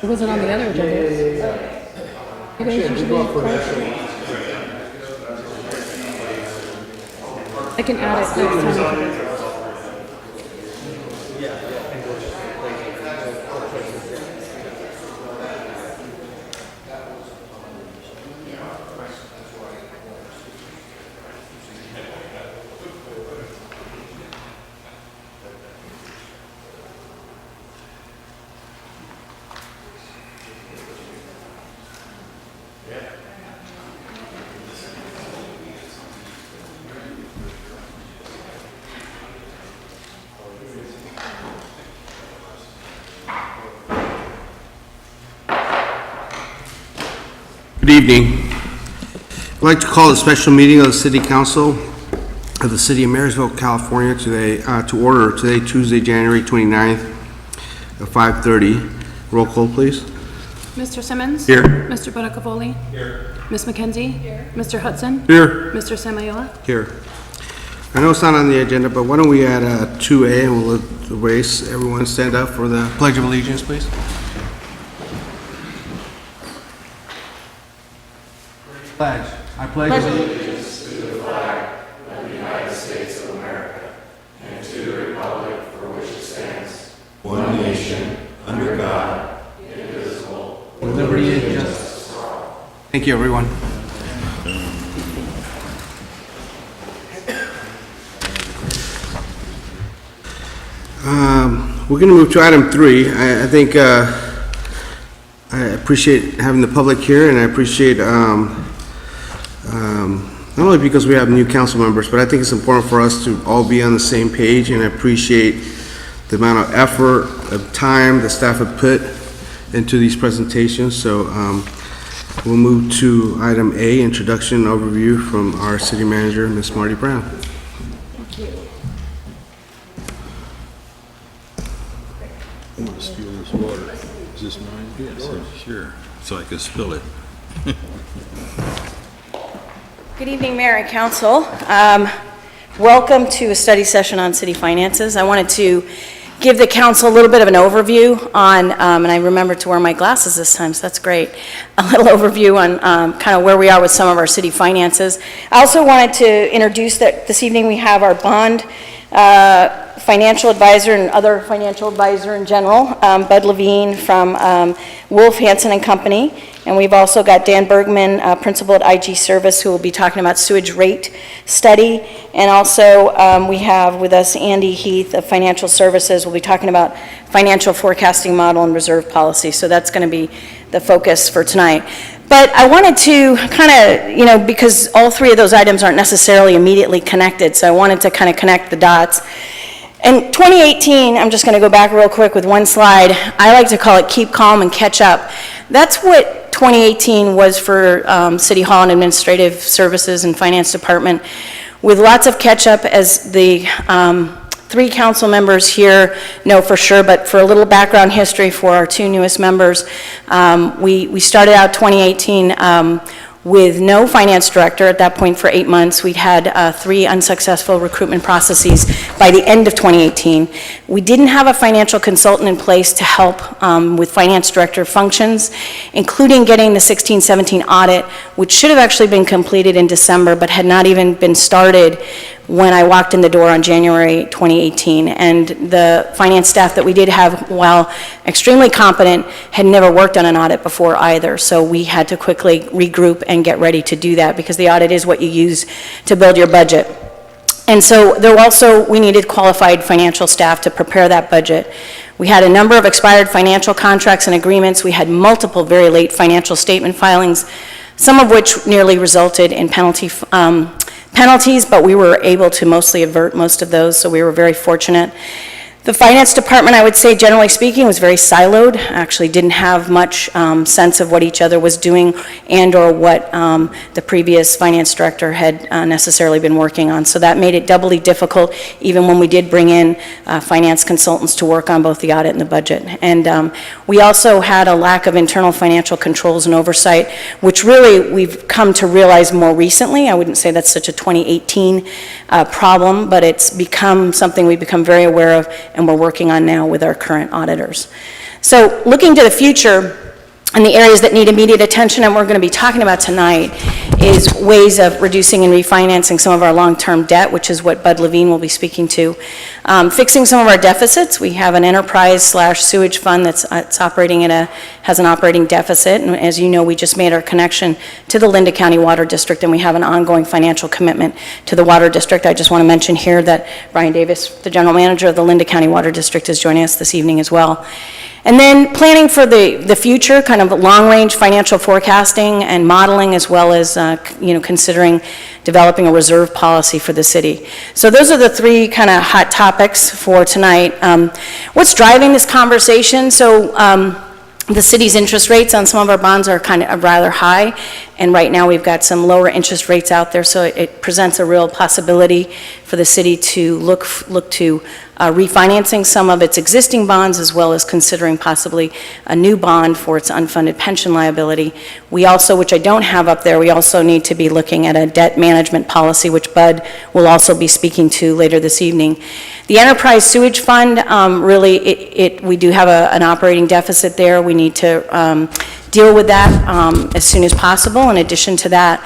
It wasn't on the other agenda. You guys usually I can add it next time. Good evening. I'd like to call a special meeting of the City Council of the City of Marysville, California to order today, Tuesday, January 29th at 5:30. Roll call, please. Mr. Simmons? Here. Mr. Bonacavoli? Here. Ms. McKenzie? Here. Mr. Hudson? Here. Mr. Samayoa? Here. I know it's not on the agenda, but why don't we add 2A and we'll let the race, everyone stand up for the Pledge of Allegiance, please. Pledge. I pledge allegiance to the flag of the United States of America and to the republic for which it stands, one nation, under God, indivisible, with liberty and justice for all. Thank you, everyone. We're going to move to item 3. I think I appreciate having the public here, and I appreciate not only because we have new council members, but I think it's important for us to all be on the same page, and I appreciate the amount of effort, of time the staff have put into these presentations. So we'll move to item A, introduction and overview from our city manager, Ms. Marty Brown. Thank you. I want to steal this water. Is this mine? Yes, sure. So I can spill it. Good evening, Mayor and Council. Welcome to a study session on city finances. I wanted to give the council a little bit of an overview on, and I remember to wear my glasses this time, so that's great, a little overview on kind of where we are with some of our city finances. I also wanted to introduce that this evening we have our bond financial advisor and other financial advisor in general, Bud Levine from Wolf, Hansen and Company. And we've also got Dan Bergman, principal at IG Service, who will be talking about sewage rate study. And also we have with us Andy Heath of Financial Services. We'll be talking about financial forecasting model and reserve policy. So that's going to be the focus for tonight. But I wanted to kind of, because all three of those items aren't necessarily immediately connected, so I wanted to kind of connect the dots. In 2018, I'm just going to go back real quick with one slide. I like to call it keep calm and catch up. That's what 2018 was for City Hall and Administrative Services and Finance Department, with lots of catch up, as the 3 council members here know for sure, but for a little background history for our 2 newest members, we started out 2018 with no finance director at that point for 8 months. We'd had 3 unsuccessful recruitment processes by the end of 2018. We didn't have a financial consultant in place to help with finance director functions, including getting the 16-17 audit, which should have actually been completed in December, but had not even been started when I walked in the door on January 2018. And the finance staff that we did have, while extremely competent, had never worked on an audit before either. So we had to quickly regroup and get ready to do that, because the audit is what you use to build your budget. And so we needed qualified financial staff to prepare that budget. We had a number of expired financial contracts and agreements. We had multiple very late financial statement filings, some of which nearly resulted in penalties, but we were able to mostly avert most of those, so we were very fortunate. The finance department, I would say, generally speaking, was very siloed, actually didn't have much sense of what each other was doing and or what the previous finance director had necessarily been working on. So that made it doubly difficult, even when we did bring in finance consultants to work on both the audit and the budget. And we also had a lack of internal financial controls and oversight, which really we've come to realize more recently. I wouldn't say that's such a 2018 problem, but it's become something we've become very aware of and we're working on now with our current auditors. So looking to the future, and the areas that need immediate attention and we're going to be talking about tonight is ways of reducing and refinancing some of our long-term debt, which is what Bud Levine will be speaking to. Fixing some of our deficits. We have an enterprise/sewage fund that's operating has an operating deficit, and as you know, we just made our connection to the Linda County Water District, and we have an ongoing financial commitment to the Water District. I just want to mention here that Brian Davis, the General Manager of the Linda County Water District, is joining us this evening as well. And then planning for the future, kind of long-range financial forecasting and modeling, as well as considering developing a reserve policy for the city. So those are the three kind of hot topics for tonight. What's driving this conversation? So the city's interest rates on some of our bonds are kind of rather high, and right now we've got some lower interest rates out there, so it presents a real possibility for the city to look to refinancing some of its existing bonds, as well as considering possibly a new bond for its unfunded pension liability. We also, which I don't have up there, we also need to be looking at a debt management policy, which Bud will also be speaking to later this evening. The Enterprise Sewage Fund, we do have an operating deficit there. We need to deal with that as soon as possible. In addition to that,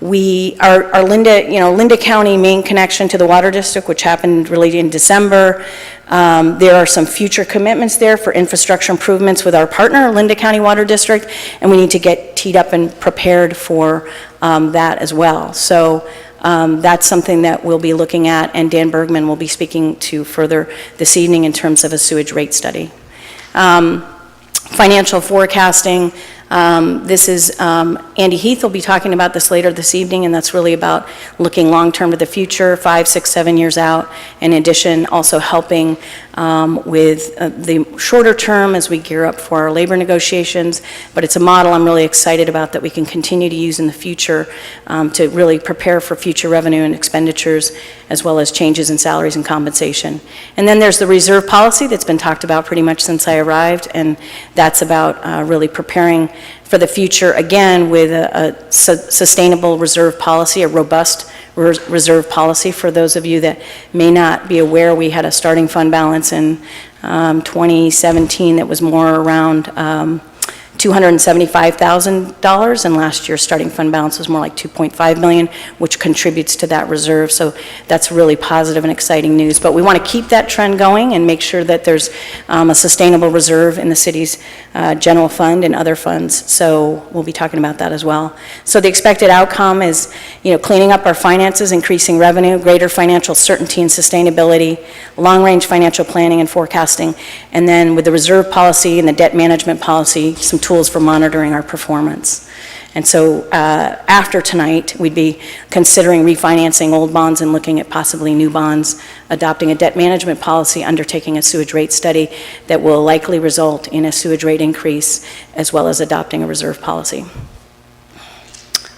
our Linda County main connection to the Water District, which happened really in December. There are some future commitments there for infrastructure improvements with our partner, Linda County Water District, and we need to get teed up and prepared for that as well. So that's something that we'll be looking at, and Dan Bergman will be speaking to further this evening in terms of a sewage rate study. Financial forecasting. This is, Andy Heath will be talking about this later this evening, and that's really about looking long-term to the future, 5, 6, 7 years out. In addition, also helping with the shorter term as we gear up for our labor negotiations. But it's a model I'm really excited about that we can continue to use in the future to really prepare for future revenue and expenditures, as well as changes in salaries and compensation. And then there's the reserve policy that's been talked about pretty much since I arrived, and that's about really preparing for the future, again, with a sustainable reserve policy, a robust reserve policy. For those of you that may not be aware, we had a starting fund balance in 2017 that was more around $275,000, and last year's starting fund balance was more like $2.5 million, which contributes to that reserve. So that's really positive and exciting news. But we want to keep that trend going and make sure that there's a sustainable reserve in the city's general fund and other funds. So we'll be talking about that as well. So the expected outcome is, cleaning up our finances, increasing revenue, greater financial certainty and sustainability, long-range financial planning and forecasting, and then with the reserve policy and the debt management policy, some tools for monitoring our performance. And so after tonight, we'd be considering refinancing old bonds and looking at possibly new bonds, adopting a debt management policy, undertaking a sewage rate study that will likely result in a sewage rate increase, as well as adopting a reserve policy. Are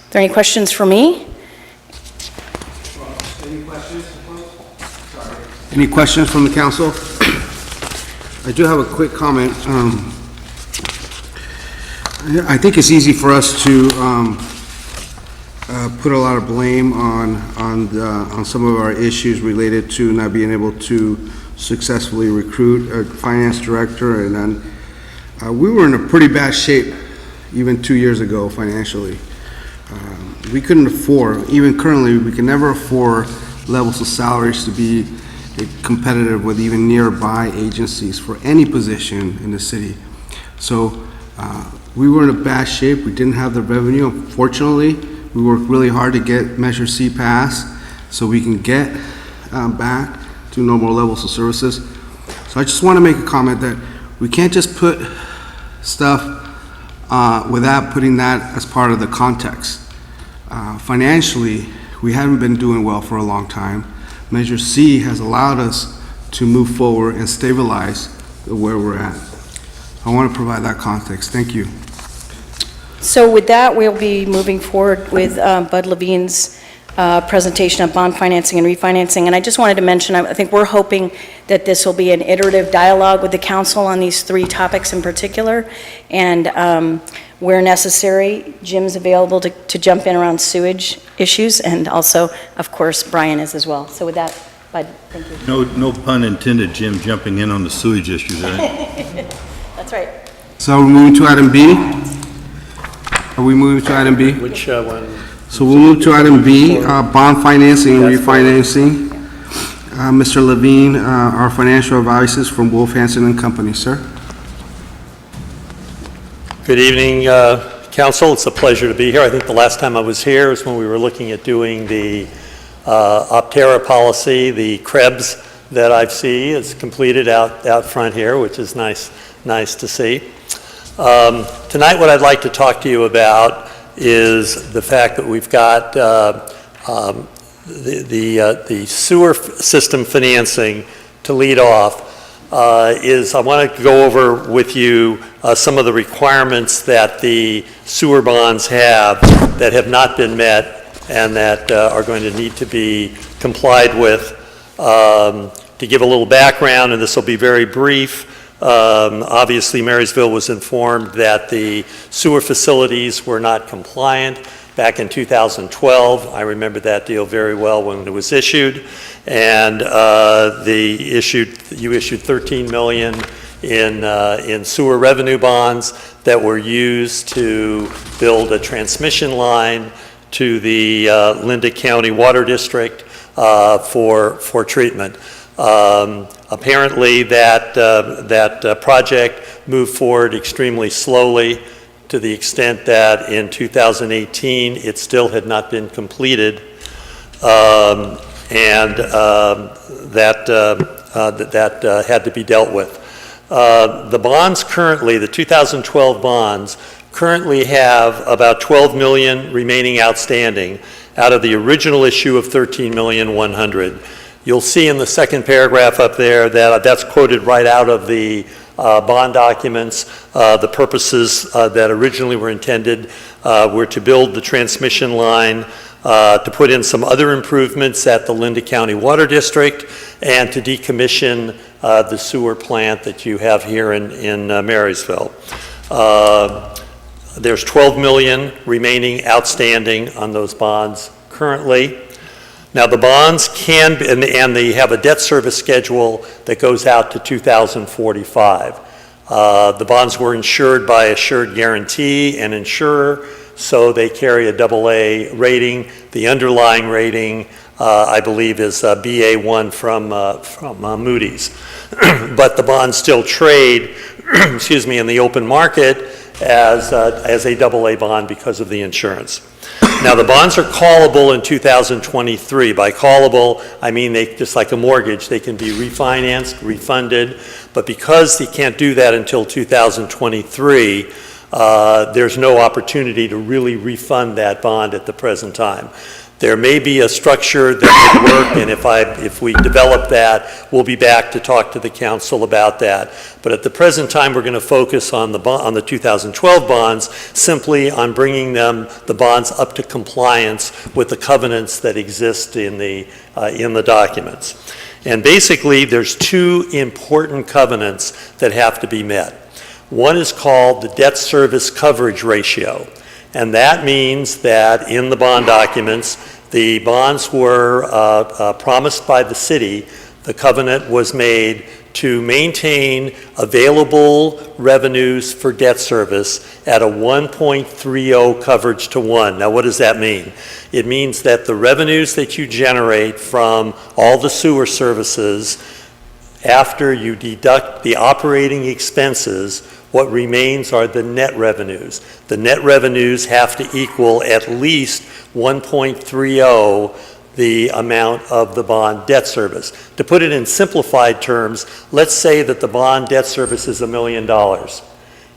there any questions for me? Any questions? Sorry. Any questions from the council? I do have a quick comment. I think it's easy for us to put a lot of blame on some of our issues related to not being able to successfully recruit a finance director, and then we were in a pretty bad shape even 2 years ago financially. We couldn't afford, even currently, we can never afford levels of salaries to be competitive with even nearby agencies for any position in the city. So we were in a bad shape. We didn't have the revenue. Unfortunately, we worked really hard to get Measure C passed so we can get back to normal levels of services. So I just want to make a comment that we can't just put stuff without putting that as part of the context. Financially, we haven't been doing well for a long time. Measure C has allowed us to move forward and stabilize where we're at. I want to provide that context. Thank you. So with that, we'll be moving forward with Bud Levine's presentation of bond financing and refinancing. And I just wanted to mention, I think we're hoping that this will be an iterative dialogue with the council on these three topics in particular. And where necessary, Jim's available to jump in around sewage issues, and also, of course, Brian is as well. So with that, Bud, thank you. No pun intended, Jim, jumping in on the sewage issues, right? That's That's right. So we're moving to item B? Are we moving to item B? Which one? So we'll move to item B, bond financing and refinancing. Mr. Levine, our financial advisors from Wolf Hanson and Company, sir. Good evening, Council. It's a pleasure to be here. I think the last time I was here was when we were looking at doing the Optera policy. The Krebs that I see is completed out front here, which is nice to see. Tonight, what I'd like to talk to you about is the fact that we've got the sewer system financing to lead off. I want to go over with you some of the requirements that the sewer bonds have that have not been met and that are going to need to be complied with. To give a little background, and this will be very brief, obviously Marysville was informed that the sewer facilities were not compliant back in 2012. I remember that deal very well when it was issued, and you issued $13 million in sewer revenue bonds that were used to build a transmission line to the Linda County Water District for treatment. Apparently that project moved forward extremely slowly, to the extent that in 2018 it still had not been completed, and that had to be dealt with. The bonds currently, the 2012 bonds, currently have about 12 million remaining outstanding out of the original issue of 13,100,000. You'll see in the second paragraph up there that that's quoted right out of the bond documents. The purposes that originally were intended were to build the transmission line, to put in some other improvements at the Linda County Water District, and to decommission the sewer plant that you have here in Marysville. There's 12 million remaining outstanding on those bonds currently. Now the bonds can be, and they have a debt service schedule that goes out to 2045. The bonds were insured by Assured Guarantee and Insurer, so they carry a AA rating. The underlying rating, I believe, is BA1 from Moody's. But the bonds still trade, excuse me, in the open market as a AA bond because of the insurance. Now the bonds are callable in 2023. By callable, I mean they, just like a mortgage, they can be refinanced, refunded, but because they can't do that until 2023, there's no opportunity to really refund that bond at the present time. There may be a structure that would work, and if we develop that, we'll be back to talk to the council about that. But at the present time, we're going to focus on the 2012 bonds, simply on bringing the bonds up to compliance with the covenants that exist in the documents. And basically, there's two important covenants that have to be met. One is called the debt service coverage ratio. And that means that in the bond documents, the bonds were promised by the city. The covenant was made to maintain available revenues for debt service at a 1.30 coverage to 1. Now, what does that mean? It means that the revenues that you generate from all the sewer services, after you deduct the operating expenses, what remains are the net revenues. The net revenues have to equal at least 1.30 the amount of the bond debt service. To put it in simplified terms, let's say that the bond debt service is $1 million.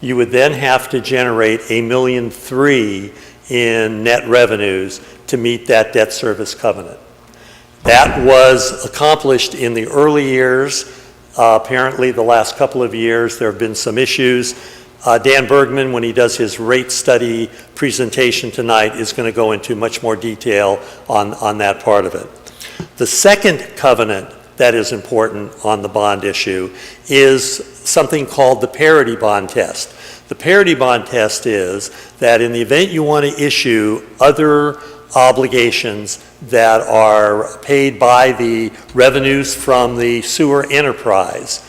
You would then have to generate $1.3 million in net revenues to meet that debt service covenant. That was accomplished in the early years. Apparently, the last couple of years, there have been some issues. Dan Bergman, when he does his rate study presentation tonight, is going to go into much more detail on that part of it. The second covenant that is important on the bond issue is something called the parity bond test. The parity bond test is that in the event you want to issue other obligations that are paid by the revenues from the sewer enterprise,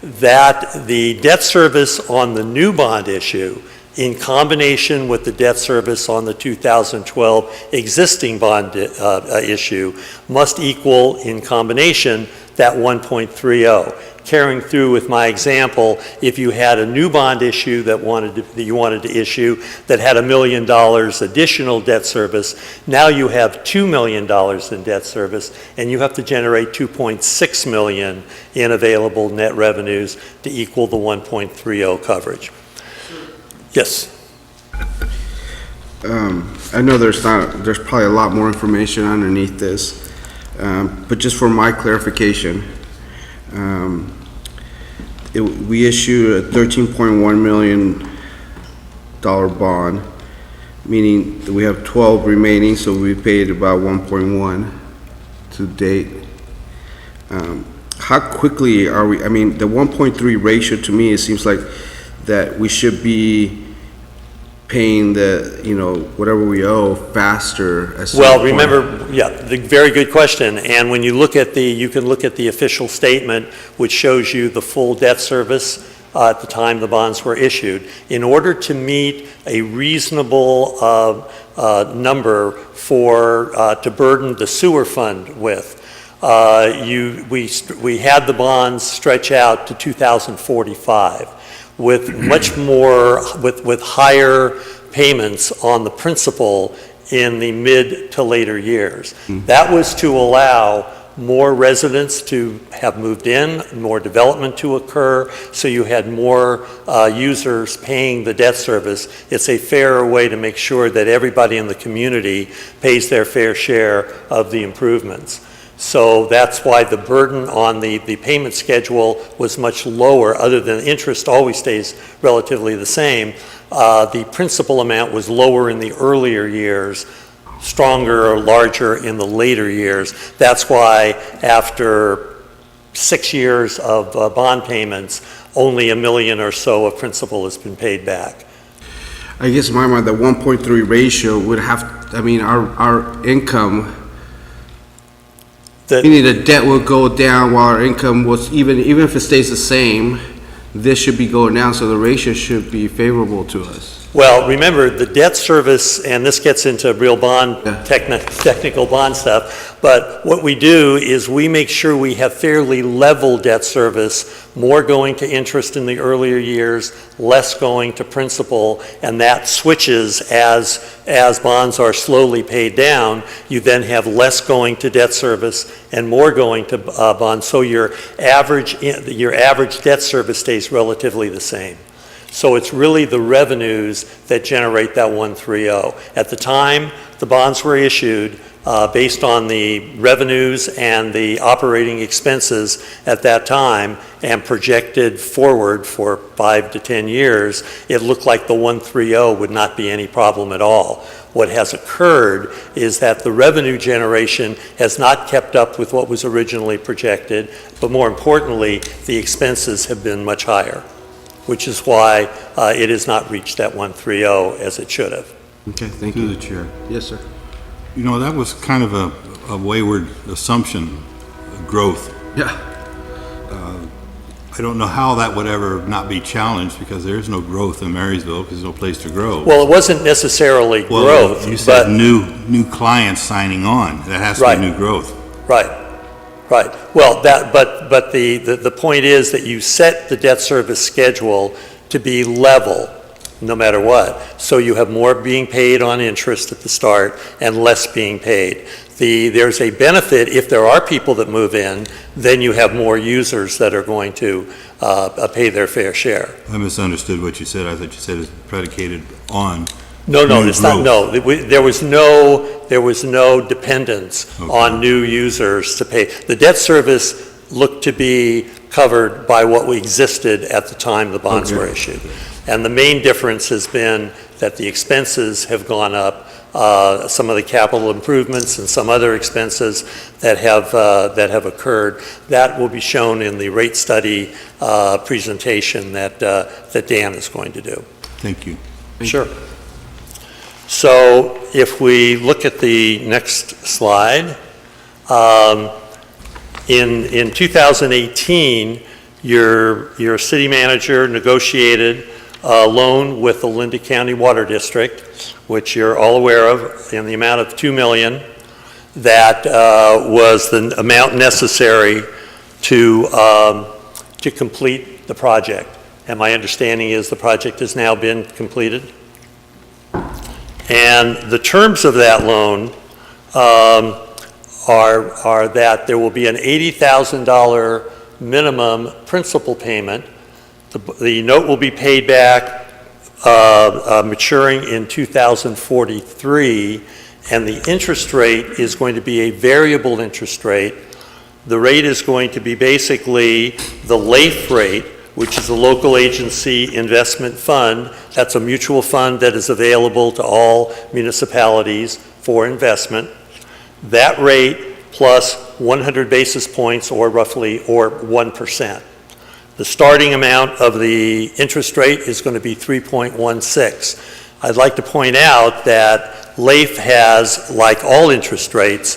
that the debt service on the new bond issue, in combination with the debt service on the 2012 existing bond issue, must equal in combination that 1.30. Carrying through with my example, if you had a new bond issue that you wanted to issue that had $1 million additional debt service, now you have $2 million in debt service, and you have to generate $2.6 million in available net revenues to equal the 1.30 coverage. Yes. I know there's probably a lot more information underneath this, but just for my clarification, we issued a $13.1 million bond, meaning that we have 12 remaining, so we paid about 1.1 to date. How quickly are we, I mean, the 1.3 ratio, to me, it seems like that we should be paying the, whatever we owe faster. Well, remember, the very good question. And when you look at you can look at the official statement, which shows you the full debt service at the time the bonds were issued. In order to meet a reasonable number to burden the sewer fund with, we had the bonds stretch out to 2045. With much more, with higher payments on the principal in the mid to later years. That was to allow more residents to have moved in, more development to occur, so you had more users paying the debt service. It's a fairer way to make sure that everybody in the community pays their fair share of the improvements. So that's why the burden on the payment schedule was much lower, other than interest always stays relatively the same. The principal amount was lower in the earlier years, stronger or larger in the later years. That's why after 6 years of bond payments, only $1 million or so of principal has been paid back. I guess in my mind, the 1.3 ratio would have, our income, meaning the debt will go down while our income was, even if it stays the same, this should be going down, so the ratio should be favorable to us. Well, remember, the debt service, and this gets into real bond, technical bond stuff, but what we do is we make sure we have fairly level debt service, more going to interest in the earlier years, less going to principal, and that switches as bonds are slowly paid down. You then have less going to debt service and more going to bonds, so your average debt service stays relatively the same. So it's really the revenues that generate that 130. At the time the bonds were issued, based on the revenues and the operating expenses at that time and projected forward for 5 to 10 years, it looked like the 130 would not be any problem at all. What has occurred is that the revenue generation has not kept up with what was originally projected, but more importantly, the expenses have been much higher, which is why it has not reached that 130 as it should have. Okay, thank To you. the chair. Yes, sir. That was kind of a wayward assumption, growth. Yeah. I don't know how that would ever not be challenged, because there is no growth in Marysville, because there's no place to grow. Well, it wasn't necessarily Well, growth, you said but new clients signing on. That has to Right. be new growth. right. Well, but the point is that you set the debt service schedule to be level, no matter what. So you have more being paid on interest at the start and less being paid. There's a benefit if there are people that move in, then you have more users that are going to pay their fair share. I misunderstood what you said. I thought you said it's predicated on No, new it's not, growth. no. There was no dependence Okay. on new users to pay. The debt service looked to be covered by what existed at the time the bonds were issued. And the main difference has been that the expenses have gone up, some of the capital improvements and some other expenses that have occurred. That will be shown in the rate study presentation that Dan is going to do. Thank you. Sure. So if we look at the next slide, in 2018, your city manager negotiated a loan with the Linda County Water District, which you're all aware of, in the amount of $2 million. That was the amount necessary to complete the project. And my understanding is the project has now been completed. And the terms of that loan are that there will be an $80,000 minimum principal payment. The note will be paid back maturing in 2043, and the interest rate is going to be a variable interest rate. The rate is going to be basically the LAIF rate, which is a local agency investment fund. That's a mutual fund that is available to all municipalities for investment. That rate plus 100 basis points or 1%. The starting amount of the interest rate is going to be 3.16. I'd like to point out that LAIF has, like all interest rates,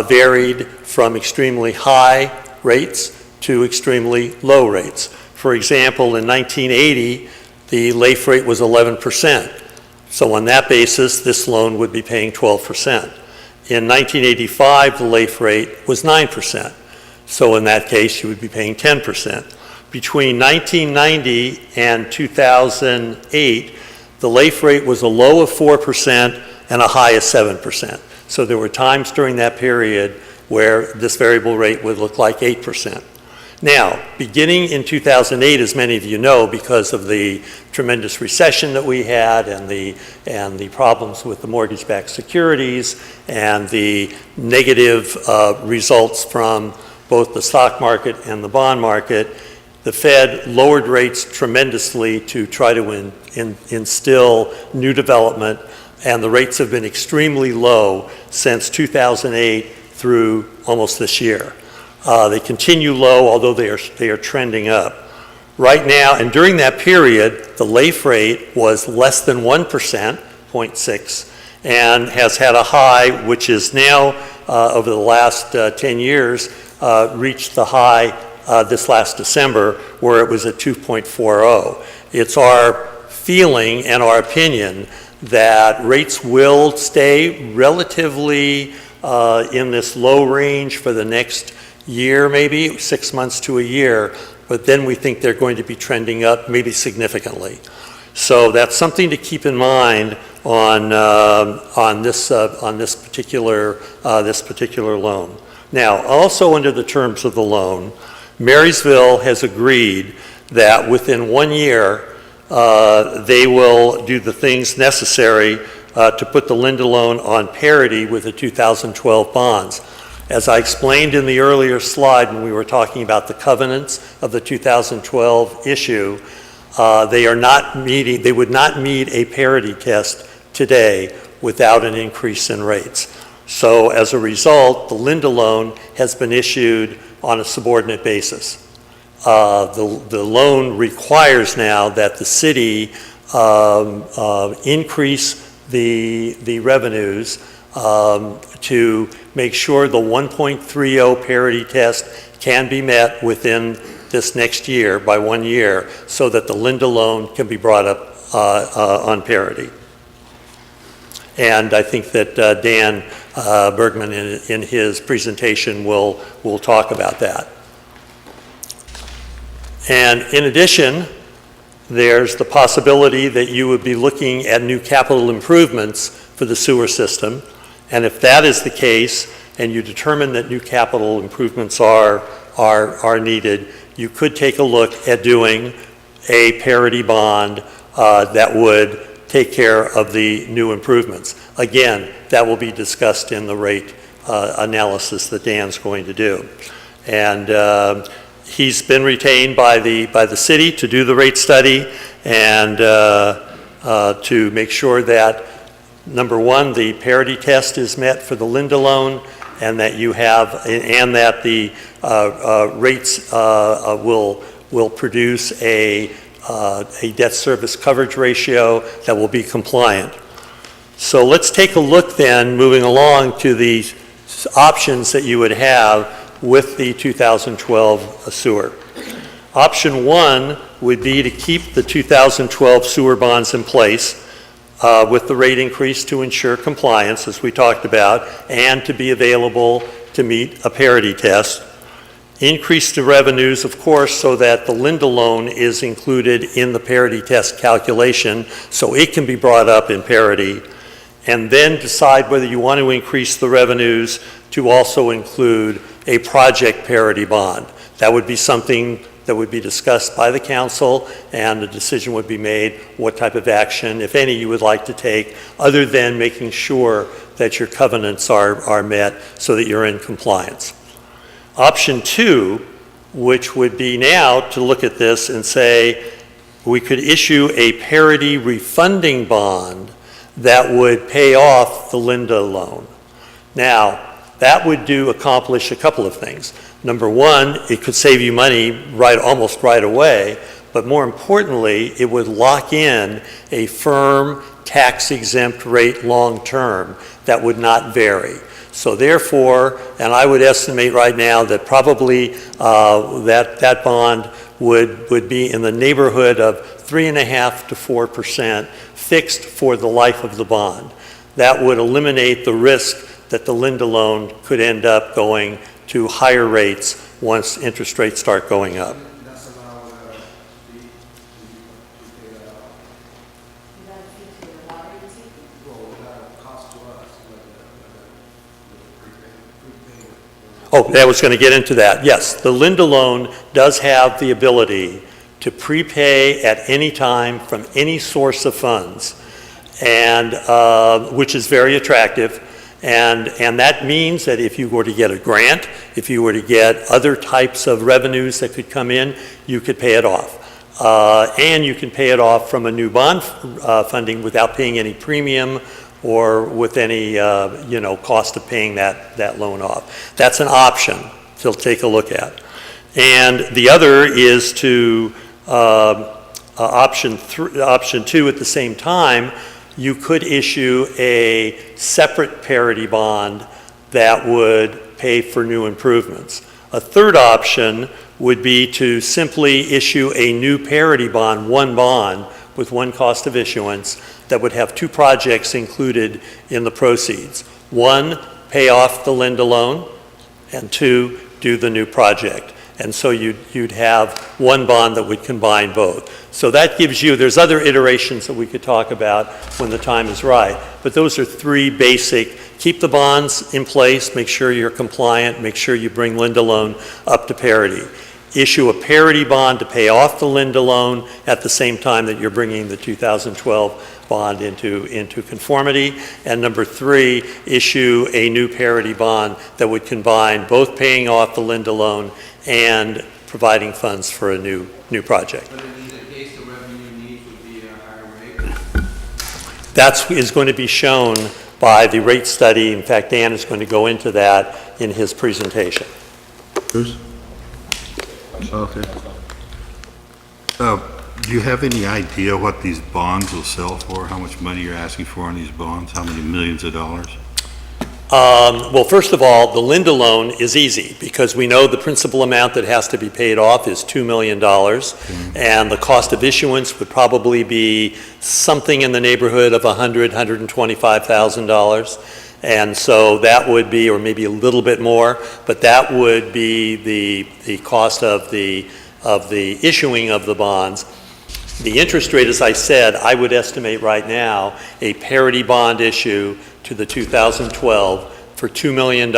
varied from extremely high rates to extremely low rates. For example, in 1980, the LAIF rate was 11%. So on that basis, this loan would be paying 12%. In 1985, the LAIF rate was 9%. So in that case, you would be paying 10%. Between 1990 and 2008, the LAIF rate was a low of 4% and a high of 7%. So there were times during that period where this variable rate would look like 8%. Now, beginning in 2008, as many of you know, because of the tremendous recession that we had and the problems with the mortgage-backed securities and the negative results from both the stock market and the bond market, the Fed lowered rates tremendously to try to instill new development, and the rates have been extremely low since 2008 through almost this year. They continue low, although they are trending up. Right now, and during that period, the LAIF rate was less than 1%, 0.6, and has had a high, which is now, over the last 10 years, reached the high this last December, where it was at 2.40. It's our feeling and our opinion that rates will stay relatively in this low range for the next year, maybe 6 months to a year, but then we think they're going to be trending up, maybe significantly. So that's something to keep in mind on this particular loan. Now, also under the terms of the loan, Marysville has agreed that within 1 year they will do the things necessary to put the Linda loan on parity with the 2012 bonds. As I explained in the earlier slide when we were talking about the covenants of the 2012 issue, they would not meet a parity test today without an increase in rates. So as a result, the Linda loan has been issued on a subordinate basis. The loan requires now that the city increase the revenues to make sure the 1.30 parity test can be met within this next year by 1 year so that the Linda loan can be brought up on parity. And I think that Dan Bergman in his presentation will talk about that. And in addition, there's the possibility that you would be looking at new capital improvements for the sewer system. And if that is the case, and you determine that new capital improvements are needed, you could take a look at doing a parity bond that would take care of the new improvements. Again, that will be discussed in the rate analysis that Dan's going to do. And he's been retained by the city to do the rate study and to make sure that, number one, the parity test is met for the Linda loan, and that that the rates will produce a debt service coverage ratio that will be compliant. So let's take a look then, moving along, to the options that you would have with the 2012 sewer. Option one would be to keep the 2012 sewer bonds in place with the rate increase to ensure compliance, as we talked about, and to be available to meet a parity test. Increase the revenues, of course, so that the Linda loan is included in the parity test calculation, so it can be brought up in parity. And then decide whether you want to increase the revenues to also include a project parity bond. That would be something that would be discussed by the council, and a decision would be made what type of action, if any, you would like to take, other than making sure that your covenants are met so that you're in compliance. Option two, which would be now to look at this and say, we could issue a parity refunding bond that would pay off the Linda loan. Now, that would accomplish a couple of things. Number one, it could save you money almost right away, but more importantly, it would lock in a firm tax-exempt rate long-term that would not vary. So therefore, and I would estimate right now that probably that bond would be in the neighborhood of 3.5% to 4% fixed for the life of the bond. That would eliminate the risk that the Linda loan could end up going to higher rates once interest rates start going up. Oh, I was going to get into that. Yes, the Linda loan does have the ability to prepay at any time from any source of funds, and which is very attractive. And that means that if you were to get a grant, if you were to get other types of revenues that could come in, you could pay it off. And you can pay it off from a new bond funding without paying any premium or with any cost of paying that loan off. That's an option to take a look at. And the other is to option two at the same time. You could issue a separate parity bond that would pay for new improvements. A third option would be to simply issue a new parity bond, one bond with one cost of issuance that would have two projects included in the proceeds. One, pay off the Linda loan, and two, do the new project. And so you'd have one bond that would combine both. So that gives you, there's other iterations that we could talk about when the time is right, but those are three basic: keep the bonds in place, make sure you're compliant, make sure you bring Linda loan up to parity. Issue a parity bond to pay off the Linda loan at the same time that you're bringing the 2012 bond into conformity. And number three, issue a new parity bond that would combine both paying off the Linda loan and providing funds for a new project. But in either case, the revenue needs would be a higher rate? That is going to be shown by the rate study. In fact, Dan is going to go into that in his presentation. Bruce? Okay. Do you have any idea what these bonds will sell for? How much money you're asking for on these bonds? How many millions of dollars? Well, first of all, the Linda loan is easy because we know the principal amount that has to be paid off is $2 million, and the cost of issuance would probably be something in the neighborhood of $125,000. And so that would be, or maybe a little bit more, but that would be the cost of the issuing of the bonds. The interest rate, as I said, I would estimate right now a parity bond issue to the 2012 for $2 million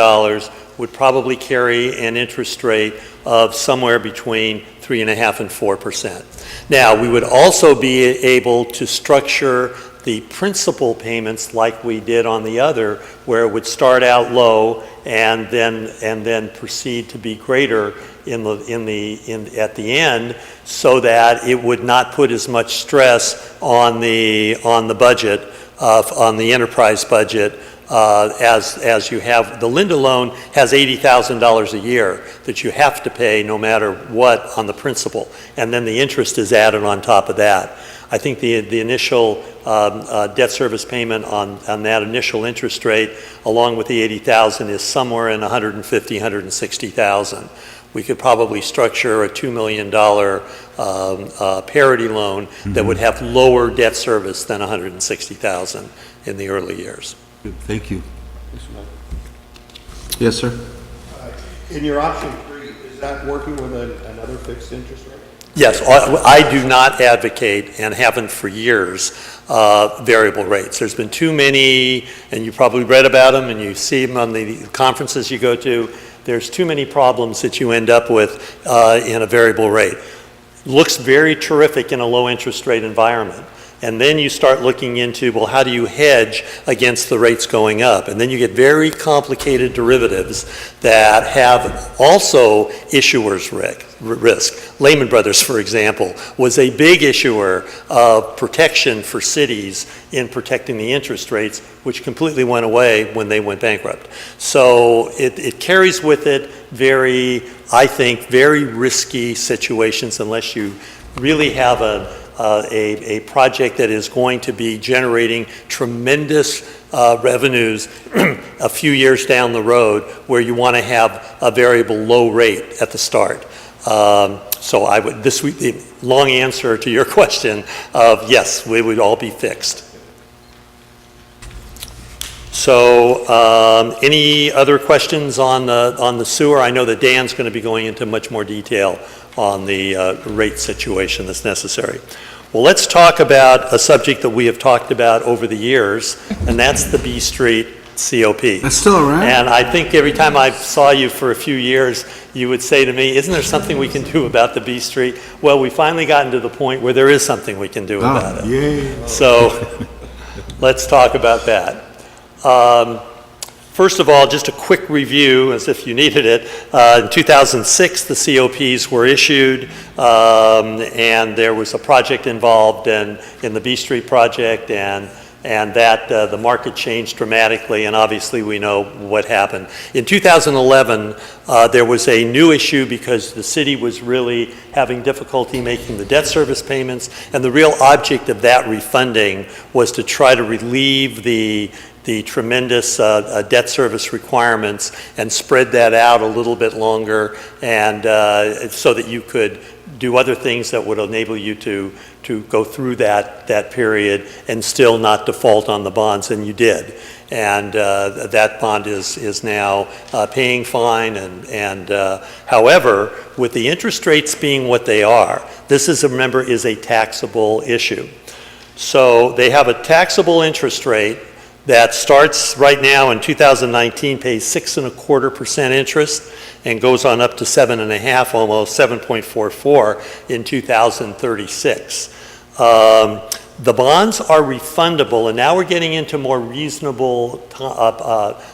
would probably carry an interest rate of somewhere between 3.5% and 4%. Now, we would also be able to structure the principal payments like we did on the other, where it would start out low and then proceed to be greater at the end, so that it would not put as much stress on the budget, on the enterprise budget, as you have. The Linda loan has $80,000 a year that you have to pay no matter what on the principal, and then the interest is added on top of that. I think the initial debt service payment on that initial interest rate, along with the $80,000, is somewhere in $150,000, $160,000. we could probably structure a $2 million parity loan that would have lower debt service than $160,000 in the early years. Thank you. Yes, sir. In your option 3, is that working with another fixed interest rate? Yes, I do not advocate, and haven't for years, variable rates. There's been too many, and you probably read about them, and you see them on the conferences you go to. There's too many problems that you end up with in a variable rate. Looks very terrific in a low interest rate environment. And then you start looking into, well, how do you hedge against the rates going up? And then you get very complicated derivatives that have also issuers' risk. Lehman Brothers, for example, was a big issuer of protection for cities in protecting the interest rates, which completely went away when they went bankrupt. So it carries with it I think, very risky situations unless you really have a project that is going to be generating tremendous revenues a few years down the road, where you want to have a variable low rate at the start. So the long answer to your question of yes, we would all be fixed. So any other questions on the sewer? I know that Dan's going to be going into much more detail on the rate situation that's necessary. Well, let's talk about a subject that we have talked about over the years, and that's the B Street COP. That's still around? And I think every time I saw you for a few years, you would say to me, isn't there something we can do about the B Street? Well, we finally gotten to the point where there is something we can do about it. Yay. So let's talk about that. First of all, just a quick review, as if you needed it. In 2006, the COPs were issued, and there was a project involved in the B Street project, and that the market changed dramatically, and obviously we know what happened. In 2011, there was a new issue because the city was really having difficulty making the debt service payments, and the real object of that refunding was to try to relieve the tremendous debt service requirements and spread that out a little bit longer, and so that you could do other things that would enable you to go through that period and still not default on the bonds, and you did. And that bond is now paying fine, and however, with the interest rates being what they are, this is, remember, is a taxable issue. So they have a taxable interest rate that starts right now in 2019, pays 6.25% interest, and goes on up to 7.5%, almost 7.44% in 2036. The bonds are refundable, and now we're getting into more reasonable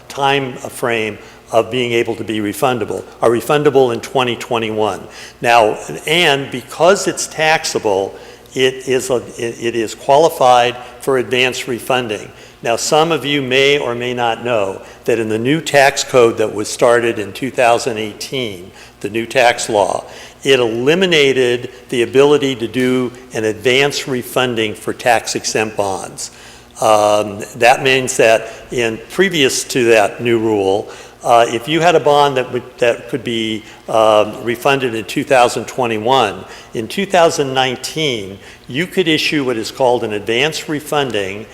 time frame of being able to be refundable, are refundable in 2021. Now, and because it's taxable, it is qualified for advanced refunding. Now, some of you may or may not know that in the new tax code that was started in 2018, the new tax law, it eliminated the ability to do an advance refunding for tax-exempt bonds. That means that previous to that new rule, if you had a bond that could be refunded in 2021, in 2019, you could issue what is called an advance refunding,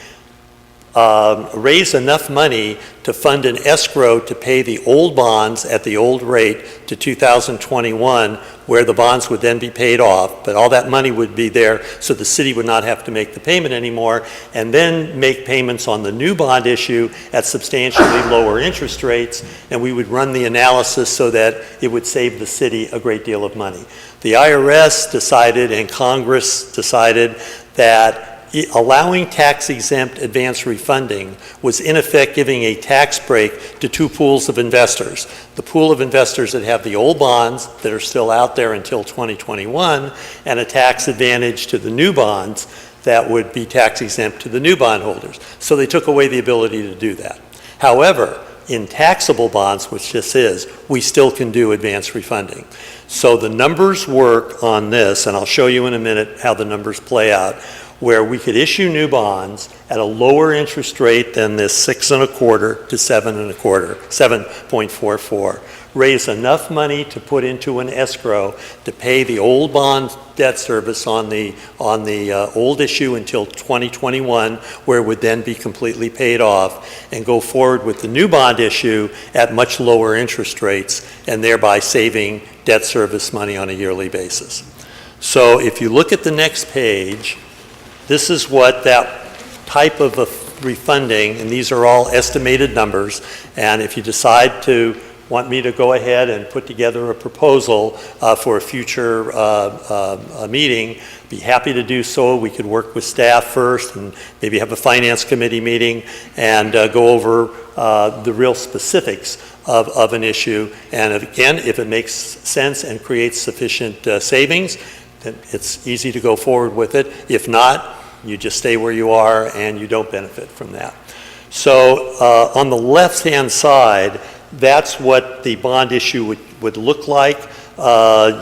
raise enough money to fund an escrow to pay the old bonds at the old rate to 2021, where the bonds would then be paid off, but all that money would be there so the city would not have to make the payment anymore, and then make payments on the new bond issue at substantially lower interest rates, and we would run the analysis so that it would save the city a great deal of money. The IRS decided and Congress decided that allowing tax-exempt advance refunding was in effect giving a tax break to two pools of investors. The pool of investors that have the old bonds that are still out there until 2021, and a tax advantage to the new bonds that would be tax-exempt to the new bondholders. So they took away the ability to do that. However, in taxable bonds, which this is, we still can do advance refunding. So the numbers work on this, and I'll show you in a minute how the numbers play out. where we could issue new bonds at a lower interest rate than this 6.25 to 7.25, 7.44, raise enough money to put into an escrow to pay the old bond debt service on the old issue until 2021, where it would then be completely paid off, and go forward with the new bond issue at much lower interest rates, and thereby saving debt service money on a yearly basis. So if you look at the next page, this is what that type of a refunding, and these are all estimated numbers, and if you decide to want me to go ahead and put together a proposal for a future meeting, be happy to do so. We could work with staff first and maybe have a finance committee meeting and go over the real specifics of an issue. And again, if it makes sense and creates sufficient savings, then it's easy to go forward with it. If not, you just stay where you are and you don't benefit from that. So on the left-hand side, that's what the bond issue would look like.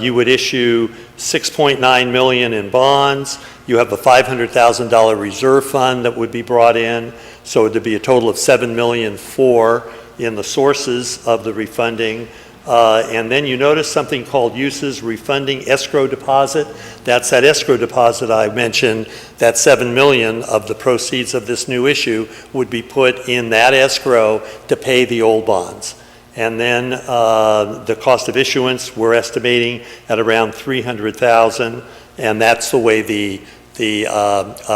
You would issue $6.9 million in bonds. You have a $500,000 reserve fund that would be brought in. So it would be a total of $7.4 million in the sources of the refunding. And then you notice something called uses, refunding, escrow deposit. That's that escrow deposit I mentioned. That $7 million of the proceeds of this new issue would be put in that escrow to pay the old bonds. And then the cost of issuance, we're estimating at around $300,000, and that's the way the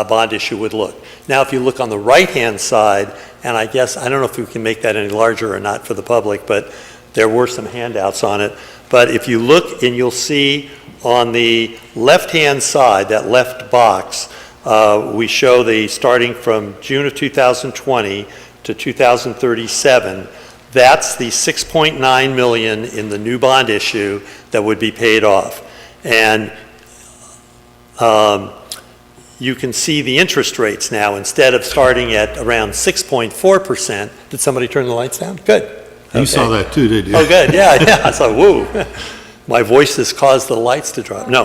bond issue would look. Now, if you look on the right-hand side, and I don't know if we can make that any larger or not for the public, but there were some handouts on it. But if you look, and you'll see on the left-hand side, that left box, we show the starting from June of 2020 to 2037. That's the $6.9 million in the new bond issue that would be paid off. And you can see the interest rates now. Instead of starting at around 6.4%, did somebody turn the lights down? Good. You saw that too, did you? Oh, good, yeah. I thought, whoa, my voice has caused the lights to drop. No,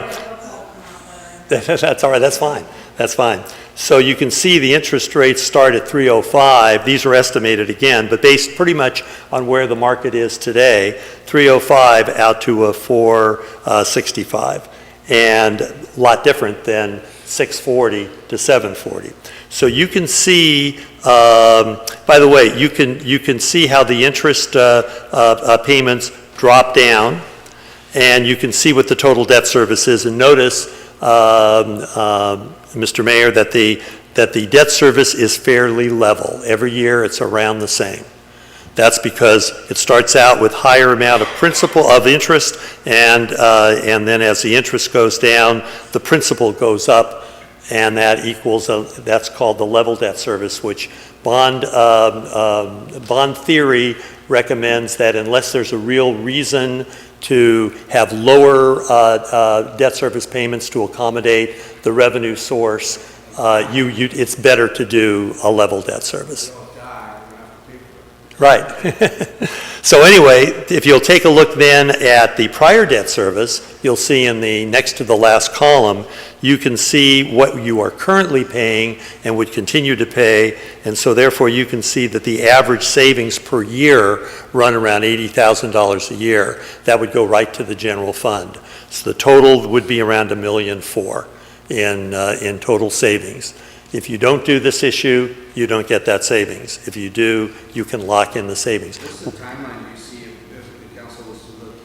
that's all right, that's fine. So you can see the interest rates start at 305. These are estimated again, but based pretty much on where the market is today, 305 out to a 465, and a lot different than 640 to 740. So you can see, by the way, you can see how the interest payments drop down, and you can see what the total debt service is. And notice, Mr. Mayor, that the debt service is fairly level. Every year it's around the same. That's because it starts out with higher amount of principal of interest, and then as the interest goes down, the principal goes up, and that equals that's called the level debt service, which bond theory recommends that unless there's a real reason to have lower debt service payments to accommodate the revenue source, it's better to do a level debt service. Right. So anyway, if you'll take a look then at the prior debt service, you'll see in the next to the last column, you can see what you are currently paying and would continue to pay, and so therefore you can see that the average savings per year run around $80,000 a year. That would go right to the general fund. So the total would be around $1.4 million in total savings. If you don't do this issue, you don't get that savings. If you do, you can lock in the savings. What's the timeline you see if the council was to look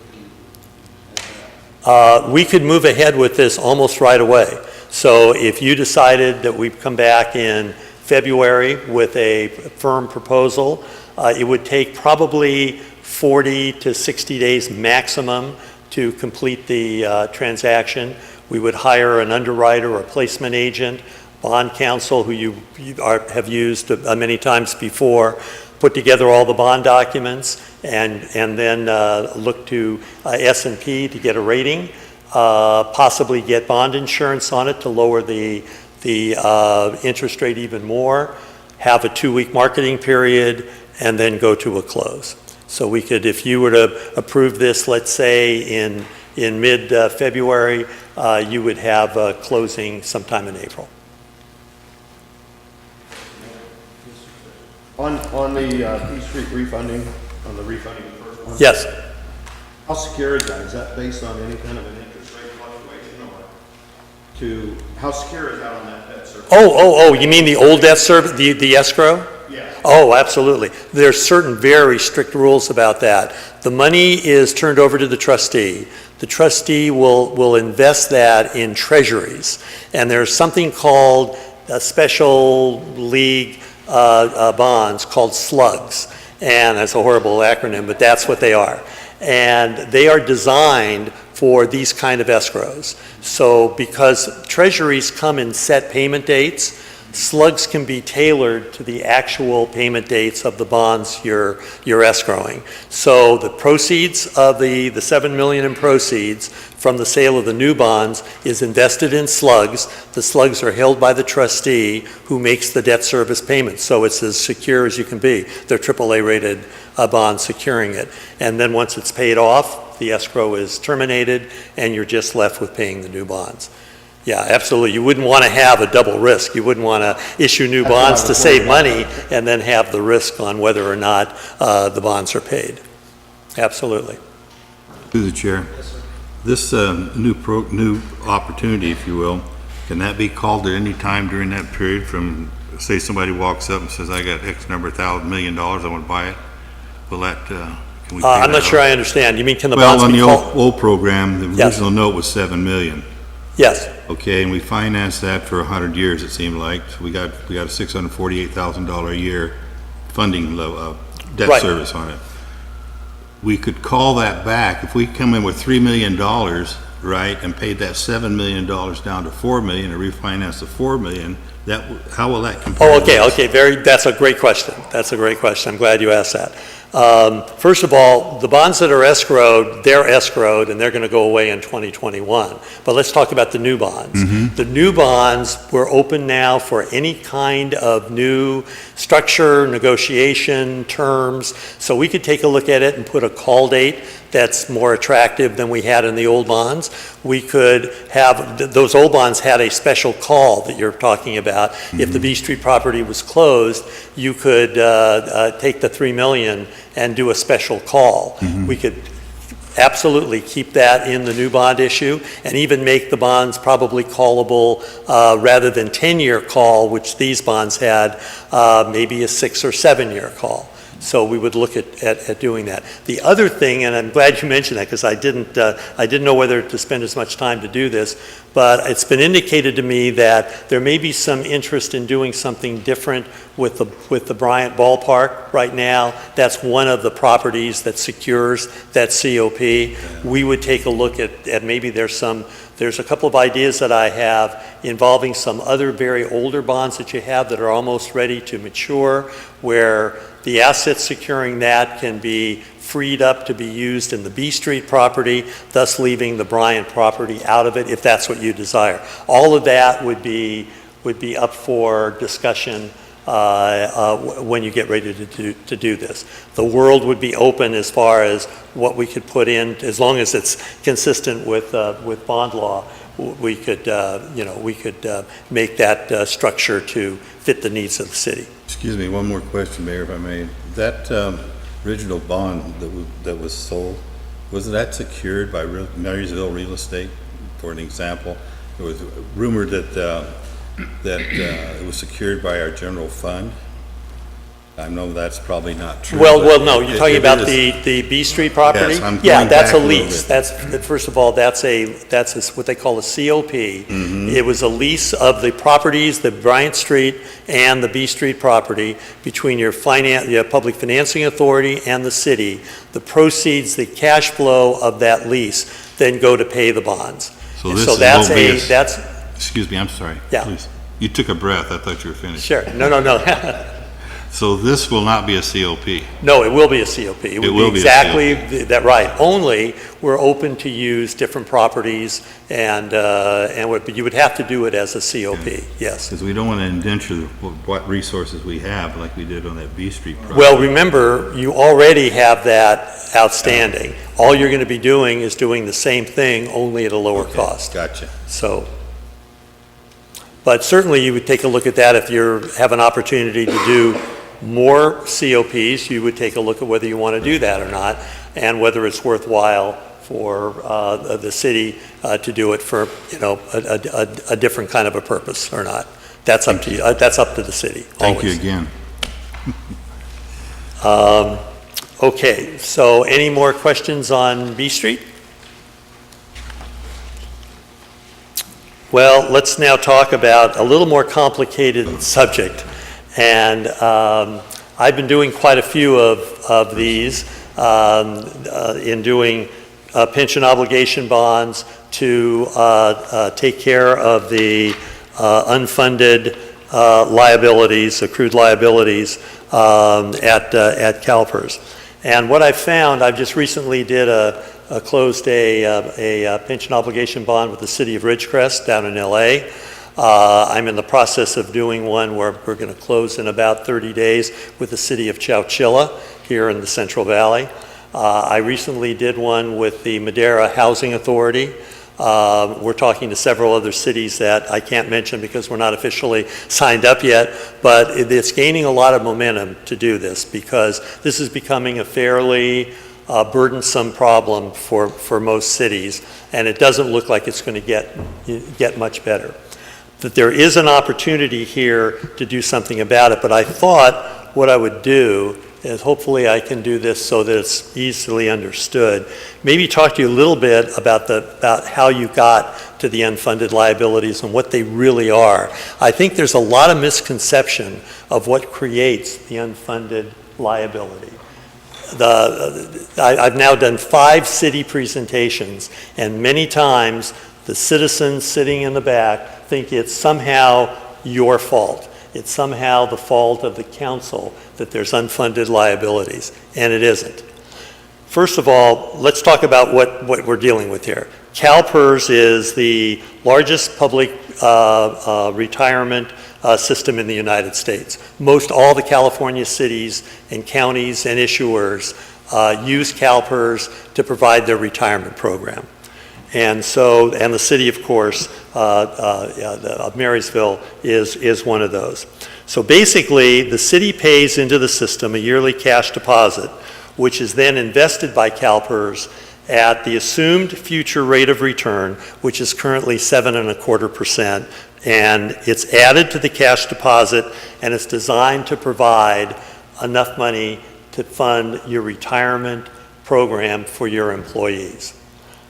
at that? We could move ahead with this almost right away. So if you decided that we'd come back in February with a firm proposal, it would take probably 40 to 60 days maximum to complete the transaction. We would hire an underwriter or a placement agent, bond counsel who you have used many times before, put together all the bond documents, and then look to S&P to get a rating, possibly get bond insurance on it to lower the interest rate even more, have a 2-week marketing period, and then go to a close. So we could, if you were to approve this, let's say in mid-February, you would have a closing sometime in April. On the East Street refunding, on the refunding of the first one? Yes. How secure is that? Is that based on any kind of an interest rate fluctuation or how secure is that on that debt service? Oh, you mean the old debt service, the escrow? Yeah. Oh, absolutely. There's certain very strict rules about that. The money is turned over to the trustee. The trustee will invest that in treasuries. And there's something called special league bonds called slugs. And that's a horrible acronym, but that's what they are. And they are designed for these kind of escrows. So because treasuries come in set payment dates, slugs can be tailored to the actual payment dates of the bonds you're escrowing. So the proceeds of the $7 million in proceeds from the sale of the new bonds is invested in slugs. The slugs are held by the trustee who makes the debt service payment. So it's as secure as you can be. They're AAA rated bonds securing it. And then once it's paid off, the escrow is terminated and you're just left with paying the new bonds. Yeah, absolutely. You wouldn't want to have a double risk. You wouldn't want to issue new bonds to save money and then have the risk on whether or not the bonds are paid. Absolutely. Through the chair. This new opportunity, if you will, can that be called at any time during that period from, say somebody walks up and says, I got X number $1,000 million, I want to buy it? Will that, can we pay I'm that not sure off? I understand. You mean can the Well, bonds on be the called? old program, the Yes. original note was 7 million. Yes. Okay, and we financed that for 100 years, it seemed like. So we got a $648,000 a year funding debt Right. service on it. We could call that back if we come in with $3 million, right, and paid that $7 million down to $4 million and refinance the $4 million. How will that compare? Oh, okay. That's a great question. That's a great question. I'm glad you asked that. First of all, the bonds that are escrowed, they're escrowed and they're going to go away in 2021. But let's talk about the new bonds. The new bonds, we're open now for any kind of new structure, negotiation, terms. So we could take a look at it and put a call date that's more attractive than we had in the old bonds. We could have, those old bonds had a special call that you're talking about. If the B Street property was closed, you could take the $3 million and do a special call. We could absolutely keep that in the new bond issue and even make the bonds probably callable rather than 10-year call, which these bonds had, maybe a 6 or 7 year call. So we would look at doing that. The other thing, and I'm glad you mentioned that because I didn't know whether to spend as much time to do this, but it's been indicated to me that there may be some interest in doing something different with the Bryant Ballpark right now. That's one of the properties that secures that COP. We would take a look at maybe there's a couple of ideas that I have involving some other very older bonds that you have that are almost ready to mature, where the assets securing that can be freed up to be used in the B Street property, thus leaving the Bryant property out of it, if that's what you desire. All of that would be up for discussion when you get ready to do this. The world would be open as far as what we could put in, as long as it's consistent with bond law. We could make that structure to fit the needs of the city. Excuse me, one more question, Mayor, if I may. That original bond that was sold, was that secured by Marysville Real Estate, for an example? There was rumored that it was secured by our general fund. I know that's probably not true. Well, no, you're talking about the B Street property? Yes, I'm Yeah, going that's back a a little lease. bit. First of all, that's what they call a COP. It was a lease of the properties, the Bryant Street and the B Street property, between your public financing authority and the city. The proceeds, the cash flow of that lease then go to pay the bonds. So And this so is that's excuse me, I'm sorry. Yeah. Please. You took a breath. I thought you were finished. sure. No. So this will not be a COP. No, it will be a COP. It would will be be a exactly that, right. Only we're open to use different properties but you would have to do it as a COP, yes. Because we don't want to indenture what resources we have like we did on that B Street project. Well, remember, you already have that outstanding. All you're going to be doing is doing the same thing, only at a lower cost. Gotcha. So, but certainly you would take a look at that if you have an opportunity to do more COPs, you would take a look at whether you want to do that or not, and whether it's worthwhile for the city to do it for, a different kind of a purpose or not. That's up to you. That's up to the city. Thank you always. again. Okay, so any more questions on B Street? Well, let's now talk about a little more complicated subject. And I've been doing quite a few of these in doing pension obligation bonds to take care of the unfunded liabilities, accrued liabilities at CalPERS. And what I found, I've just recently closed a pension obligation bond with the city of Ridgecrest down in LA. I'm in the process of doing one where we're going to close in about 30 days with the city of Chowchilla here in the Central Valley. I recently did one with the Madera Housing Authority. We're talking to several other cities that I can't mention because we're not officially signed up yet, but it's gaining a lot of momentum to do this because this is becoming a fairly burdensome problem for most cities, and it doesn't look like it's going to get much better. That there is an opportunity here to do something about it, but I thought what I would do is hopefully I can do this so that it's easily understood. Maybe talk to you a little bit about how you got to the unfunded liabilities and what they really are. I think there's a lot of misconception of what creates the unfunded liability. I've now done 5 city presentations, and many times the citizens sitting in the back think it's somehow your fault. It's somehow the fault of the council that there's unfunded liabilities, and it isn't. First of all, let's talk about what we're dealing with here. CalPERS is the largest public retirement system in the United States. Most all the California cities and counties and issuers use CalPERS to provide their retirement program. And the city, of course, of Marysville is one of those. So basically, the city pays into the system a yearly cash deposit, which is then invested by CalPERS at the assumed future rate of return, which is currently 7.25%, and it's added to the cash deposit, and it's designed to provide enough money to fund your retirement program for your employees.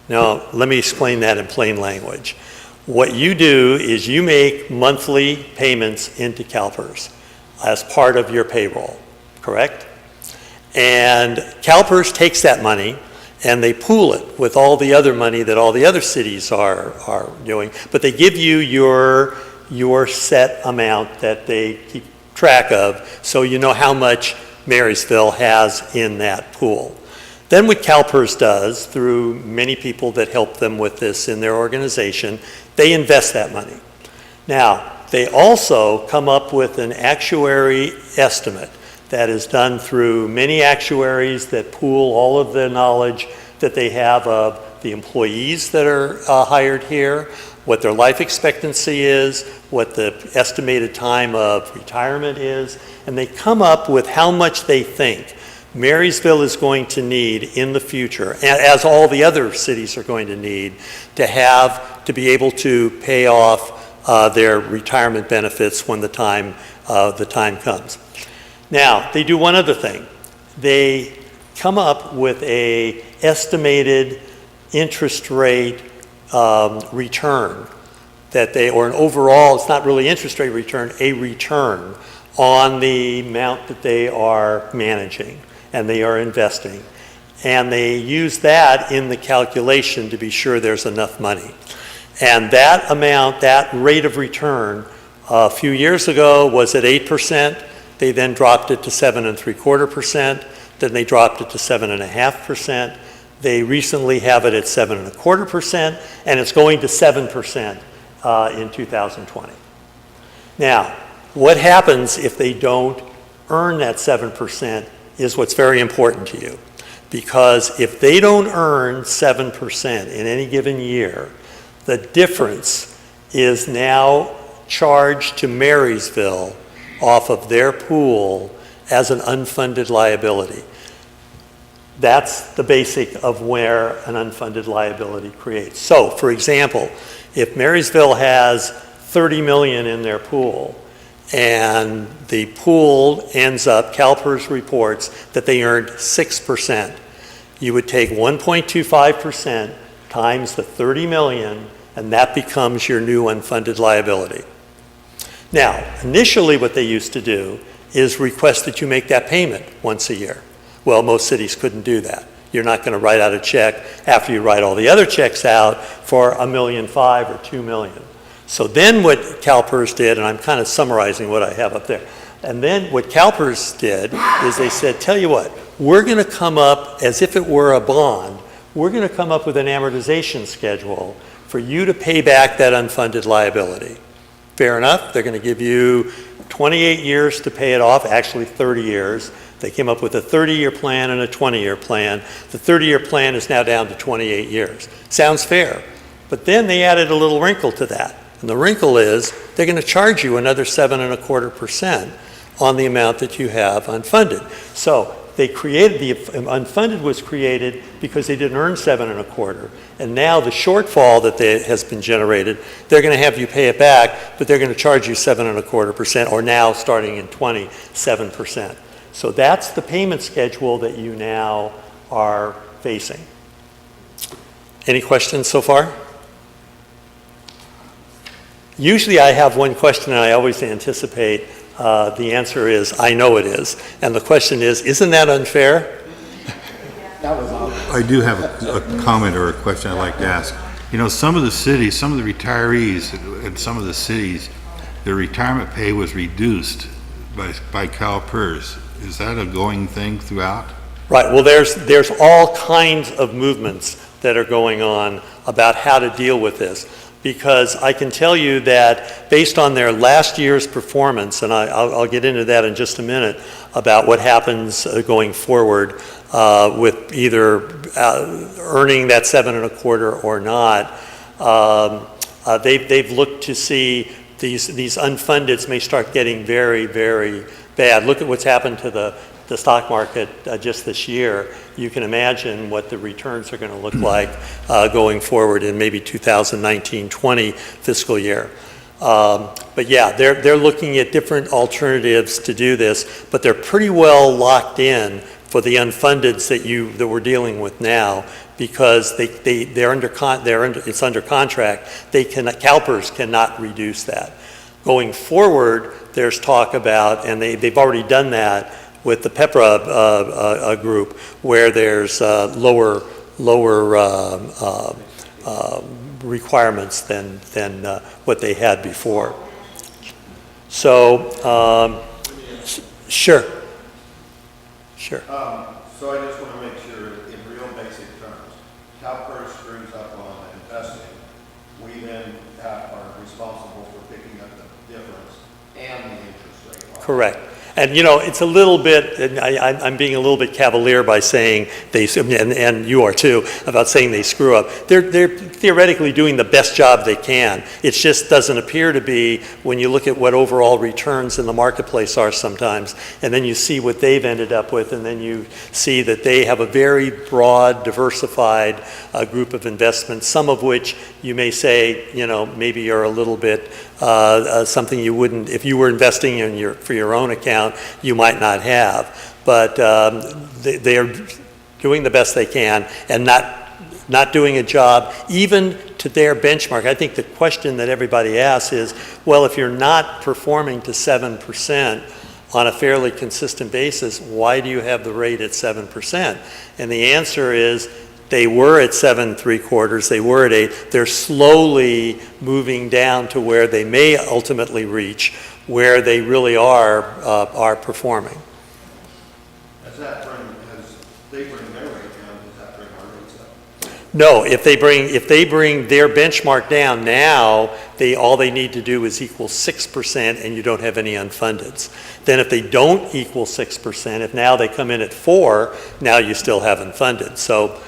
Now, let me explain that in plain language. What you do is you make monthly payments into CalPERS as part of your payroll, correct? And CalPERS takes that money and they pool it with all the other money that all the other cities are doing, but they give you your set amount that they keep track of, so you know how much Marysville has in that pool. Then what CalPERS does, through many people that help them with this in their organization, they invest that money. Now, they also come up with an actuary estimate that is done through many actuaries that pool all of the knowledge that they have of the employees that are hired here, what their life expectancy is, what the estimated time of retirement is, and they come up with how much they think Marysville is going to need in the future, as all the other cities are going to need, to be able to pay off their retirement benefits when the time comes. Now, they do one other thing. They come up with a estimated interest rate return or an overall, it's not really interest rate return, a return on the amount that they are managing and they are investing. And they use that in the calculation to be sure there's enough money. And that amount, that rate of return, a few years ago was at 8%. They then dropped it to 7.75%. Then they dropped it to 7.5%. They recently have it at 7.25%, and it's going to 7% in 2020. Now, what happens if they don't earn that 7% is what's very important to you. Because if they don't earn 7% in any given year, the difference is now charged to Marysville off of their pool as an unfunded liability. That's the basic of where an unfunded liability creates. So, for example, if Marysville has 30 million in their pool, and the pool ends up, CalPERS reports that they earned 6%, you would take 1.25% times the 30 million, and that becomes your new unfunded liability. Now, initially what they used to do is request that you make that payment once a year. Well, most cities couldn't do that. You're not going to write out a check after you write all the other checks out for $1.5 million or $2 million. So then what CalPERS did, and I'm kind of summarizing what I have up there, and then what CalPERS did is they said, tell you what, we're going to come up, as if it were a bond, we're going to come up with an amortization schedule for you to pay back that unfunded liability. Fair enough, they're going to give you 28 years to pay it off, actually 30 years. They came up with a 30-year plan and a 20-year plan. The 30-year plan is now down to 28 years. Sounds fair. But then they added a little wrinkle to that. And the wrinkle is they're going to charge you another 7.25% on the amount that you have unfunded. So they created, the unfunded was created because they didn't earn 7.25%. And now the shortfall that has been generated, they're going to have you pay it back, but they're going to charge you 7.25%, or now starting in 7%. So that's the payment schedule that you now are facing. Any questions so far? Usually I have one question and I always anticipate the answer is, I know it is. And the question is, isn't that unfair? I do have a comment or a question I'd like to ask. You know, some of the cities, some of the retirees in some of the cities, their retirement pay was reduced by CalPERS. Is that a going thing throughout? Right, well there's all kinds of movements that are going on about how to deal with this. Because I can tell you that based on their last year's performance, and I'll get into that in just a minute, about what happens going forward with either earning that 7.25% or not, they've looked to see these unfundeds may start getting very, very bad. Look at what's happened to the stock market just this year. You can imagine what the returns are going to look like going forward in maybe 2019-20 fiscal year. But yeah, they're looking at different alternatives to do this, but they're pretty well locked in for the unfundeds that we're dealing with now, because it's under contract. CalPERS cannot reduce that. Going forward, there's talk about, and they've already done that with the PEPRA group, where there's lower requirements than what they had before. So, sure. So I just want to make sure, in real basic terms, CalPERS screws up on investing. We then are responsible for picking up the difference and the interest rate. Correct. And you know, it's a little bit, and I'm being a little bit cavalier by saying they, and you are too, about saying they screw up. They're theoretically doing the best job they can. It just doesn't appear to be when you look at what overall returns in the marketplace are sometimes, and then you see what they've ended up with, and then you see that they have a very broad, diversified group of investments, some of which you may say, you know, maybe are a little bit something you wouldn't, if you were investing in for your own account, you might not have. But they are doing the best they can and not doing a job even to their benchmark. I think the question that everybody asks is, well, if you're not performing to 7% on a fairly consistent basis, why do you have the rate at 7%? And the answer is, they were at 7.75, they were at 8. They're slowly moving down to where they may ultimately reach where they really are performing. As they bring their rate down, does that bring our rates up? No, if they bring their benchmark down now, all they need to do is equal 6% and you don't have any unfundeds. Then if they don't equal 6%, if now they come in at 4, now you still have unfunded. So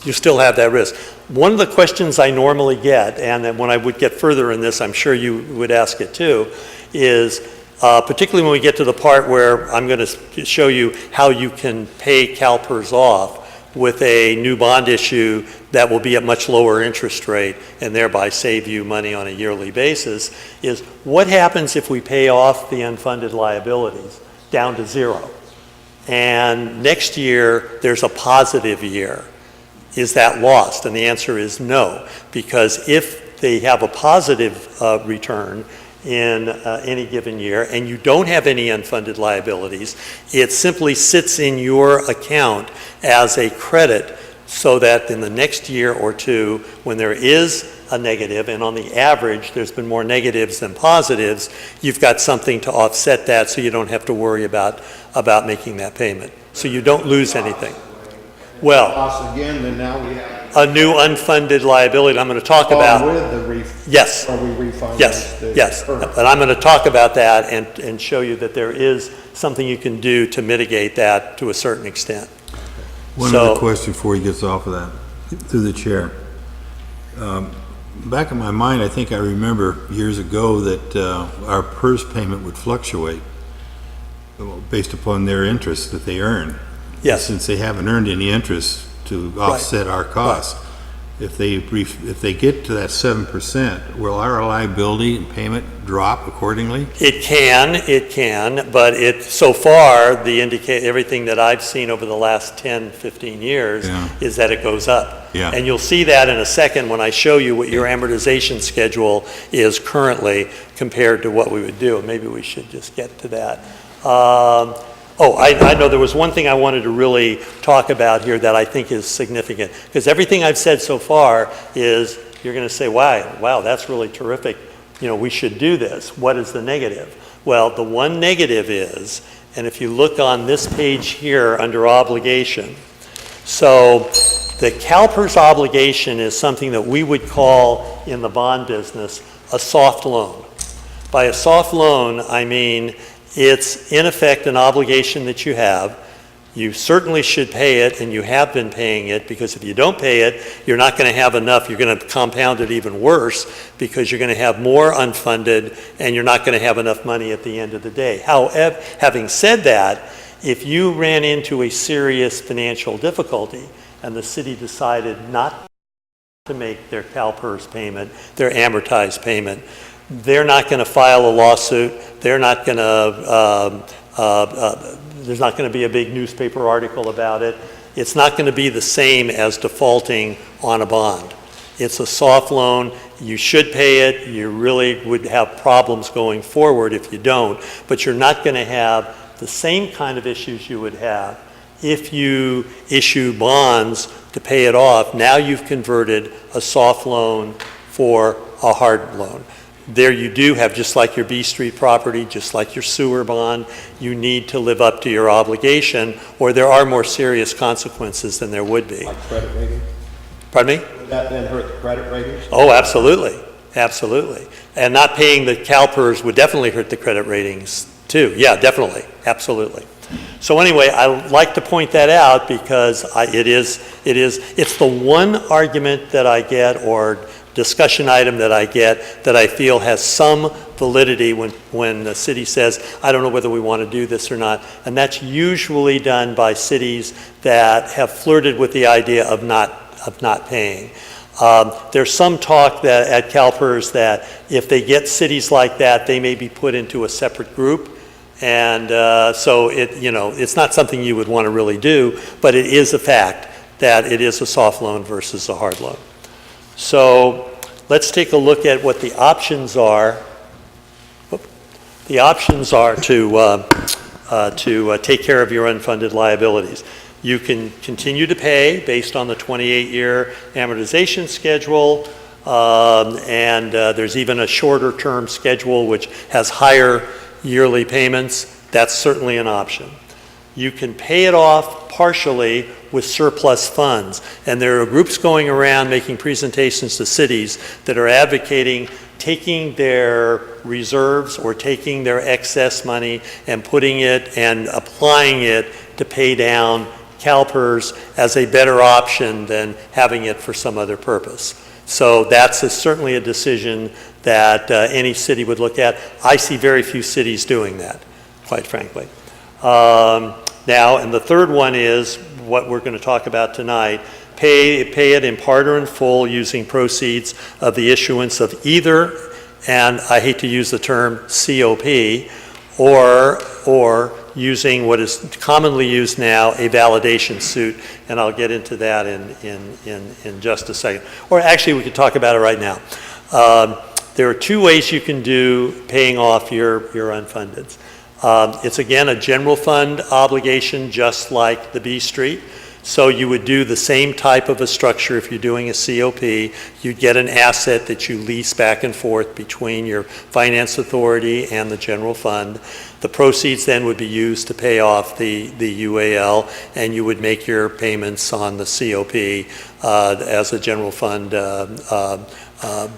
you still have that risk. One of the questions I normally get, and then when I would get further in this, I'm sure you would ask it too, is particularly when we get to the part where I'm going to show you how you can pay CalPERS off with a new bond issue that will be at much lower interest rate and thereby save you money on a yearly basis, is what happens if we pay off the unfunded liabilities down to zero? And next year, there's a positive year. Is that lost? And the answer is no, because if they have a positive return in any given year and you don't have any unfunded liabilities, it simply sits in your account as a credit so that in the next year or two, when there is a negative, and on the average there's been more negatives than positives, you've got something to offset that so you don't have to worry about making that payment. So you don't lose anything. Well, Loss again, then now we have. a new unfunded liability I'm going to talk about. With the Yes. Or we refinance Yes, the yes. current. But I'm going to talk about that and show you that there is something you can do to mitigate that to a certain extent. One So- other question before he gets off of that, through the chair. Back in my mind, I think I remember years ago that our PERS payment would fluctuate based upon their interest that they earn. Yes. Since they haven't earned any interest to offset our costs. If they get to that 7%, will our liability and payment drop accordingly? It can, but so far, everything that I've seen over the last 10, 15 years Yeah. is that it goes up. Yeah. And you'll see that in a second when I show you what your amortization schedule is currently compared to what we would do. Maybe we should just get to that. I know there was one thing I wanted to really talk about here that I think is significant, because everything I've said so far is, you're going to say, wow, that's really terrific. We should do this. What is the negative? Well, the one negative is, and if you look on this page here under obligation, so the CalPERS obligation is something that we would call in the bond business a soft loan. By a soft loan, I mean it's in effect an obligation that you have. You certainly should pay it, and you have been paying it, because if you don't pay it, you're not going to have enough. You're going to compound it even worse, because you're going to have more unfunded, and you're not going to have enough money at the end of the day. However, having said that, if you ran into a serious financial difficulty and the city decided not to make their CalPERS payment, their amortized payment, they're not going to file a lawsuit. They're not going to, there's not going to be a big newspaper article about it. It's not going to be the same as defaulting on a bond. It's a soft loan. You should pay it. You really would have problems going forward if you don't, but you're not going to have the same kind of issues you would have if you issue bonds to pay it off. Now you've converted a soft loan for a hard loan. There you do have, just like your B Street property, just like your sewer bond, you need to live up to your obligation, or there are more serious consequences than there would be. Like credit rating? Pardon me? Would that then hurt the credit ratings? Oh, absolutely, absolutely. And not paying the CalPERS would definitely hurt the credit ratings too. Yeah, definitely, absolutely. So anyway, I like to point that out because it's the one argument that I get, or discussion item that I get, that I feel has some validity when the city says, I don't know whether we want to do this or not. And that's usually done by cities that have flirted with the idea of not paying. There's some talk that at CalPERS that if they get cities like that, they may be put into a separate group. And so it's not something you would want to really do, but it is a fact that it is a soft loan versus a hard loan. So let's take a look at what the options are. The options are to take care of your unfunded liabilities. You can continue to pay based on the 28-year amortization schedule, and there's even a shorter term schedule which has higher yearly payments. That's certainly an option. You can pay it off partially with surplus funds, and there are groups going around making presentations to cities that are advocating taking their reserves or taking their excess money and putting it and applying it to pay down CalPERS as a better option than having it for some other purpose. So that's certainly a decision that any city would look at. I see very few cities doing that, quite frankly. Now, and the third one is what we're going to talk about tonight. Pay it in part or in full using proceeds of the issuance of either, and I hate to use the term COP, or using what is commonly used now, a validation suit, and I'll get into that in just a second. Or actually, we could talk about it right now. There are two ways you can do paying off your unfundeds. It's again a general fund obligation, just like the B Street. So you would do the same type of a structure if you're doing a COP. You'd get an asset that you lease back and forth between your finance authority and the general fund. The proceeds then would be used to pay off the UAL, and you would make your payments on the COP as a general fund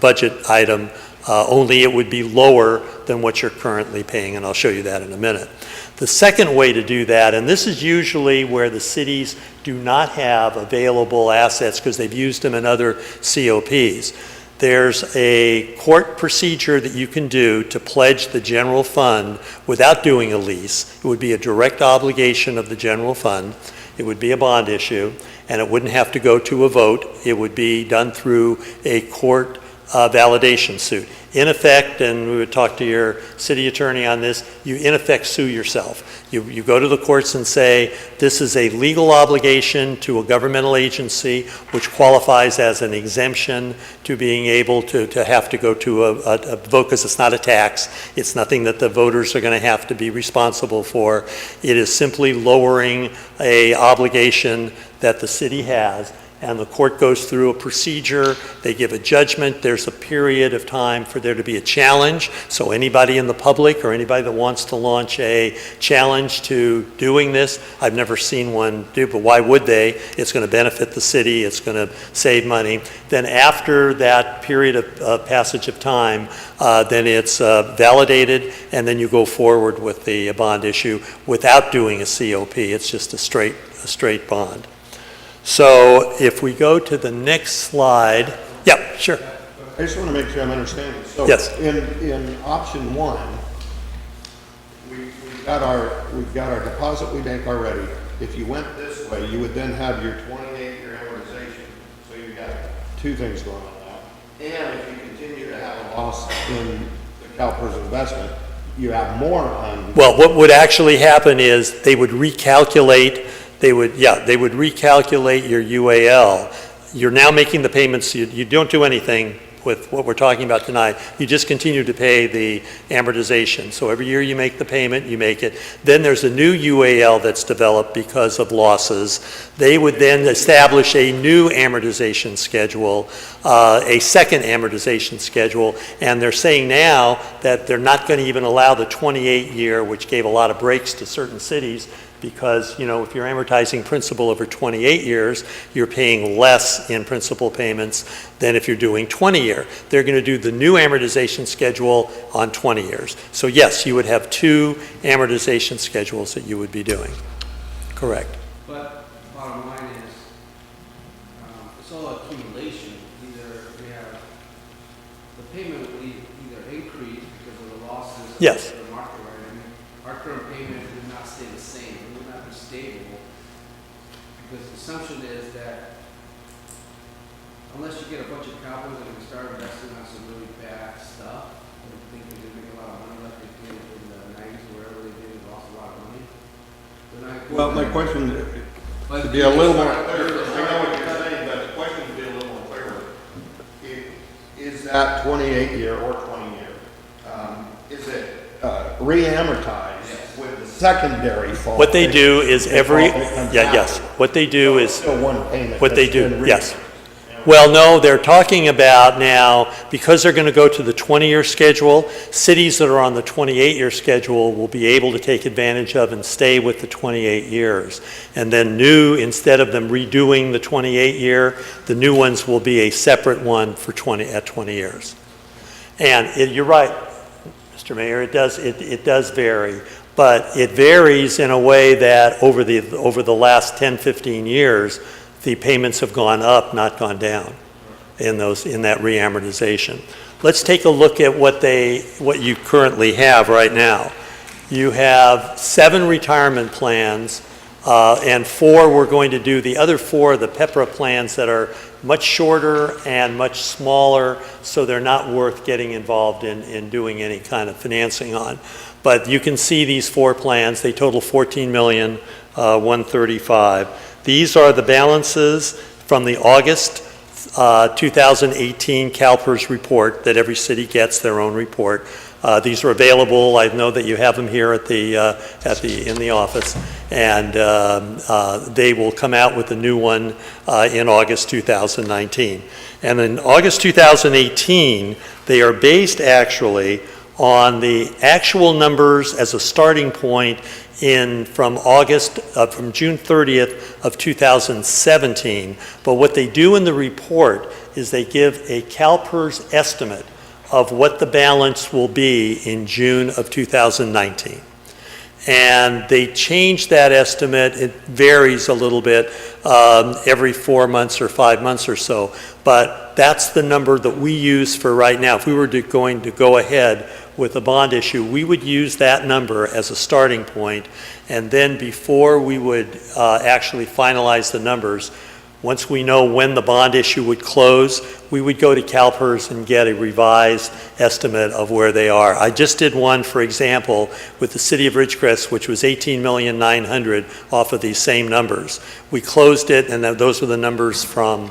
budget item, only it would be lower than what you're currently paying, and I'll show you that in a minute. The second way to do that, and this is usually where the cities do not have available assets because they've used them in other COPs. There's a court procedure that you can do to pledge the general fund without doing a lease. It would be a direct obligation of the general fund. It would be a bond issue, and it wouldn't have to go to a vote. It would be done through a court validation suit. In effect, and we would talk to your city attorney on this, you in effect sue yourself. You go to the courts and say, this is a legal obligation to a governmental agency which qualifies as an exemption to being able to have to go to a vote because it's not a tax. It's nothing that the voters are going to have to be responsible for. It is simply lowering a obligation that the city has. And the court goes through a procedure, they give a judgment, there's a period of time for there to be a challenge. So anybody in the public or anybody that wants to launch a challenge to doing this, I've never seen one do, but why would they? It's going to benefit the city, it's going to save money. Then after that period of passage of time, then it's validated, and then you go forward with the bond issue without doing a COP. It's just a straight bond. So if we go to the next slide, yeah, sure. I just want to make sure I'm understanding. So Yes. in option one, we've got our deposit we make already. If you went this way, you would then have your 28-year amortization. So you've got two things going on now. And if you continue to have a loss in the CalPERS investment, you have more on. Well, what would actually happen is they would recalculate. They would recalculate your UAL. You're now making the payments. You don't do anything with what we're talking about tonight. You just continue to pay the amortization. So every year you make the payment, you make it. Then there's a new UAL that's developed because of losses. They would then establish a new amortization schedule, a second amortization schedule, and they're saying now that they're not going to even allow the 28-year, which gave a lot of breaks to certain cities, because, you know, if you're amortizing principal over 28 years, you're paying less in principal payments than if you're doing 20-year. They're going to do the new amortization schedule on 20 years. So yes, you would have two amortization schedules that you would be doing. Correct. But bottom line is, it's all accumulation. Either we have, the payment will either increase because of the losses. Yes. Of the market rate. I mean, our current payment would not stay the same. It would not be stable. Because the assumption is that unless you get a bunch of cowboys that can start investing on some really bad stuff, and think they're going to make a lot of money like they did in the 90s, wherever they did, they lost a lot of money. Well, my question, to be a little more clear, I know what you're saying, but the question to be a little more clear, is that 28-year or 20-year, is it re-amortized with the secondary fault? What they do is what they do is, Still one payment. what they do, that's been yes. Well, no, they're talking about now, because they're going to go to the 20-year schedule, cities that are on the 28-year schedule will be able to take advantage of and stay with the 28 years. And then instead of them redoing the 28-year, the new ones will be a separate one for 20 years. And you're right, Mr. Mayor, it does vary. But it varies in a way that over the last 10, 15 years, the payments have gone up, not gone down. in that reamortization. Let's take a look at what you currently have right now. You have 7 retirement plans, and 4 we're going to do. The other 4, the PEPRA plans that are much shorter and much smaller, so they're not worth getting involved in doing any kind of financing on. But you can see these 4 plans. They total $14,135,000. These are the balances from the August 2018 CalPERS report that every city gets their own report. These are available. I know that you have them here in the office, and they will come out with a new one in August 2019. And in August 2018, they are based actually on the actual numbers as a starting point from June 30th of 2017. But what they do in the report is they give a CalPERS estimate of what the balance will be in June of 2019. And they change that estimate. It varies a little bit every 4 months or 5 months or so. But that's the number that we use for right now. If we were going to go ahead with a bond issue, we would use that number as a starting point. And then before we would actually finalize the numbers, once we know when the bond issue would close, we would go to CalPERS and get a revised estimate of where they are. I just did one, for example, with the city of Ridgecrest, which was $18,900,000 off of these same numbers. We closed it, and those were the numbers from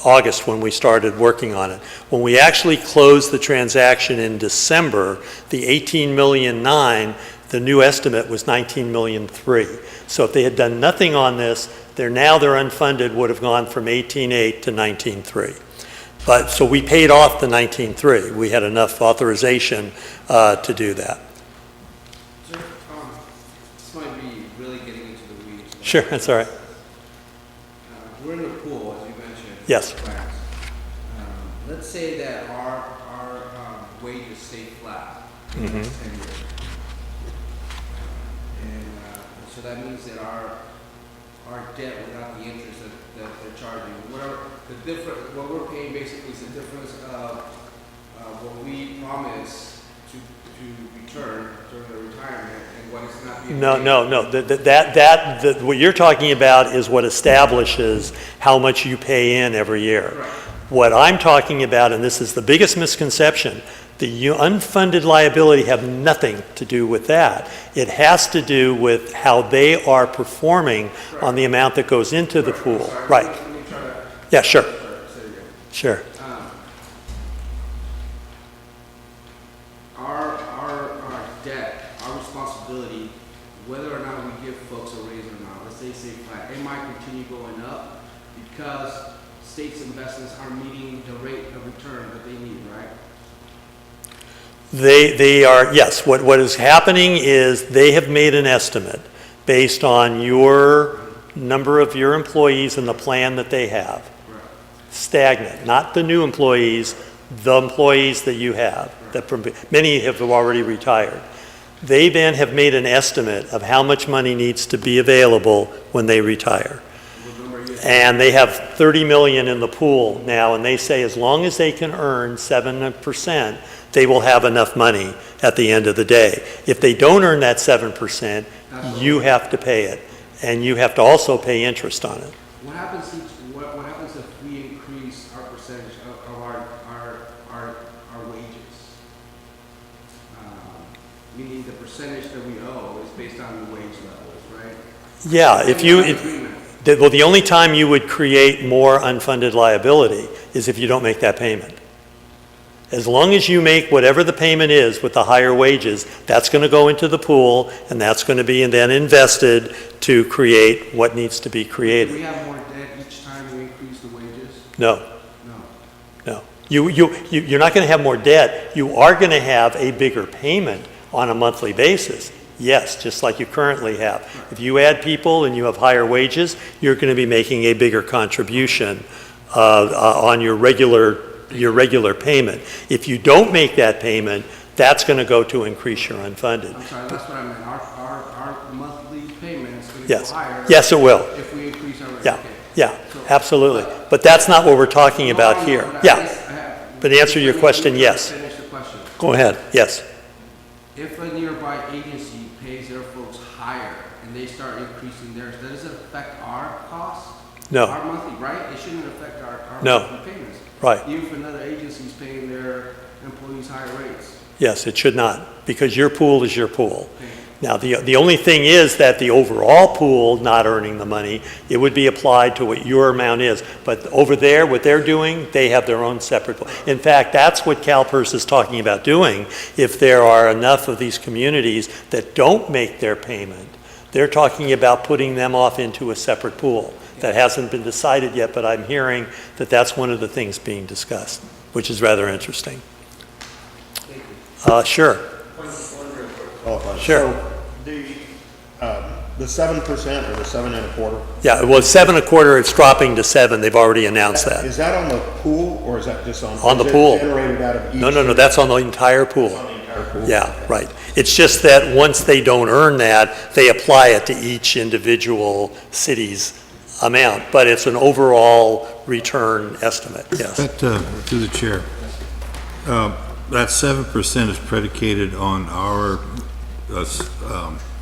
August when we started working on it. When we actually closed the transaction in December, the $18,900,000, the new estimate was $19,300,000. So if they had done nothing on this, their unfunded would have gone from $18,800,000 to $19,300,000. But so we paid off the $19,300,000. We had enough authorization to do that. Sir, this might be really getting into the weeds. Sure, that's all right. We're in the pool, as you mentioned. Yes. Let's say that our wages stay flat in the next 10 years. So that means that our debt without the interest that they're charging, what we're paying basically is the difference of what we promise to return during the retirement and what is not being paid. What you're talking about is what establishes how much you pay in every year. Right. What I'm talking about, and this is the biggest misconception, the unfunded liability have nothing to do with that. It has to do with how they are performing on the amount that goes into the pool. Sorry, Right. Let me try to. Yeah, sure. Say it again. Sure. Our debt, our responsibility, whether or not we give folks a raise or not, let's say flat, it might continue going up because states' investments aren't meeting the rate of return that they need, right? They are, yes. What is happening is they have made an estimate based on your number of your employees and the plan that they have. Right. Stagnant, not the new employees, the employees that you have. Many have already retired. They then have made an estimate of how much money needs to be available when they retire. And they have $30 million in the pool now, and they say as long as they can earn 7%, they will have enough money at the end of the day. If they don't earn that 7%, you have to pay it, and you have to also pay interest on it. What happens if we increase our percentage of our wages? Meaning the percentage that we owe is based on the wage levels, right? Yeah, the only time you would create more unfunded liability is if you don't make that payment. As long as you make whatever the payment is with the higher wages, that's going to go into the pool, and that's going to be then invested to create what needs to be created. Do we have more debt each time we increase the wages? No. No. You're not going to have more debt. You are going to have a bigger payment on a monthly basis. Yes, just like you currently have. If you add people and you have higher wages, you're going to be making a bigger contribution on your regular payment. If you don't make that payment, That's going to go to increase your unfunded. I'm sorry, that's what I meant. Our monthly payment is gonna go Yes. higher. Yes, it will. If we increase our rate. Yeah, Okay. yeah, So- absolutely. But that's not what we're talking about here. No, Yeah, I have- but to answer your question, yes. Finish the question. Go ahead, yes. If a nearby agency pays their folks higher and they start increasing theirs, does it affect our costs? No. Our monthly, right? It shouldn't affect our No. monthly payments. Right. Even if another agency's paying their employees higher rates. Yes, it should not, because your pool is your pool. Now, the only thing is that the overall pool not earning the money, it would be applied to what your amount is. But over there, what they're doing, they have their own separate pool. In fact, that's what CalPERS is talking about doing. If there are enough of these communities that don't make their payment, they're talking about putting them off into a separate pool. That hasn't been decided yet, but I'm hearing that that's one of the things being discussed, which is rather interesting. Sure. Sure. So the 7% or the 7.25%? Yeah, it was 7.25, it's dropping to 7, they've already announced that. Is that on the pool or is that just on? On the is it pool. generated out of each? No, that's on the entire pool. On the entire pool? Yeah, right. It's just that once they don't earn that, they apply it to each individual city's amount, but it's an overall return estimate, yes. That, through the chair, that 7% is predicated on our,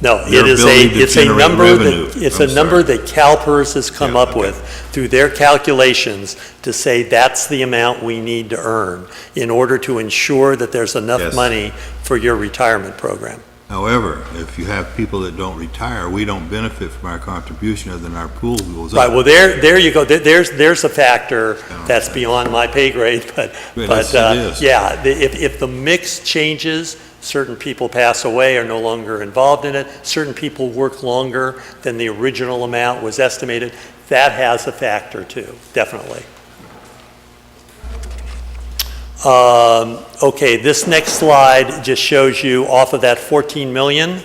No, their it is ability to it's a generate number revenue. that, it's I'm a number sorry. that CalPERS has come Yeah, up okay. with through their calculations to say that's the amount we need to earn in order to ensure that there's enough Yes. money for your retirement program. However, if you have people that don't retire, we don't benefit from our contribution other than our pool goes up. Right, well, there you go. There's a factor that's beyond my pay grade, but Yes, it is. yeah, if the mix changes, certain people pass away, are no longer involved in it, certain people work longer than the original amount was estimated, that has a factor too, definitely. Okay, this next slide just shows you off of that 14 million,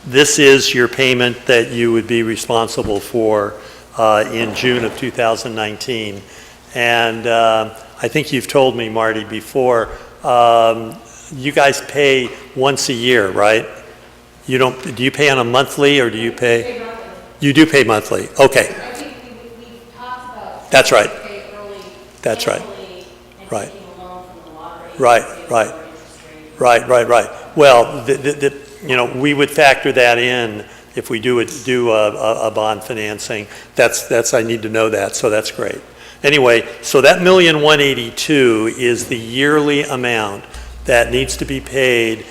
this is your payment that you would be responsible for in June of 2019. And I think you've told me, Marty, before, you guys pay once a year, right? You don't, do you pay on a monthly or do you pay? You do pay monthly, okay. I think we talked about. That's right. Pay early. That's right. annually and Right. taking a loan from the lottery. Right, to save right. lower interest rate. Right. Well, you know, we would factor that in if we do a bond financing. That's, I need to know that, so that's great. Anyway, so that $1,182,000 is the yearly amount that needs to be paid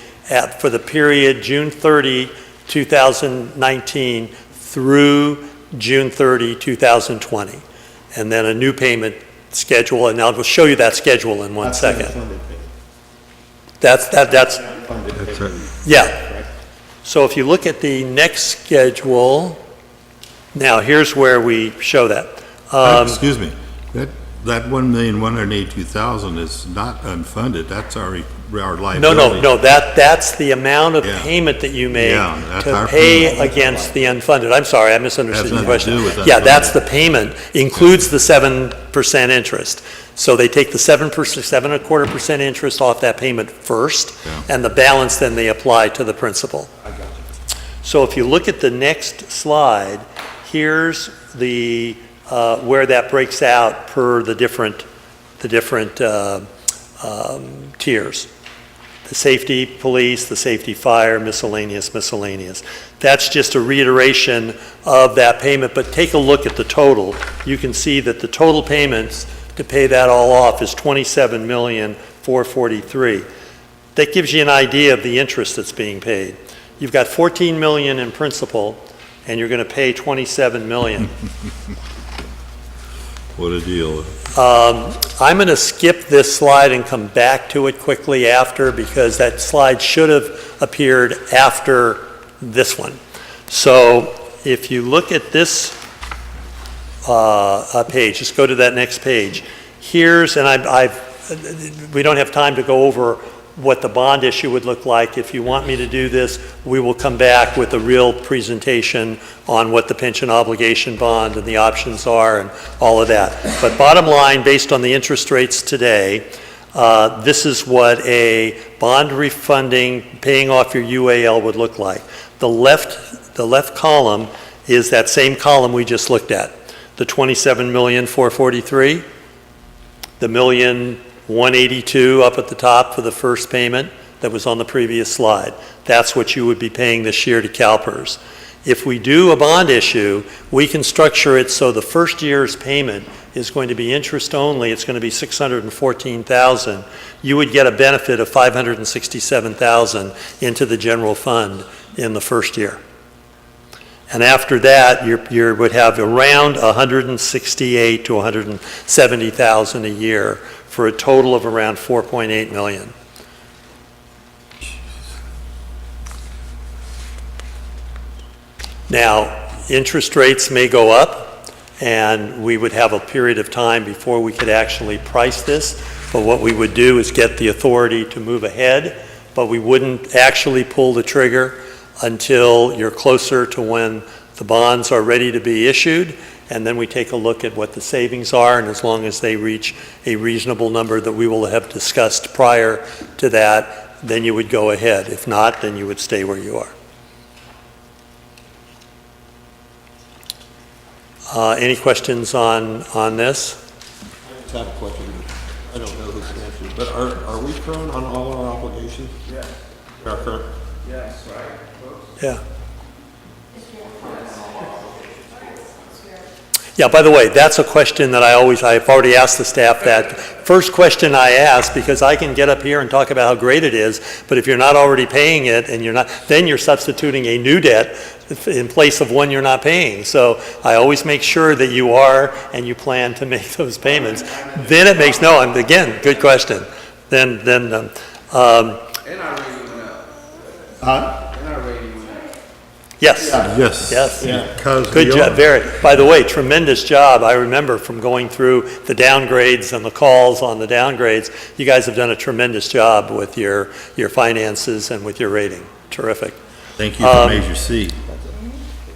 for the period June 30, 2019 through June 30, 2020. And then a new payment schedule, and I'll show you that schedule in one second. That's, That's right. yeah. So if you look at the next schedule, now here's where we show that. Excuse me, that 1,182,000 is not unfunded, that's our liability. No, that's the amount of Yeah. payment that you make Yeah, that's to our pay payment. against the unfunded. I'm sorry, I misunderstood Has your nothing to question. do with Yeah, unfunded. that's the payment, includes the 7% interest. So they take the 7.25% interest off that payment first, Yeah. and the balance then they apply to the principal. So if you look at the next slide, here's the, where that breaks out per the different tiers. The safety police, the safety fire, miscellaneous. That's just a reiteration of that payment, but take a look at the total. You can see that the total payments to pay that all off is $27,443,000. That gives you an idea of the interest that's being paid. You've got $14 million in principal, and you're going to pay $27 million. What a deal. I'm going to skip this slide and come back to it quickly after, because that slide should have appeared after this one. So if you look at this page, just go to that next page. Here's, and we don't have time to go over what the bond issue would look like. If you want me to do this, we will come back with a real presentation on what the pension obligation bond and the options are and all of that. But bottom line, based on the interest rates today, This is what a bond refunding, paying off your UAL would look like. The left column is that same column we just looked at. The 27,443,000, the 1,182,000 up at the top for the first payment that was on the previous slide. That's what you would be paying this year to CalPERS. If we do a bond issue, we can structure it so the first year's payment is going to be interest only. It's going to be $614,000. You would get a benefit of $567,000 into the general fund in the first year. And after that, you would have around $168,000 to $170,000 a year for a total of around $4.8 million. Now, interest rates may go up, and we would have a period of time before we could actually price this. But what we would do is get the authority to move ahead, but we wouldn't actually pull the trigger until you're closer to when the bonds are ready to be issued, and then we take a look at what the savings are, and as long as they reach a reasonable number that we will have discussed prior to that, then you would go ahead. If not, then you would stay where you are. Any questions on this? I just have a question. I don't know who's answering, but are we current on all our obligations? Yes. We are current? Yes, right. Yeah. Yeah, by the way, that's a question that I've already asked the staff that. First question I ask, because I can get up here and talk about how great it is, but if you're not already paying it and then you're substituting a new debt in place of one you're not paying. So I always make sure that you are and you plan to make those payments. Then it makes, again, good question. Then And our rating went up. Huh? And our rating went up. yes. Yes. Yes. Because Good we job, are. very. By the way, tremendous job. I remember from going through the downgrades and the calls on the downgrades, you guys have done a tremendous job with your finances and with your rating. Terrific. Thank you for Measure C.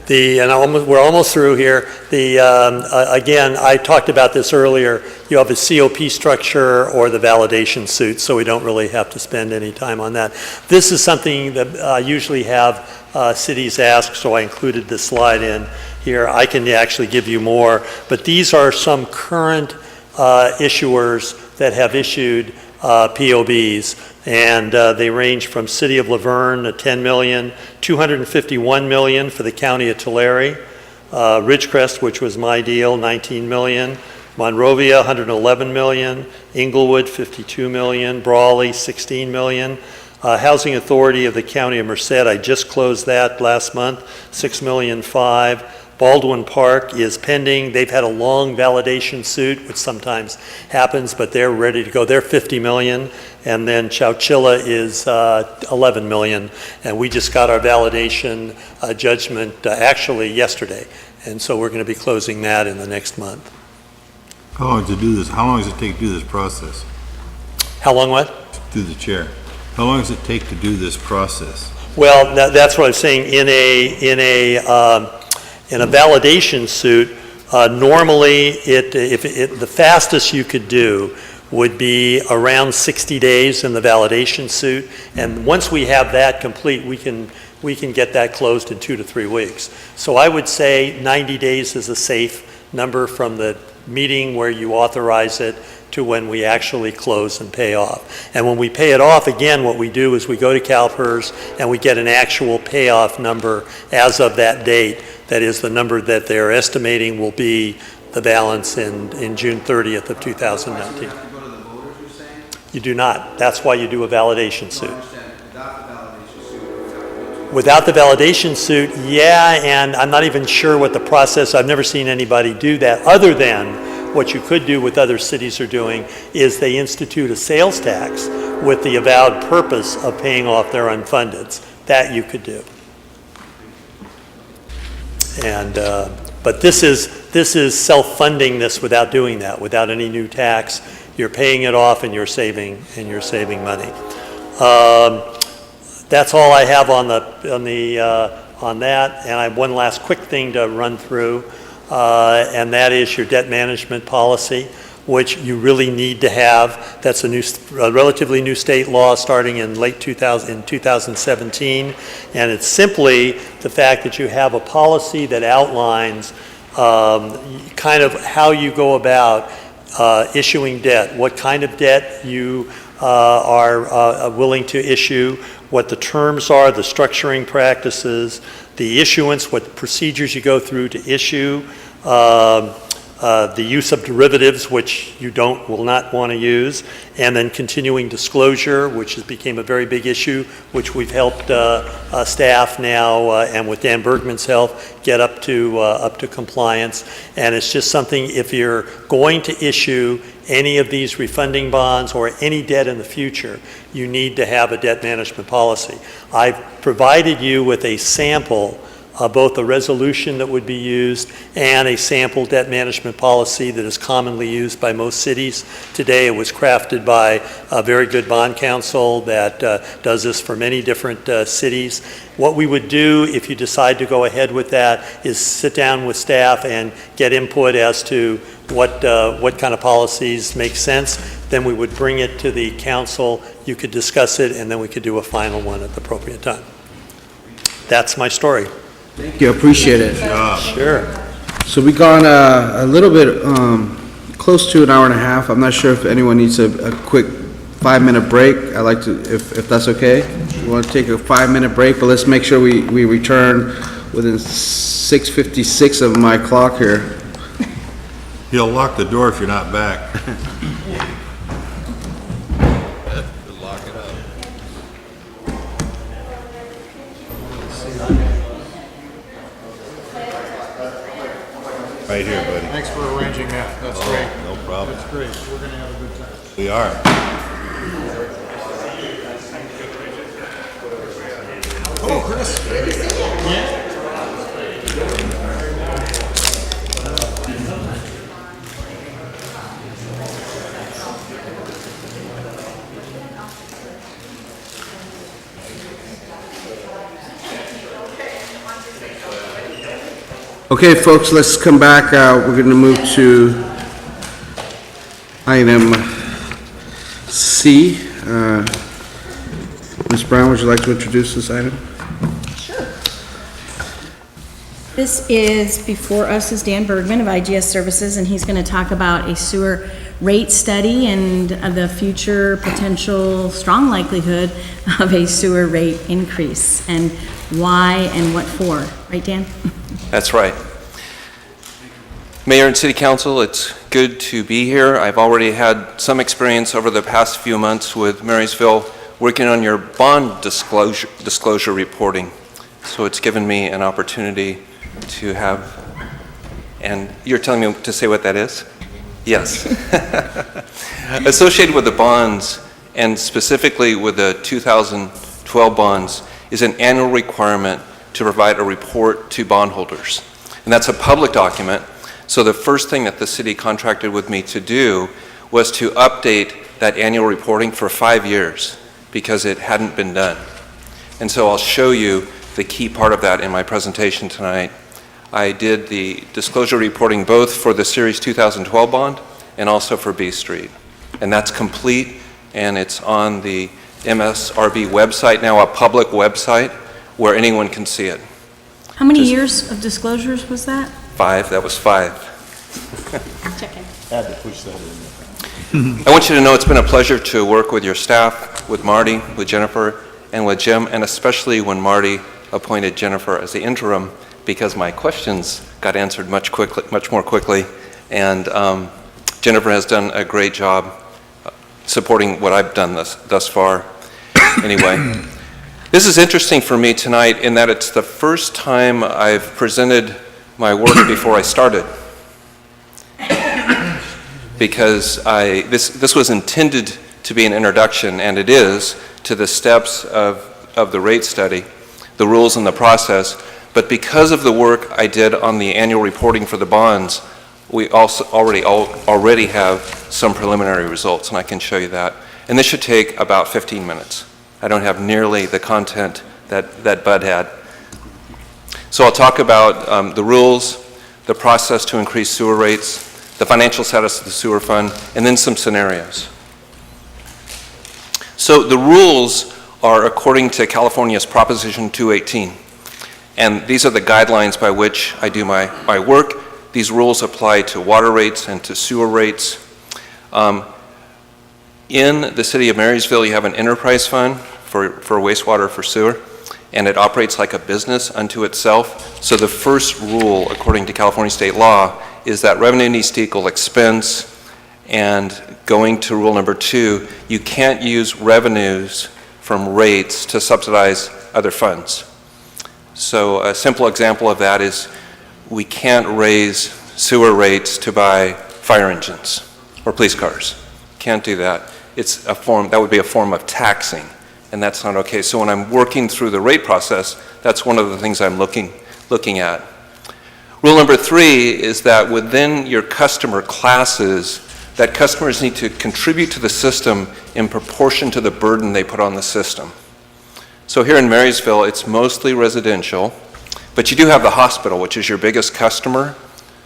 We're almost through here. Again, I talked about this earlier. You have a COP structure or the validation suit, so we don't really have to spend any time on that. This is something that I usually have cities ask, so I included this slide in here. I can actually give you more, but these are some current issuers that have issued POBs, and they range from City of Laverne at $10 million, $251 million for the County of Tulare, Ridgecrest, which was my deal, $19 million, Monrovia, $111 million, Inglewood, $52 million, Brawley, $16 million, Housing Authority of the County of Merced, I just closed that last month, $6.5 million. Baldwin Park is pending. They've had a long validation suit, which sometimes happens, but they're ready to go. They're $50 million. And then Chowchilla is $11 million. And we just got our validation judgment actually yesterday. And so we're going to be closing that in the next month. How long does it do this? How long does it take to do this process? How long what? Through the chair. How long does it take to do this process? Well, that's what I'm saying. In a validation suit, normally the fastest you could do would be around 60 days in the validation suit, and once we have that complete, we can get that closed in 2 to 3 weeks. So I would say 90 days is a safe number from the meeting where you authorize it to when we actually close and pay off. And when we pay it off, again, what we do is we go to CalPERS and we get an actual payoff number as of that date. That is the number that they're estimating will be the balance in June 30th of 2019. You have to go to the voters, you're saying? You do not. That's why you do a validation suit. I understand. Without Without the validation suit, we have to go to the validation suit, yeah, and I'm not even sure what the process, I've never seen anybody do that, other than what you could do with other cities are doing is they institute a sales tax with the avowed purpose of paying off their unfundeds. That you could do. And but this is self-funding this without doing that, without any new tax. You're paying it off and you're saving money. That's all I have on that. And I have one last quick thing to run through, and that is your debt management policy. which you really need to have. That's a relatively new state law starting in late 2017, and it's simply the fact that you have a policy that outlines kind of how you go about issuing debt, what kind of debt you are willing to issue, what the terms are, the structuring practices, the issuance, what procedures you go through to issue, the use of derivatives, which you will not want to use, and then continuing disclosure, which has became a very big issue, which we've helped staff now, and with Dan Bergman's help, get up to compliance. And it's just something, if you're going to issue any of these refunding bonds or any debt in the future, you need to have a debt management policy. I've provided you with a sample, both a resolution that would be used and a sample debt management policy that is commonly used by most cities today. It was crafted by a very good bond counsel that does this for many different cities. What we would do if you decide to go ahead with that is sit down with staff and get input as to what kind of policies make sense. Then we would bring it to the council, you could discuss it, and then we could do a final one at the appropriate time. That's my story. Thank you, appreciate it. Sure. So we gone a little bit, close to an hour and a half. I'm not sure if anyone needs a quick 5-minute break. I'd like to, if that's okay. We want to take a 5-minute break, but let's make sure we return within 6:56 of my clock here. He'll lock the door if you're not back. Lock it up. Right here, buddy. Thanks for arranging that. That's Oh, great. no problem. That's great. We're gonna have a good time. We are. Oh, Chris. Okay, folks, let's come back. We're going to move to item C. Ms. Brown, would you like to introduce this item? This is, before us is Dan Bergman of IGS Services, and he's going to talk about a sewer rate study and the future potential strong likelihood of a sewer rate increase, and why and what for. Right, Dan? That's right. Mayor and City Council, it's good to be here. I've already had some experience over the past few months with Marysville working on your bond disclosure reporting. So it's given me an opportunity to have, and you're telling me to say what that is? Yes. Associated with the bonds, and specifically with the 2012 bonds, is an annual requirement to provide a report to bondholders. And that's a public document. So the first thing that the city contracted with me to do was to update that annual reporting for 5 years because it hadn't been done. And so I'll show you the key part of that in my presentation tonight. I did the disclosure reporting both for the Series 2012 bond and also for B Street. And that's complete, and it's on the MSRB website now, a public website where anyone can see it. How many years of disclosures was that? 5, that was 5. Checking. Had to push that in. I want you to know it's been a pleasure to work with your staff, with Marty, with Jennifer, and with Jim, and especially when Marty appointed Jennifer as the interim, because my questions got answered much more quickly, and Jennifer has done a great job supporting what I've done thus far. Anyway, this is interesting for me tonight in that it's the first time I've presented my work before I started, because this was intended to be an introduction, and it is, to the steps of the rate study, the rules and the process. But because of the work I did on the annual reporting for the bonds, we also already have some preliminary results, and I can show you that. And this should take about 15 minutes. I don't have nearly the content that Bud had. So I'll talk about the rules, the process to increase sewer rates, the financial status of the sewer fund, and then some scenarios. So the rules are according to California's Proposition 218. And these are the guidelines by which I do my work. These rules apply to water rates and to sewer rates. In the city of Marysville, you have an enterprise fund for wastewater for sewer, and it operates like a business unto itself. So the first rule, according to California state law, is that revenue needs to equal expense. And going to rule number 2, you can't use revenues from rates to subsidize other funds. So a simple example of that is we can't raise sewer rates to buy fire engines or police cars. Can't do that. It's a form, that would be a form of taxing, and that's not okay. So when I'm working through the rate process, that's one of the things I'm looking at. Rule number 3 is that within your customer classes, that customers need to contribute to the system in proportion to the burden they put on the system. So here in Marysville, it's mostly residential, but you do have the hospital, which is your biggest customer.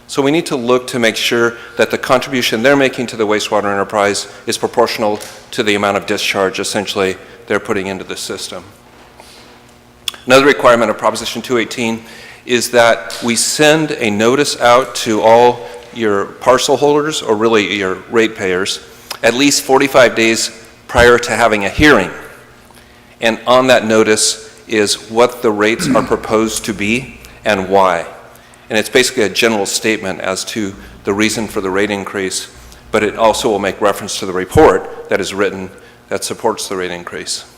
So we need to look to make sure that the contribution they're making to the wastewater enterprise is proportional to the amount of discharge, essentially, they're putting into the system. Another requirement of Proposition 218 is that we send a notice out to all your parcel holders, or really your ratepayers, at least 45 days prior to having a hearing. And on that notice is what the rates are proposed to be and why. And it's basically a general statement as to the reason for the rate increase, but it also will make reference to the report that is written that supports the rate increase.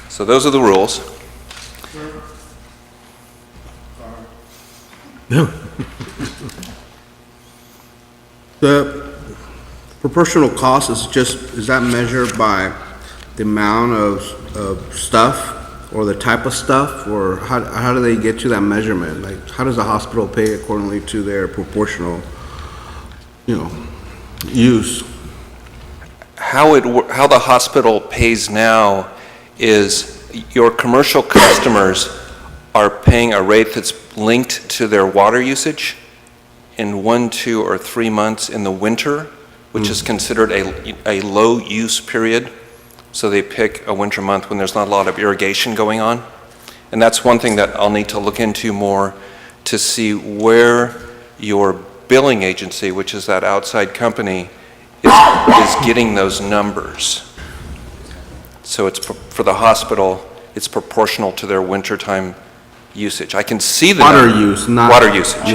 So those are the rules. The proportional cost is that measured by the amount of stuff or the type of stuff, or how do they get to that measurement? Like, how does the hospital pay accordingly to their proportional, use? How the hospital pays now is your commercial customers are paying a rate that's linked to their water usage in 1, 2, or 3 months in the winter, which is considered a low use period. So they pick a winter month when there's not a lot of irrigation going on. And that's one thing that I'll need to look into more to see where your billing agency, which is that outside company, is getting those numbers. So it's for the hospital, it's proportional to their wintertime usage. I can see the Water use, not... water usage,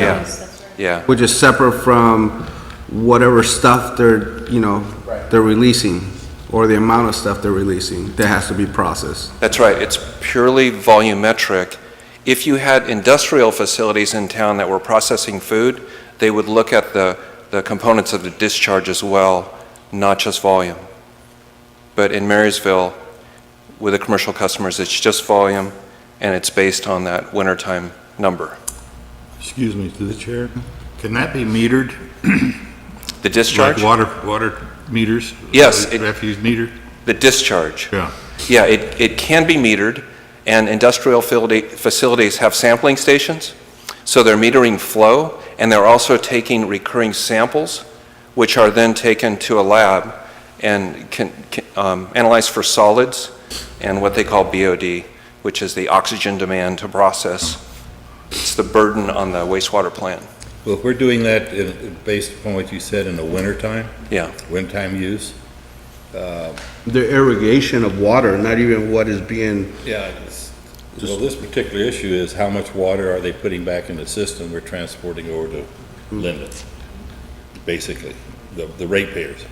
yeah. Which is separate from whatever stuff they're releasing, or the amount of stuff they're releasing that has to be processed. That's right. It's purely volumetric. If you had industrial facilities in town that were processing food, they would look at the components of the discharge as well, not just volume. But in Marysville, with the commercial customers, it's just volume, and it's based on that wintertime number. Excuse me, to the chair. Can that be metered? The discharge? Like water meters? Yes. Refuse meter? The discharge. Yeah. Yeah, it can be metered, and industrial facilities have sampling stations, so they're metering flow, and they're also taking recurring samples, which are then taken to a lab and can analyzed for solids and what they call BOD, which is the oxygen demand to process. It's the burden on the wastewater plant. Well, if we're doing that based upon what you said in the wintertime, Yeah. wintertime use, The irrigation of water, not even what is being... yeah, well, this particular issue is how much water are they putting back in the system we're transporting over to Linden, basically, the ratepayers.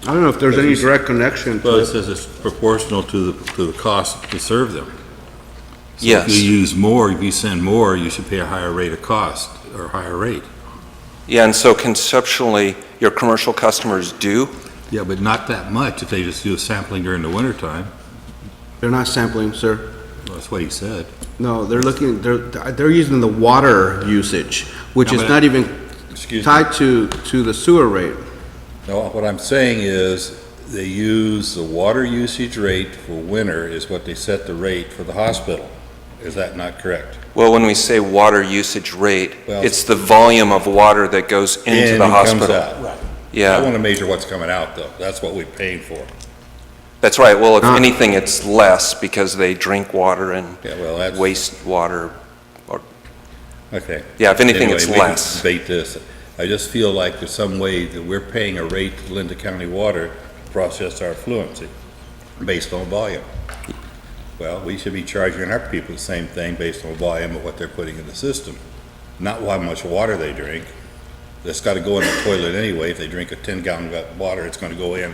I don't know if there's any direct connection Well, to it says it's proportional to the cost to serve them. So Yes. if you use more, if you send more, you should pay a higher rate of cost, or higher rate. Yeah, and so conceptually, your commercial customers do. Yeah, but not that much if they just do a sampling during the wintertime. They're not sampling, sir. Well, that's what he said. No, they're using the water usage, which Yeah, is but- not even Excuse me. tied to the sewer rate. No, what I'm saying is, they use the water usage rate for winter is what they set the rate for the hospital. Is that not correct? Well, when we say water usage rate, Well- it's the volume of water that goes into In the and comes hospital. out. I Yeah, want to measure what's coming out, though. That's what we're paying for. that's right. Well, if anything, it's less because they drink water and Yeah, well, that's... waste water. Okay. Yeah, if anything, Anyway, it's we can less. debate this. I just feel like there's some way that we're paying a rate to Linda County Water to process our fluency based on volume. Well, we should be charging our people the same thing based on volume of what they're putting in the system, not how much water they drink. That's got to go in the toilet anyway. If they drink a 10-gallon of water, it's going to go in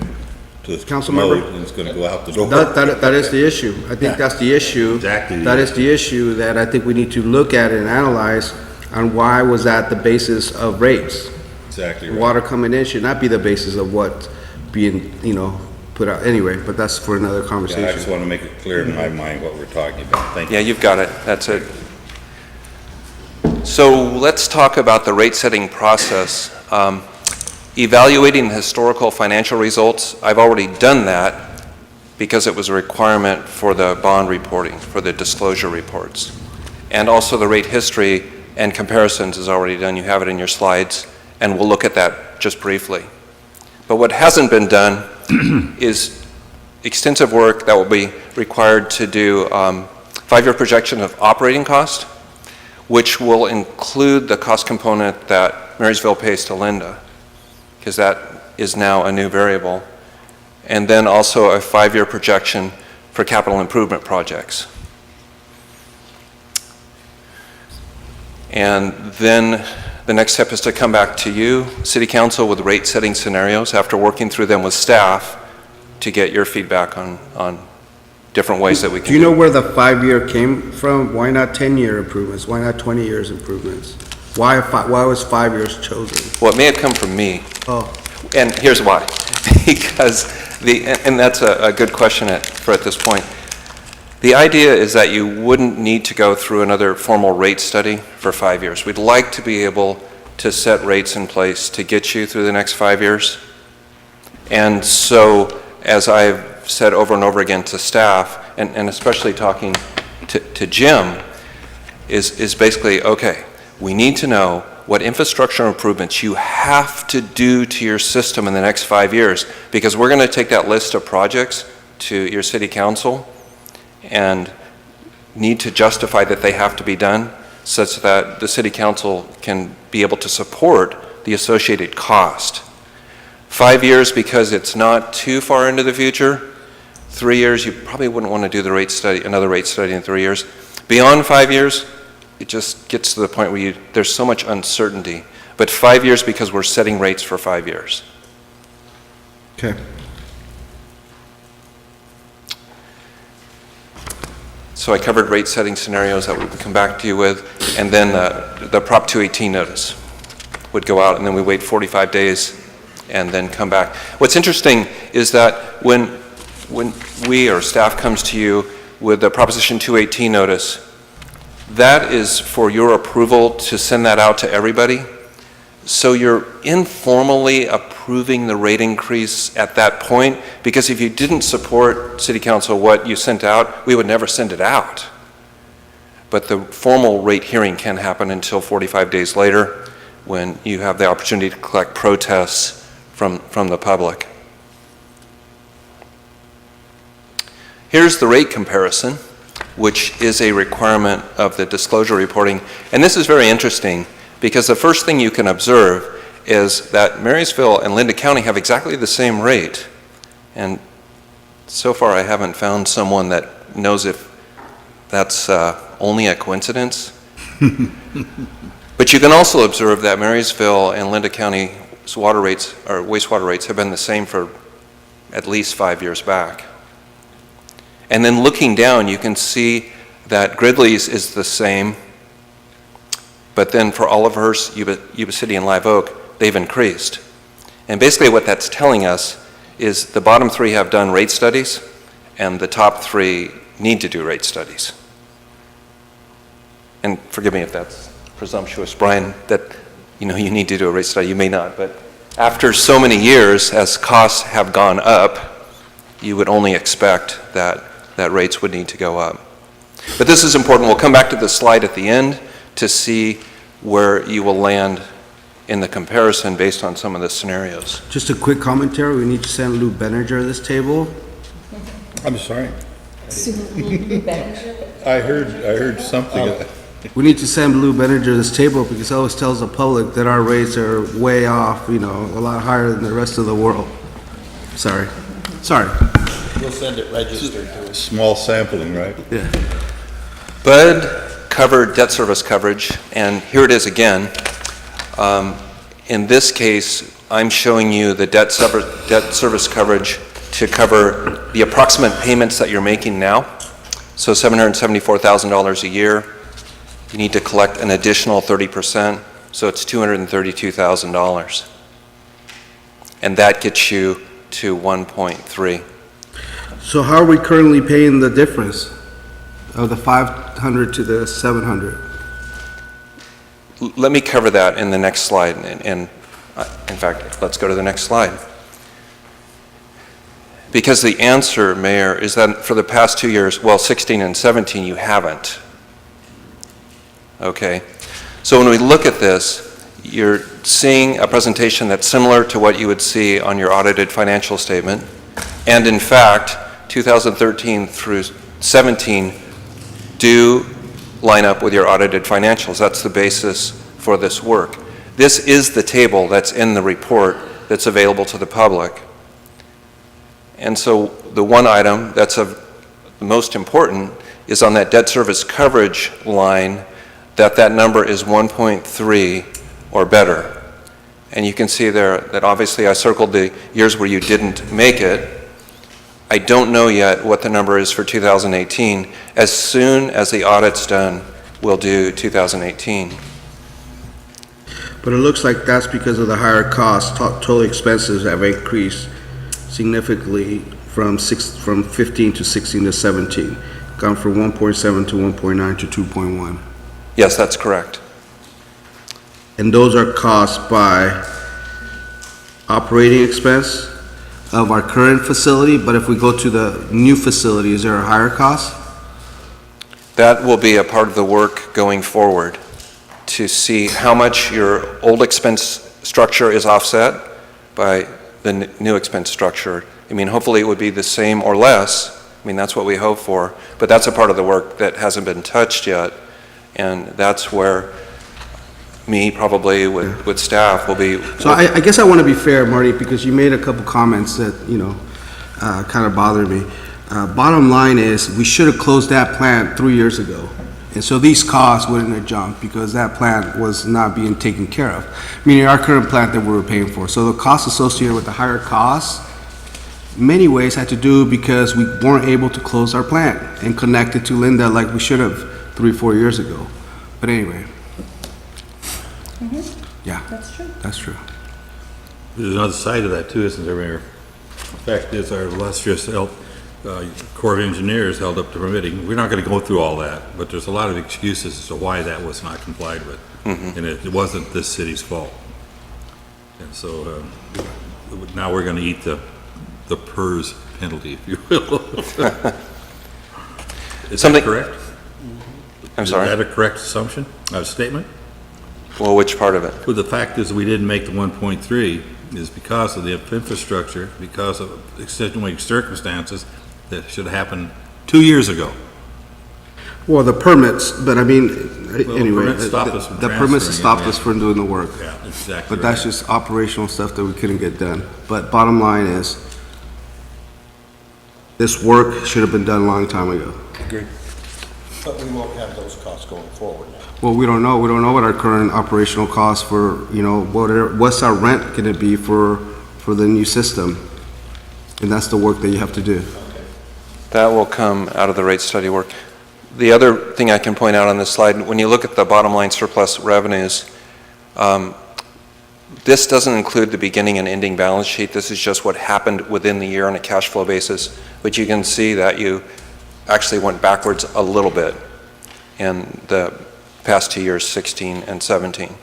to the Council member? commode, and it's going to go out the door. That is the issue. I think that's the issue. Exactly. That is the issue that I think we need to look at and analyze on why was that the basis of rates. Exactly right. Water coming in should not be the basis of what being, put out anyway, but that's for another Yeah, I just conversation. want to make it clear in my mind what we're talking about. Thank you. Yeah, you've got it. That's it. So let's talk about the rate-setting process. Evaluating historical financial results, I've already done that because it was a requirement for the bond reporting, for the disclosure reports. And also the rate history and comparisons is already done. You have it in your slides, and we'll look at that just briefly. But what hasn't been done is extensive work that will be required to do 5-year projection of operating cost, which will include the cost component that Marysville pays to Linda, because that is now a new variable. And then also a 5-year projection for capital improvement projects. And then the next step is to come back to you, City Council, with rate setting scenarios after working through them with staff to get your feedback on different ways that we can Do you know where the 5-year came from? Why not 10-year improvements? Why not 20 years improvements? Why was 5 years chosen? Well, it may have come from me. Oh, And here's why. Because and that's a good question at this point. The idea is that you wouldn't need to go through another formal rate study for 5 years. We'd like to be able to set rates in place to get you through the next 5 years. And so, as I've said over and over again to staff, and especially talking to Jim, is basically, okay, we need to know what infrastructure improvements you have to do to your system in the next 5 years, because we're going to take that list of projects to your city council and need to justify that they have to be done such that the city council can be able to support the associated cost. 5 years because it's not too far into the future. 3 years, you probably wouldn't want to do the rate study, another rate study in 3 years. Beyond 5 years, it just gets to the point where there's so much uncertainty. But 5 years because we're setting rates for 5 years. okay. So I covered rate setting scenarios that we would come back to you with, and then the Prop 218 notice would go out, and then we wait 45 days and then come back. What's interesting is that when we or staff comes to you with the Proposition 218 notice, that is for your approval to send that out to everybody. So you're informally approving the rate increase at that point, because if you didn't support City Council what you sent out, we would never send it out. But the formal rate hearing can happen until 45 days later, when you have the opportunity to collect protests from the public. Here's the rate comparison, which is a requirement of the disclosure reporting. And this is very interesting, because the first thing you can observe is that Marysville and Linda County have exactly the same rate. And so far I haven't found someone that knows if that's only a coincidence. But you can also observe that Marysville and Linda County's water rates, or wastewater rates, have been the same for at least 5 years back. And then looking down, you can see that Gridley's is the same, but then for Olivehurst, Yuba City, and Live Oak, they've increased. And basically what that's telling us is the bottom three have done rate studies, and the top three need to do rate studies. And forgive me if that's presumptuous, Brian, that you need to do a rate study. You may not, but after so many years, as costs have gone up, you would only expect that rates would need to go up. But this is important. We'll come back to this slide at the end to see where you will land in the comparison based on some of the scenarios. Just a quick commentary, we need to send Lou Benninger this table. I'm sorry. I heard something. We need to send Lou Benninger this table because he always tells the public that our rates are way off, a lot higher than the rest of the world. Sorry. We'll send it registered to us. Small sampling, right? Yeah. Bud covered debt service coverage, and here it is again. In this case, I'm showing you the debt service coverage to cover the approximate payments that you're making now. So $774,000 a year. You need to collect an additional 30%, so it's $232,000. And that gets you to 1.3. So how are we currently paying the difference of the 500 to the 700? Let me cover that in the next slide. And in fact, let's go to the next slide. Because the answer, Mayor, is that for the past 2 years, 16 and 17, you haven't. Okay? So when we look at this, you're seeing a presentation that's similar to what you would see on your audited financial statement. And in fact, 2013 through 17 do line up with your audited financials. That's the basis for this work. This is the table that's in the report that's available to the public. And so the one item that's of the most important is on that debt service coverage line, that number is 1.3 or better. And you can see there that obviously I circled the years where you didn't make it. I don't know yet what the number is for 2018. As soon as the audit's done, we'll do 2018. But it looks like that's because of the higher costs. Total expenses have increased significantly from 15 to 16 to 17, gone from 1.7 to 1.9 to 2.1. Yes, that's correct. And those are caused by operating expense of our current facility, but if we go to the new facility, is there a higher cost? That will be a part of the work going forward to see how much your old expense structure is offset by the new expense structure. I mean, hopefully it would be the same or less. I mean, that's what we hope for, but that's a part of the work that hasn't been touched yet. And that's where me, probably with staff, will be. So I guess I want to be fair, Marty, because you made a couple comments that, kind of bothered me. Bottom line is, we should have closed that plant 3 years ago. And so these costs wouldn't have jumped because that plant was not being taken care of, meaning our current plant that we were paying for. So the costs associated with the higher costs, in many ways, had to do because we weren't able to close our plant and connect it to Linda like we should have 3-4 years ago. But anyway. Yeah. That's true. That's true. There's another side of that too, isn't there, Mayor? The fact is, our illustrious Corps of Engineers held up the permitting. We're not going to go through all that, but there's a lot of excuses as to why that was not complied with. And it wasn't this city's fault. And so now we're going to eat the PERS penalty, if you will. Is that correct? I'm sorry? Is that a correct assumption, statement? Well, which part of it? Well, the fact is we didn't make the 1.3 is because of the infrastructure, because of extenuating circumstances that should have happened 2 years ago. Well, the permits, but I mean, anyway, permits stopped us from the permits transferring stopped it, us from doing the work. Yeah, exactly. But that's right. just operational stuff that we couldn't get done. But bottom line is, this work should have been done a long time ago. Agreed. But we won't have those costs going forward now. Well, we don't know. We don't know what our current operational costs for, what's our rent gonna be for the new system? And that's the work that you have to do. That will come out of the rate study work. The other thing I can point out on this slide, when you look at the bottom line surplus revenues, this doesn't include the beginning and ending balance sheet. This is just what happened within the year on a cash flow basis. But you can see that you actually went backwards a little bit in the past 2 years, 16 and 17.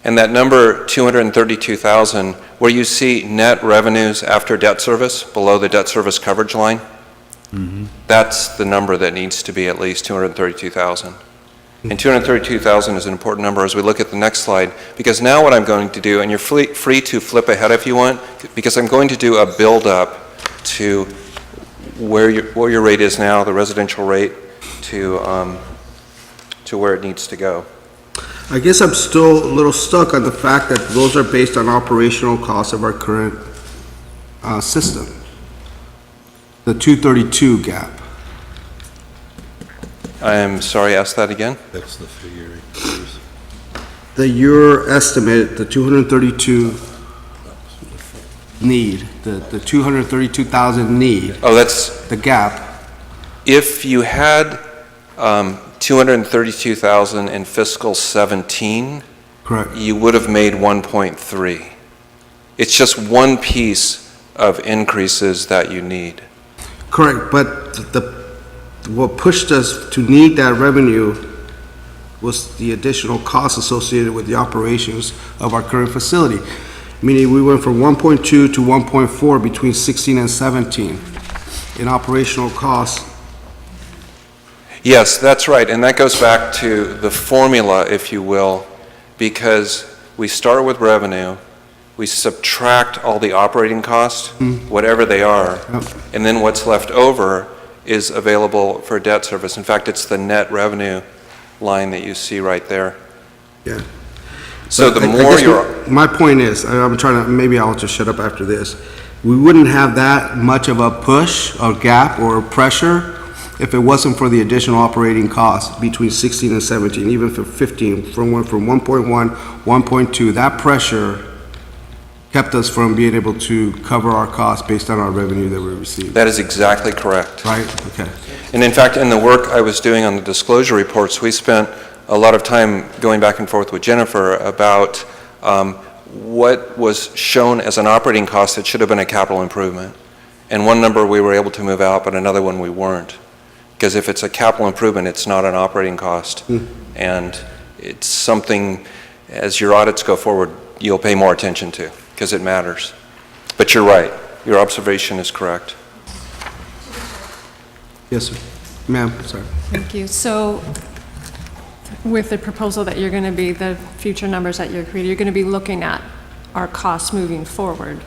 And that number, 232,000, where you see net revenues after debt service, below the debt service coverage line, That's the number that needs to be at least 232,000. And 232,000 is an important number as we look at the next slide, because now what I'm going to do, and you're free to flip ahead if you want, because I'm going to do a build-up to where your rate is now, the residential rate, to where it needs to go. I guess I'm still a little stuck on the fact that those are based on operational costs of our current system. The 232 gap. I'm sorry, ask that again? That's the figure. Your estimate, the 232 need, the 232,000 need, Oh, that's, the gap. if you had 232,000 in fiscal 17, Correct. you would have made 1.3. It's just one piece of increases that you need. Correct, but what pushed us to need that revenue was the additional costs associated with the operations of our current facility. Meaning we went from 1.2 to 1.4 between 16 and 17 in operational costs. Yes, that's right, and that goes back to the formula, if you will, because we start with revenue, we subtract all the operating costs, whatever they are, and then what's left over is available for debt service. In fact, it's the net revenue line that you see right there. Yeah. So the I more guess you're... my point is, I'm trying to, maybe I'll just shut up after this. We wouldn't have that much of a push or gap or pressure if it wasn't for the additional operating costs between 16 and 17, even for 15, from 1.1, 1.2, that pressure kept us from being able to cover our costs based on our revenue that we received. That is exactly correct. Right? Okay. And in fact, in the work I was doing on the disclosure reports, we spent a lot of time going back and forth with Jennifer about what was shown as an operating cost that should have been a capital improvement. And one number we were able to move out, but another one we weren't. Because if it's a capital improvement, it's not an operating cost. And it's something, as your audits go forward, you'll pay more attention to, because it matters. But you're right. Your observation is correct. Yes, sir. Ma'am, sorry. Thank you. So with the proposal that you're going to be, the future numbers that you're creating, you're going to be looking at our costs moving forward.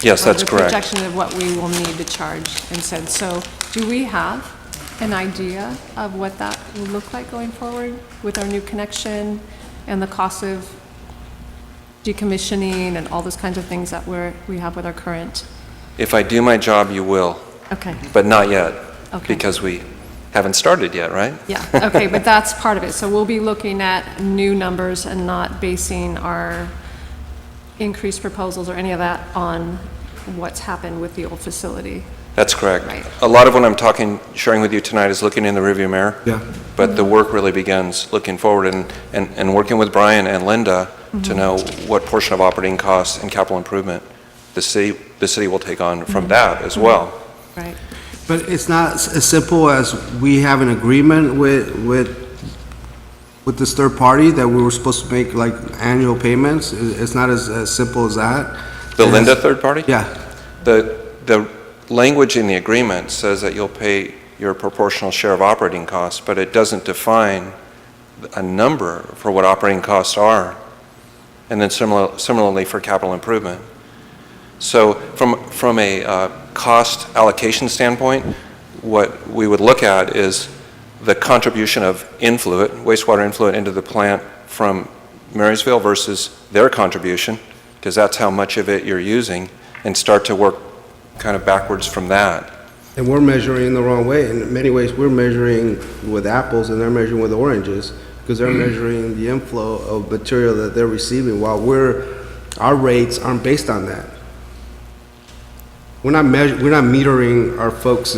Yes, that's The correct. projection of what we will need to charge instead. So do we have an idea of what that will look like going forward with our new connection and the cost of decommissioning and all those kinds of things that we have with our current? If I do my job, you will. Okay. But not yet. Okay. Because we haven't started yet, right? Yeah, okay, but that's part of it. So we'll be looking at new numbers and not basing our increased proposals or any of that on what's happened with the old facility. That's correct. Right. A lot of what I'm sharing with you tonight is looking in the rearview mirror. Yeah. But the work really begins looking forward and working with Brian and Linda to know what portion of operating costs and capital improvement the city will take on from that as well. Right. But it's not as simple as we have an agreement with this third party that we were supposed to make like annual payments. It's not as simple as that. The Linda third party? Yeah. The language in the agreement says that you'll pay your proportional share of operating costs, but it doesn't define a number for what operating costs are. And then similarly for capital improvement. So from a cost allocation standpoint, what we would look at is the contribution of wastewater influent into the plant from Marysville versus their contribution, because that's how much of it you're using, and start to work kind of backwards from that. And we're measuring the wrong way. In many ways, we're measuring with apples and they're measuring with oranges, because they're measuring the inflow of material that they're receiving, while our rates aren't based on that. We're not metering our folks'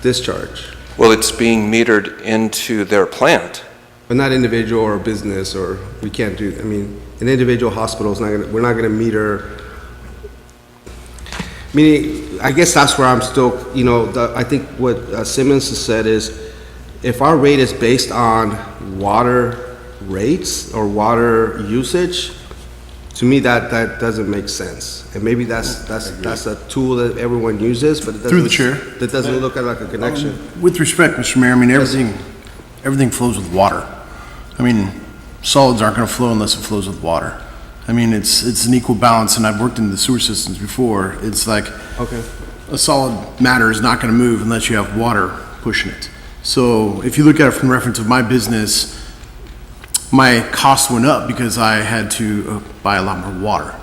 discharge. Well, it's being metered into their plant. But not individual or business, or we can't do, I mean, an individual hospital is we're not gonna meter. Meaning, I guess that's where I'm still, I think what Simmons has said is, if our rate is based on water rates or water usage, To me, that doesn't make sense. And maybe that's a tool that everyone uses, but it doesn't. Through the chair. That doesn't look like a connection. With respect, Mr. Mayor, I mean, everything flows with water. I mean, solids aren't gonna flow unless it flows with water. I mean, it's an equal balance, and I've worked in the sewer systems before. It's like, Okay. a solid matter is not gonna move unless you have water pushing it. So if you look at it from reference of my business, my cost went up because I had to buy a lot more water.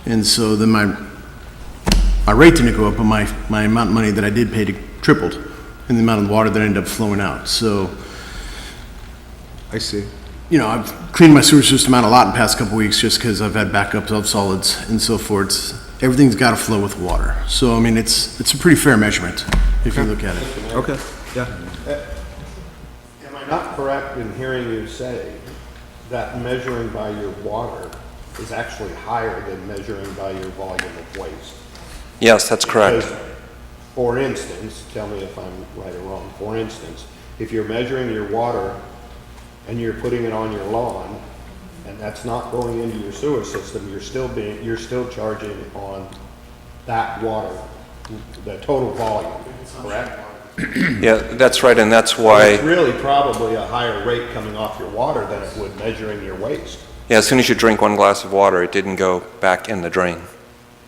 And so then my rate didn't go up, but my amount of money that I did pay tripled in the amount of water that ended up flowing out. So, I see. you know, I've cleaned my sewer system out a lot in the past couple weeks just because I've had backups of solids and so forth. Everything's got to flow with water. So, I mean, it's a pretty fair measurement if you look at it. Okay, yeah. Am I not correct in hearing you say that measuring by your water is actually higher than measuring by your volume of waste? Yes, that's correct. Because, for instance, tell me if I'm right or wrong, for instance, if you're measuring your water and you're putting it on your lawn, and that's not going into your sewer system, you're still charging on that water, the total volume, correct? Yeah, that's right, and that's It's why, really probably a higher rate coming off your water than it would measuring your waste. yeah, as soon as you drink one glass of water, it didn't go back in the drain.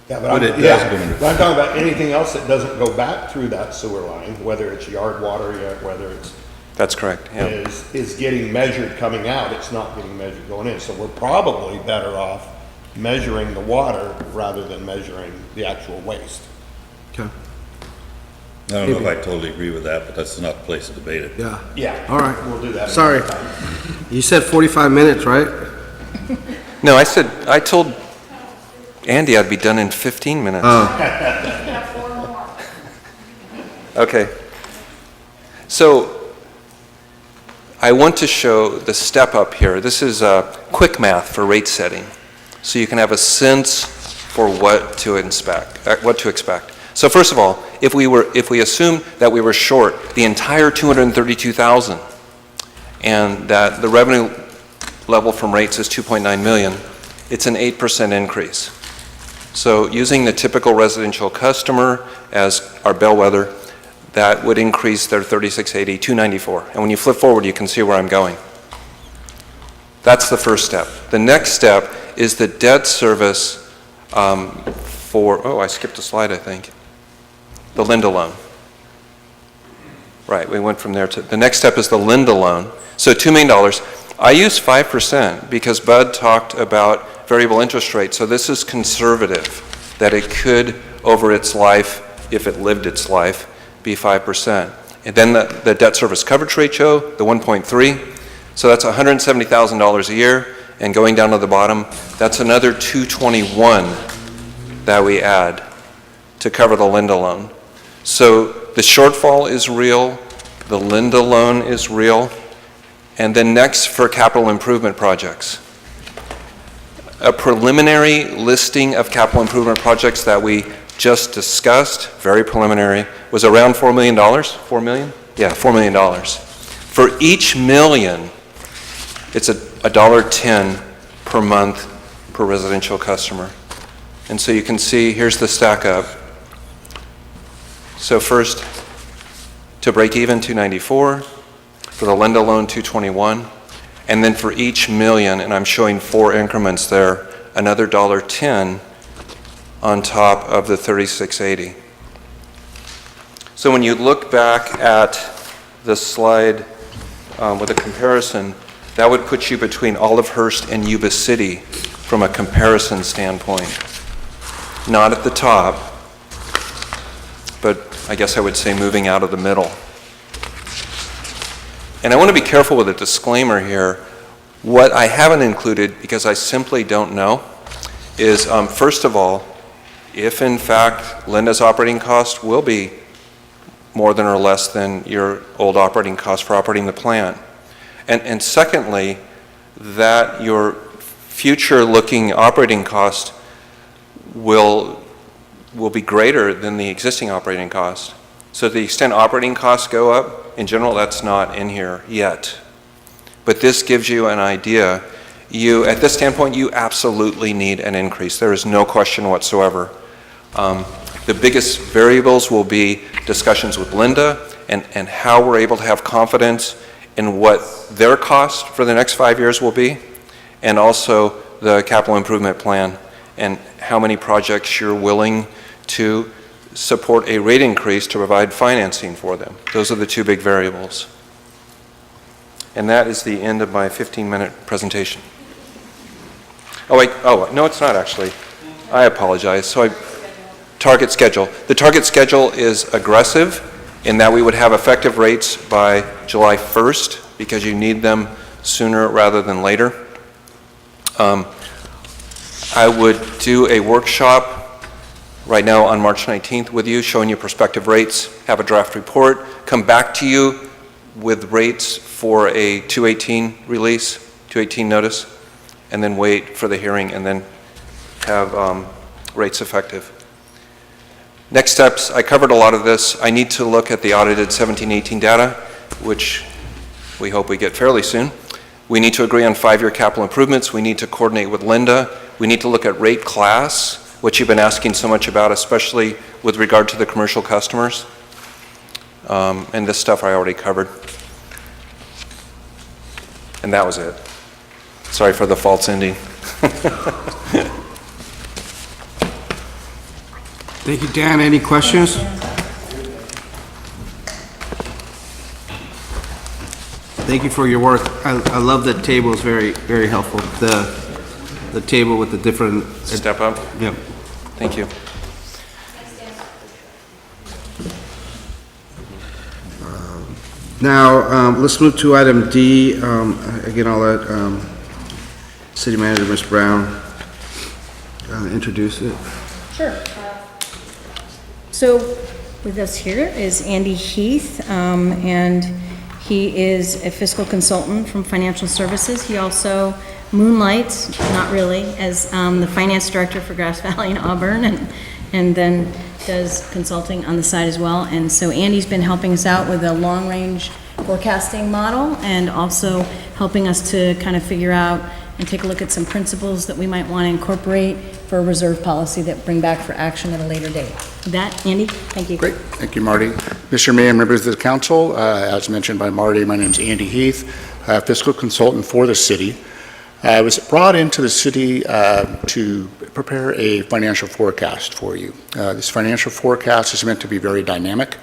Yeah, But it does go in. but I'm talking about anything else that doesn't go back through that sewer line, whether it's yard water, whether it's, That's correct, yeah. is getting measured coming out, it's not getting measured going in. So we're probably better off measuring the water rather than measuring the actual waste. Okay, I don't know if I totally agree with that, but that's not the place to debate it. yeah. Yeah. All right. We'll do that. Sorry. another time. You said 45 minutes, right? No, I told Andy I'd be done in 15 minutes. Okay. So, I want to show the step up here. This is quick math for rate setting, so you can have a sense for what to expect. So first of all, if we assume that we were short the entire 232,000, and that the revenue level from rates is 2.9 million, it's an 8% increase. So using the typical residential customer as our bellwether, that would increase their 3680, 294. And when you flip forward, you can see where I'm going. That's the first step. The next step is the debt service I skipped a slide, I think. The Linda loan. Right, we went from there to, the next step is the Linda loan. So $2 million. I use 5% because Bud talked about variable interest rates. So this is conservative, that it could, over its life, if it lived its life, be 5%. And then the debt service coverage ratio, the 1.3, so that's $170,000 a year, and going down to the bottom, that's another 221 that we add to cover the Linda loan. So the shortfall is real, the Linda loan is real, and then next for capital improvement projects. A preliminary listing of capital improvement projects that we just discussed, very preliminary, was around $4 million. 4 million? Yeah, $4 million. For each million, it's $1.10 per month per residential customer. And so you can see, here's the stack up. So first, to break even, 294. For the Linda loan, 221. And then for each million, and I'm showing 4 increments there, another $1.10 on top of the 3680. So when you look back at the slide with a comparison, that would put you between Olivehurst and Yuba City from a comparison standpoint. Not at the top, but I guess I would say moving out of the middle. And I want to be careful with a disclaimer here. What I haven't included, because I simply don't know, is first of all, if in fact Linda's operating cost will be more than or less than your old operating cost for operating the plant. And secondly, that your future looking operating cost will be greater than the existing operating cost. So to the extent operating costs go up, in general that's not in here yet. But this gives you an idea at this standpoint, you absolutely need an increase. There is no question whatsoever. The biggest variables will be discussions with Linda and how we're able to have confidence in what their cost for the next 5 years will be, and also the capital improvement plan and how many projects you're willing to support a rate increase to provide financing for them. Those are the two big variables. And that is the end of my 15-minute presentation. No, it's not actually. I apologize. Target schedule. The target schedule is aggressive in that we would have effective rates by July 1st because you need them sooner rather than later. I would do a workshop right now on March 19th with you, showing you prospective rates, have a draft report, come back to you with rates for a 218 release, 218 notice, and then wait for the hearing and then have rates effective. Next steps, I covered a lot of this. I need to look at the audited 17-18 data, which we hope we get fairly soon. We need to agree on 5-year capital improvements. We need to coordinate with Linda. We need to look at rate class, which you've been asking so much about, especially with regard to the commercial customers. And this stuff I already covered. And that was it. Sorry for the false ending. Thank you, Dan. Any questions? Thank you for your work. I love that table. It's very, very helpful. The table with the different... Step up? Yep. Thank you. Now, let's move to item D. Again, I'll let City Manager, Ms. Brown, introduce it. Sure. So with us here is Andy Heath, and he is a fiscal consultant from Financial Services. He also moonlights, not really, as the finance director for Grass Valley and Auburn, and then does consulting on the side as well. And so Andy's been helping us out with a long-range forecasting model and also helping us to kind of figure out and take a look at some principles that we might want to incorporate for a reserve policy that bring back for action at a later date. With that, Andy, thank you. Great. Thank you, Marty. Mr. Mayor, members of the council, as mentioned by Marty, my name is Andy Heath, fiscal consultant for the city. I was brought into the city to prepare a financial forecast for you. This financial forecast is meant to be very dynamic.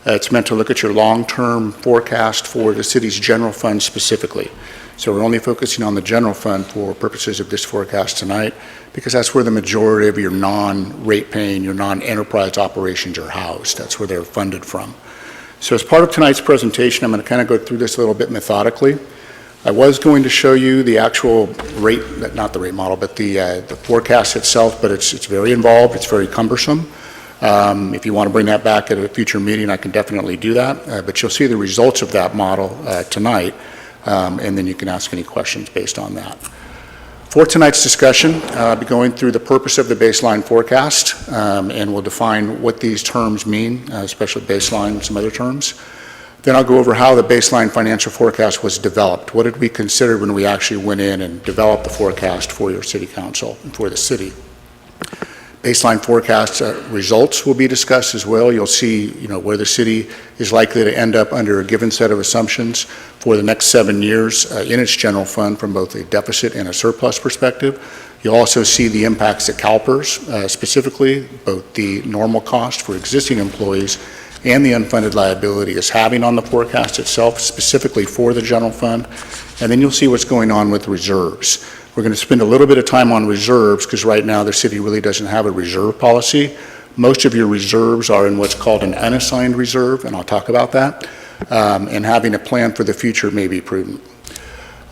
It's meant to look at your long-term forecast for the city's general fund specifically. So we're only focusing on the general fund for purposes of this forecast tonight, because that's where the majority of your non-rate paying, your non-enterprise operations are housed. That's where they're funded from. So as part of tonight's presentation, I'm going to kind of go through this a little bit methodically. I was going to show you the actual rate, not the rate model, but the forecast itself, but it's very involved, it's very cumbersome. If you want to bring that back at a future meeting, I can definitely do that, but you'll see the results of that model tonight, and then you can ask any questions based on that. For tonight's discussion, I'll be going through the purpose of the baseline forecast, and we'll define what these terms mean, especially baseline and some other terms. Then I'll go over how the baseline financial forecast was developed. What did we consider when we actually went in and developed the forecast for your city council and for the city? Baseline forecast results will be discussed as well. You'll see, where the city is likely to end up under a given set of assumptions for the next 7 years in its general fund from both a deficit and a surplus perspective. You'll also see the impacts at CalPERS, specifically both the normal cost for existing employees and the unfunded liability is having on the forecast itself, specifically for the general fund. And then you'll see what's going on with reserves. We're going to spend a little bit of time on reserves because right now the city really doesn't have a reserve policy. Most of your reserves are in what's called an unassigned reserve, and I'll talk about that. And having a plan for the future may be prudent.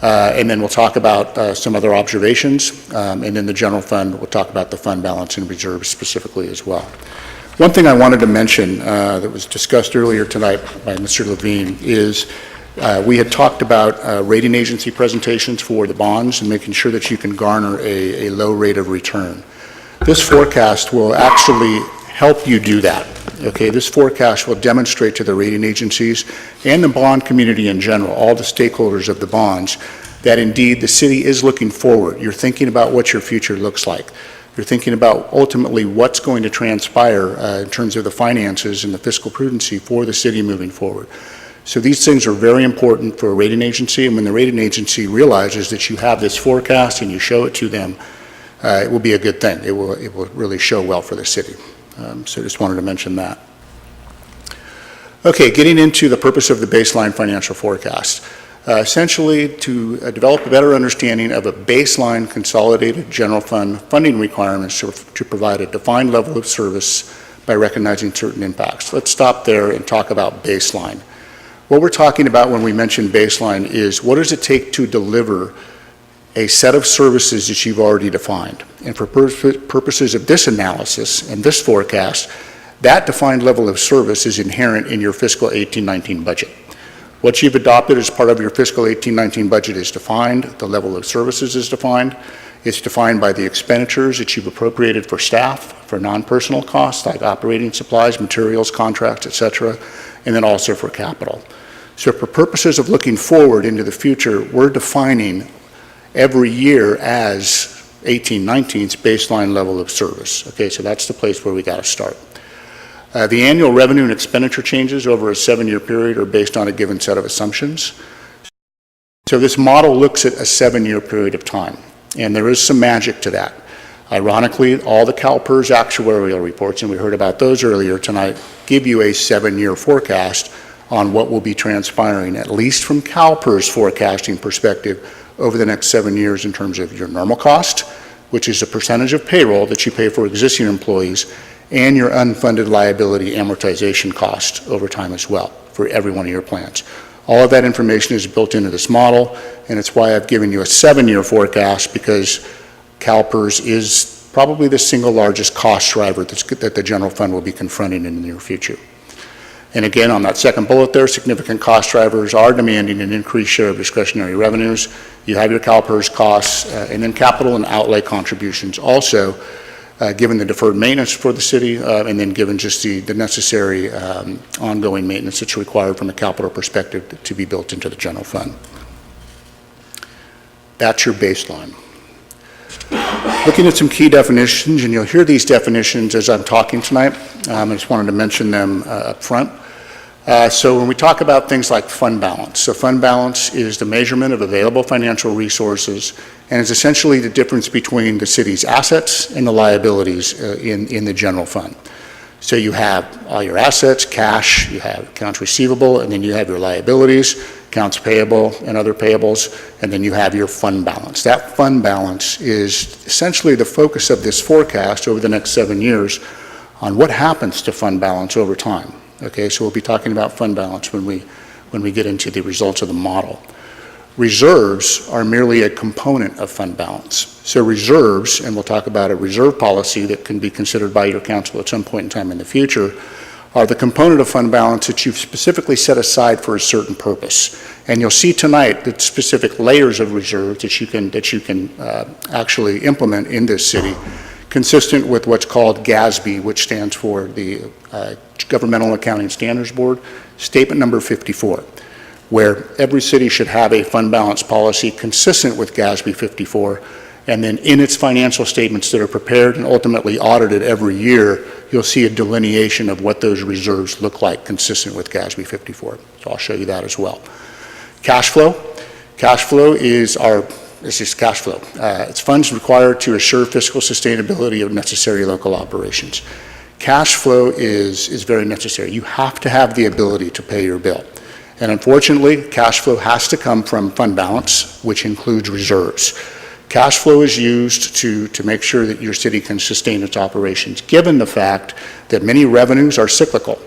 And then we'll talk about some other observations. And in the general fund, we'll talk about the fund balance and reserves specifically as well. One thing I wanted to mention that was discussed earlier tonight by Mr. Levine is we had talked about rating agency presentations for the bonds and making sure that you can garner a low rate of return. This forecast will actually help you do that. Okay, this forecast will demonstrate to the rating agencies and the bond community in general, all the stakeholders of the bonds, that indeed the city is looking forward. You're thinking about what your future looks like. You're thinking about ultimately what's going to transpire in terms of the finances and the fiscal prudency for the city moving forward. So these things are very important for a rating agency, and when the rating agency realizes that you have this forecast and you show it to them, it will be a good thing. It will really show well for the city. So just wanted to mention that. Okay, getting into the purpose of the baseline financial forecast. Essentially to develop a better understanding of a baseline consolidated general fund funding requirements to provide a defined level of service by recognizing certain impacts. Let's stop there and talk about baseline. What we're talking about when we mention baseline is what does it take to deliver a set of services that you've already defined. And for purposes of this analysis and this forecast, that defined level of service is inherent in your fiscal 18-19 budget. What you've adopted as part of your fiscal 18-19 budget is defined. The level of services is defined. It's defined by the expenditures that you've appropriated for staff, for non-personal costs like operating supplies, materials, contracts, etc., and then also for capital. So for purposes of looking forward into the future, we're defining every year as 18-19's baseline level of service. Okay, so that's the place where we got to start. The annual revenue and expenditure changes over a 7-year period are based on a given set of assumptions. So this model looks at a 7-year period of time, and there is some magic to that. Ironically, all the CalPERS actuarial reports, and we heard about those earlier tonight, give you a 7-year forecast on what will be transpiring, at least from CalPERS forecasting perspective, over the next 7 years in terms of your normal cost, which is a percentage of payroll that you pay for existing employees, and your unfunded liability amortization cost over time as well for every one of your plans. All of that information is built into this model, and it's why I've given you a 7-year forecast, because CalPERS is probably the single largest cost driver that the general fund will be confronting in the near future. And again, on that second bullet there, significant cost drivers are demanding an increased share of discretionary revenues. You have your CalPERS costs, and then capital and outlay contributions also, given the deferred maintenance for the city, and then given just the necessary ongoing maintenance that's required from a capital perspective to be built into the general fund. That's your baseline. Looking at some key definitions, and you'll hear these definitions as I'm talking tonight. I just wanted to mention them up front. So when we talk about things like fund balance, so fund balance is the measurement of available financial resources, and is essentially the difference between the city's assets and the liabilities in the general fund. So you have all your assets, cash, you have accounts receivable, and then you have your liabilities, accounts payable and other payables, and then you have your fund balance. That fund balance is essentially the focus of this forecast over the next 7 years on what happens to fund balance over time. Okay, so we'll be talking about fund balance when we get into the results of the model. Reserves are merely a component of fund balance. So reserves, and we'll talk about a reserve policy that can be considered by your council at some point in time in the future, are the component of fund balance that you've specifically set aside for a certain purpose. And you'll see tonight that specific layers of reserves that you can actually implement in this city, consistent with what's called GASB, which stands for the Governmental Accounting Standards Board, statement number 54, where every city should have a fund balance policy consistent with GASB 54, and then in its financial statements that are prepared and ultimately audited every year, you'll see a delineation of what those reserves look like consistent with GASB 54. So I'll show you that as well. Cash flow. Cash flow is cash flow. It's funds required to assure fiscal sustainability of necessary local operations. Cash flow is very necessary. You have to have the ability to pay your bill. And unfortunately, cash flow has to come from fund balance, which includes reserves. Cash flow is used to make sure that your city can sustain its operations, given the fact that many revenues are cyclical.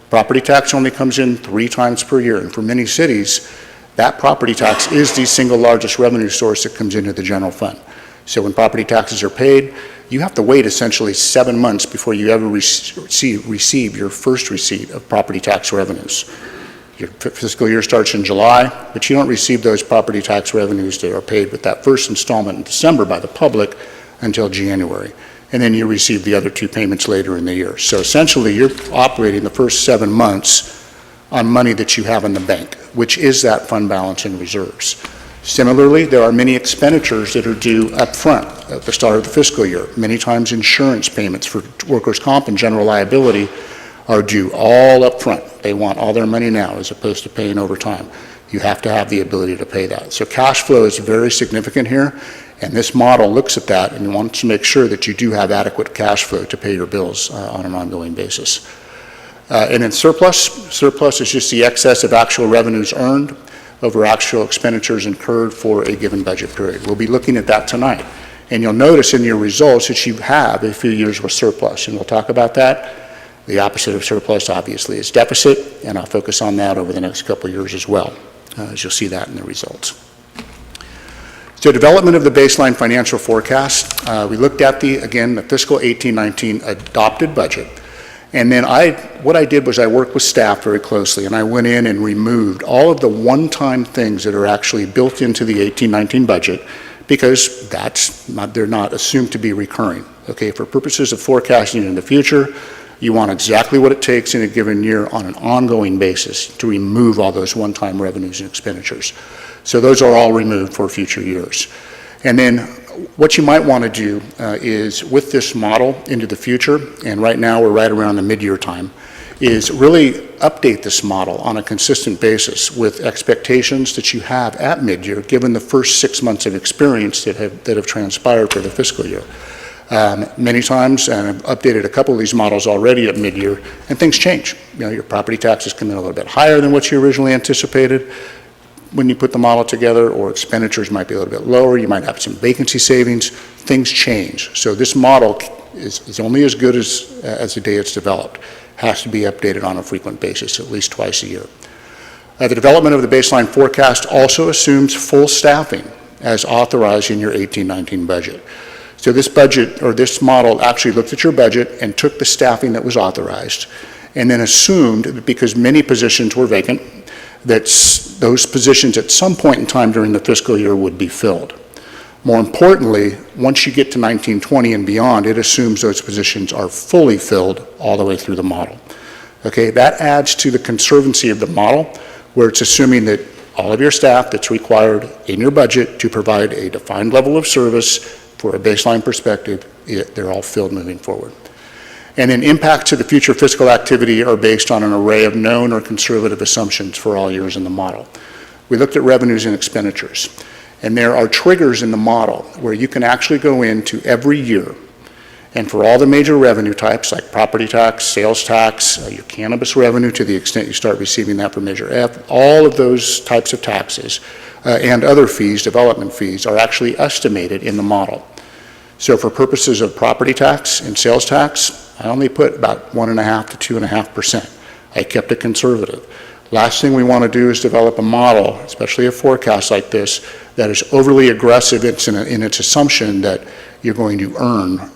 Property tax only comes in 3 times per year, and for many cities, that property tax is the single largest revenue source that comes into the general fund. So when property taxes are paid, you have to wait essentially 7 months before you ever receive your first receipt of property tax revenues. Your fiscal year starts in July, but you don't receive those property tax revenues that are paid with that first installment in December by the public until January. And then you receive the other 2 payments later in the year. So essentially, you're operating the first 7 months on money that you have in the bank, which is that fund balance and reserves. Similarly, there are many expenditures that are due up front at the start of the fiscal year. Many times insurance payments for workers' comp and general liability are due all up front. They want all their money now as opposed to paying over time. You have to have the ability to pay that. So cash flow is very significant here, and this model looks at that and wants to make sure that you do have adequate cash flow to pay your bills on an ongoing basis. And then surplus is just the excess of actual revenues earned over actual expenditures incurred for a given budget period. We'll be looking at that tonight. And you'll notice in your results that you have a few years with surplus, and we'll talk about that. The opposite of surplus, obviously, is deficit, and I'll focus on that over the next couple of years as well, as you'll see that in the results. So development of the baseline financial forecast, we looked at the fiscal 18-19 adopted budget. And then what I did was I worked with staff very closely, and I went in and removed all of the one-time things that are actually built into the 18-19 budget, because they're not assumed to be recurring. Okay, for purposes of forecasting in the future, you want exactly what it takes in a given year on an ongoing basis to remove all those one-time revenues and expenditures. So those are all removed for future years. And then what you might want to do is, with this model into the future, and right now we're right around the mid-year time, is really update this model on a consistent basis with expectations that you have at mid-year, given the first 6 months of experience that have transpired for the fiscal year. Many times, and I've updated a couple of these models already at mid-year, and things change. You know, your property taxes come in a little bit higher than what you originally anticipated when you put the model together, or expenditures might be a little bit lower. You might have some vacancy savings. Things change. So this model is only as good as the day it's developed. Has to be updated on a frequent basis, at least twice a year. The development of the baseline forecast also assumes full staffing as authorized in your 18-19 budget. So this budget, or this model, actually looked at your budget and took the staffing that was authorized, and then assumed that because many positions were vacant, that those positions at some point in time during the fiscal year would be filled. More importantly, once you get to 1920 and beyond, it assumes those positions are fully filled all the way through the model. Okay, that adds to the conservancy of the model, where it's assuming that all of your staff that's required in your budget to provide a defined level of service for a baseline perspective, they're all filled moving forward. And then impacts to the future fiscal activity are based on an array of known or conservative assumptions for all years in the model. We looked at revenues and expenditures, and there are triggers in the model where you can actually go into every year, and for all the major revenue types like property tax, sales tax, your cannabis revenue to the extent you start receiving that for Measure F, all of those types of taxes and other fees, development fees, are actually estimated in the model. So for purposes of property tax and sales tax, I only put about 1.5% to 2.5%. I kept it conservative. Last thing we want to do is develop a model, especially a forecast like this, that is overly aggressive in its assumption that you're going to earn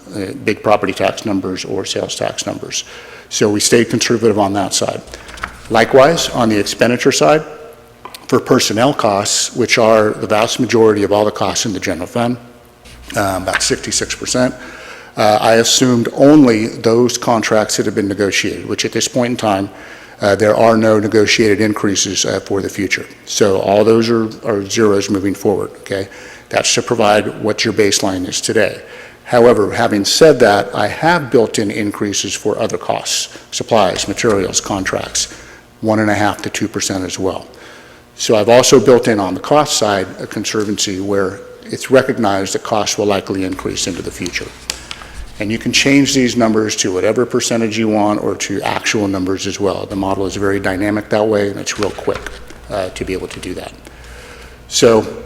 big property tax numbers or sales tax numbers. So we stayed conservative on that side. Likewise, on the expenditure side, for personnel costs, which are the vast majority of all the costs in the general fund, about 66%, I assumed only those contracts that have been negotiated, which at this point in time, there are no negotiated increases for the future. So all those are zeros moving forward, okay? That's to provide what your baseline is today. However, having said that, I have built in increases for other costs, supplies, materials, contracts, 1.5% to 2% as well. So I've also built in on the cost side a conservancy where it's recognized that costs will likely increase into the future. And you can change these numbers to whatever percentage you want or to actual numbers as well. The model is very dynamic that way, and it's real quick to be able to do that. So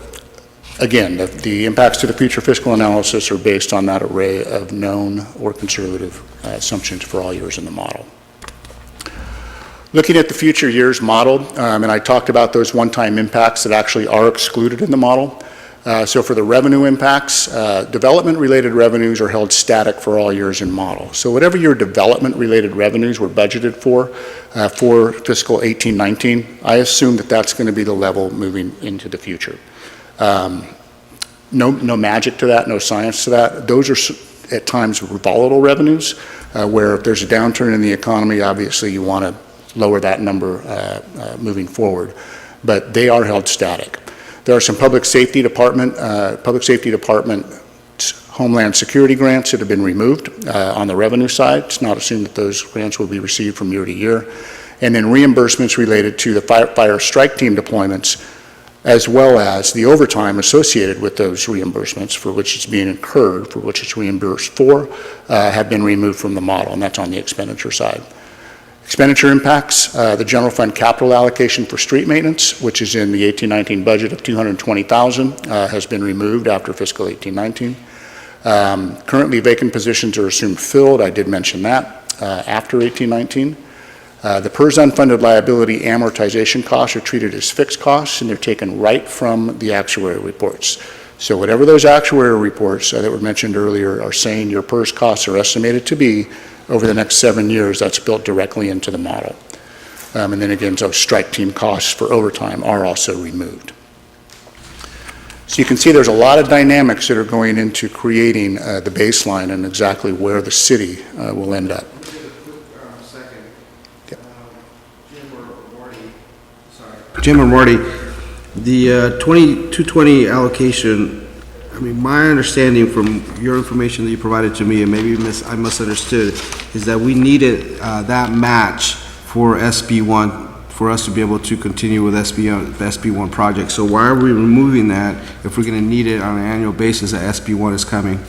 again, the impacts to the future fiscal analysis are based on that array of known or conservative assumptions for all years in the model. Looking at the future years model, and I talked about those one-time impacts that actually are excluded in the model. So for the revenue impacts, development-related revenues are held static for all years in model. So whatever your development-related revenues were budgeted for fiscal 18-19, I assume that that's going to be the level moving into the future. No magic to that, no science to that. Those are at times volatile revenues, where if there's a downturn in the economy, obviously you want to lower that number moving forward. But they are held static. There are some Public Safety Department Homeland Security grants that have been removed on the revenue side. It's not assumed that those grants will be received from year to year. And then reimbursements related to the fire strike team deployments, as well as the overtime associated with those reimbursements for which it's being incurred, for which it's reimbursed for, have been removed from the model, and that's on the expenditure side. Expenditure impacts, the general fund capital allocation for street maintenance, which is in the 18-19 budget of $220,000, has been removed after fiscal 18-19. Currently vacant positions are assumed filled. I did mention that after 18-19. The PERS unfunded liability amortization costs are treated as fixed costs, and they're taken right from the actuary reports. So whatever those actuary reports that were mentioned earlier are saying your PERS costs are estimated to be over the next 7 years, that's built directly into the model. And then again, those strike team costs for overtime are also removed. So you can see there's a lot of dynamics that are going into creating the baseline and exactly where the city will end up. Second. Yep. Jim or Marty, sorry. Jim or Marty, the 220 allocation, I mean, my understanding from your information that you provided to me, and maybe I misunderstood, is that we needed that match for SB1 for us to be able to continue with SB1 project. So why are we removing that if we're going to need it on an annual basis that SB1 is coming?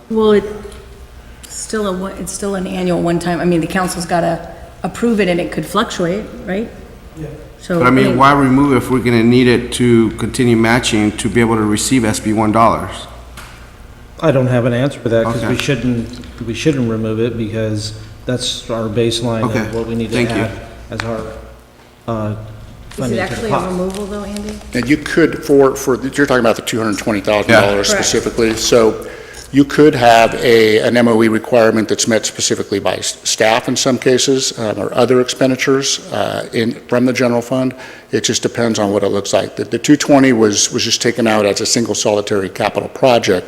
Well, it's still an annual one-time, I mean, the council's got to approve it and it could fluctuate, right? Yeah. So, But I mean, why remove it if we're going to need it to continue matching to be able to receive SB1 dollars? I don't have an answer for that, because Okay. we shouldn't remove it, because that's our baseline Okay. of what we need to Thank you. add as our is funding it to the actually a pot. removal though, Andy? And you could, you're talking about the $220,000 Yeah. specifically, so you could have an MOE requirement that's met specifically by staff in some cases, or other expenditures from the general fund. It just depends on what it looks like. The 220 was just taken out as a single solitary capital project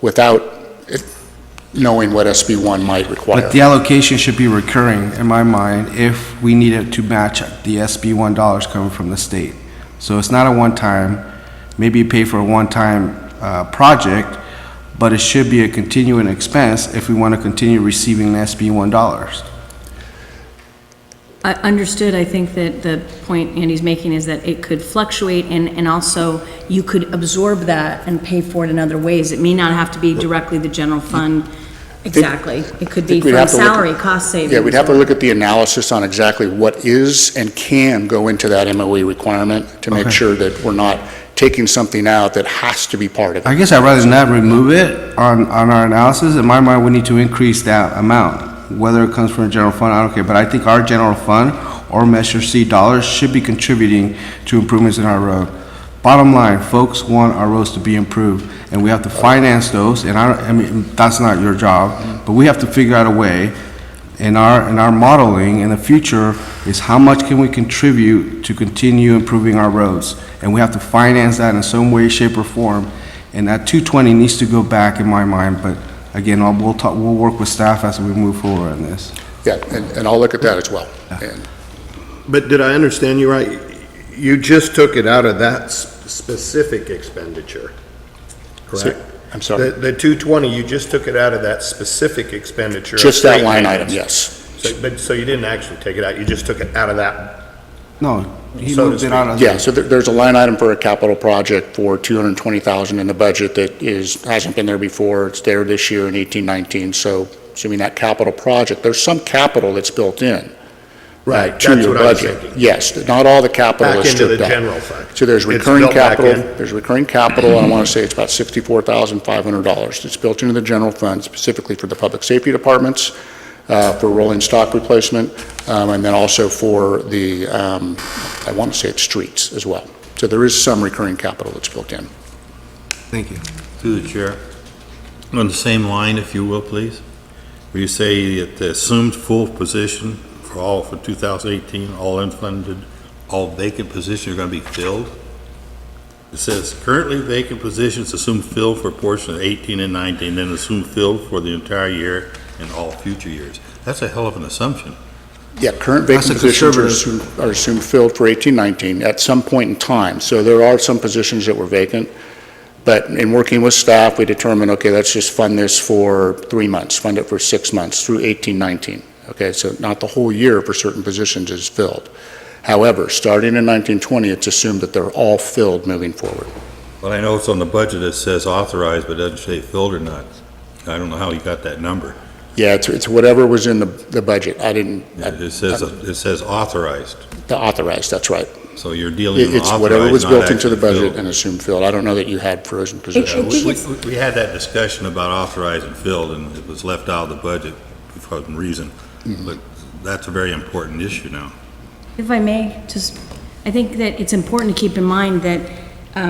without knowing what SB1 might require. But the allocation should be recurring, in my mind, if we needed to match the SB1 dollars coming from the state. So it's not a one-time, maybe you pay for a one-time project, but it should be a continuing expense if we want to continue receiving SB1 dollars. I understood, I think that the point Andy's making is that it could fluctuate, and also you could absorb that and pay for it in other ways. It may not have to be directly the general fund, exactly. It could be from salary, cost savings. Yeah, we'd have to look at the analysis on exactly what is and can go into that MOE requirement to make sure that we're not taking something out that has to be part of it. I guess I'd rather not remove it on our analysis. In my mind, we need to increase that amount. Whether it comes from the general fund, I don't care, but I think our general fund or Measure C dollars should be contributing to improvements in our road. Bottom line, folks want our roads to be improved, and we have to finance those, and I mean, that's not your job, but we have to figure out a way in our modeling in the future is how much can we contribute to continue improving our roads, and we have to finance that in some way, shape, or form, and that 220 needs to go back in my mind, but again, we'll work with staff as we move forward on this. Yeah, and I'll look at that as well. And But did I understand you right? You just took it out of that specific expenditure, correct? I'm sorry? The 220, you just took it out of that specific expenditure. of Just that state line maintenance. item, yes. So you didn't actually take it out, you just took it out of that. No, he So to moved it out of. Yeah, so there's a line item for a capital project for $220,000 in the budget that hasn't been there before. It's there this year in 18-19. So assuming that capital project, there's some capital that's built in. Right, To that's your what I was budget. thinking. Yes, not all the capital Back is into the stripped out. general fund. So there's It's recurring built back capital, in. there's recurring capital, and I want to say it's about $64,500. It's built into the general fund specifically for the public safety departments, for rolling stock replacement, and then also for the, I want to say it's streets as well. So there is some recurring capital that's built in. Thank you. Through the chair. On the same line, if you will, please, where you say that the assumed full position for 2018, all unfunded, all vacant positions are going to be filled. It says currently vacant positions assumed filled for a portion of 18 and 19, then assumed filled for the entire year and all future years. That's a hell of an assumption. Yeah, current vacant That's a positions conservative. are assumed filled for 18-19 at some point in time. So there are some positions that were vacant, but in working with staff, we determined, okay, let's just fund this for 3 months, fund it for 6 months through 18-19. Okay, so not the whole year for certain positions is filled. However, starting in 1920, it's assumed that they're all filled moving forward. Well, I know it's on the budget, it says authorized, but it doesn't say filled or not. I don't know how you got that number. Yeah, it's whatever was in the budget. I didn't. It says authorized. The authorized, that's right. So you're dealing with It's authorized, whatever was not built into the actually budget filled. and assumed filled. I don't know that you had frozen positions. We had that discussion about authorized and filled, and it was left out of the budget for some reason. But that's a very important issue now. If I may, just, I think that it's important to keep in mind that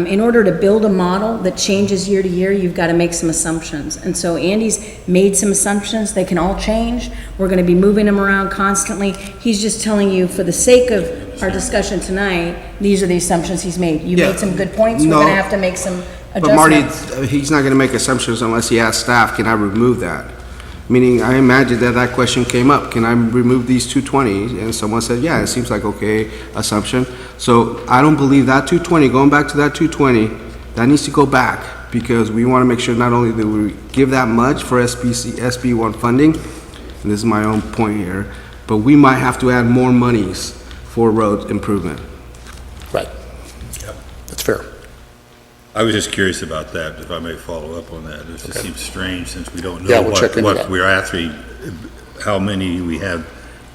in order to build a model that changes year to year, you've got to make some assumptions. And so Andy's made some assumptions. They can all change. We're going to be moving them around constantly. He's just telling you, for the sake of our discussion tonight, these are the assumptions he's made. You Yeah. made some good points. We're No. going to have to make some But Marty, adjustments. he's not gonna make assumptions unless he asks staff, can I remove that? Meaning, I imagine that question came up, can I remove these 220? And someone said, yeah, it seems like okay assumption. So I don't believe that 220, going back to that 220, that needs to go back, because we wanna make sure not only that we give that much for SB1 funding, and this is my own point here, but we might have to add more monies for road improvement. Right. That's fair. I was just curious about that, if I may follow up on that. It just seems strange since we don't Yeah, know we'll check into what that. we're actually, how many we have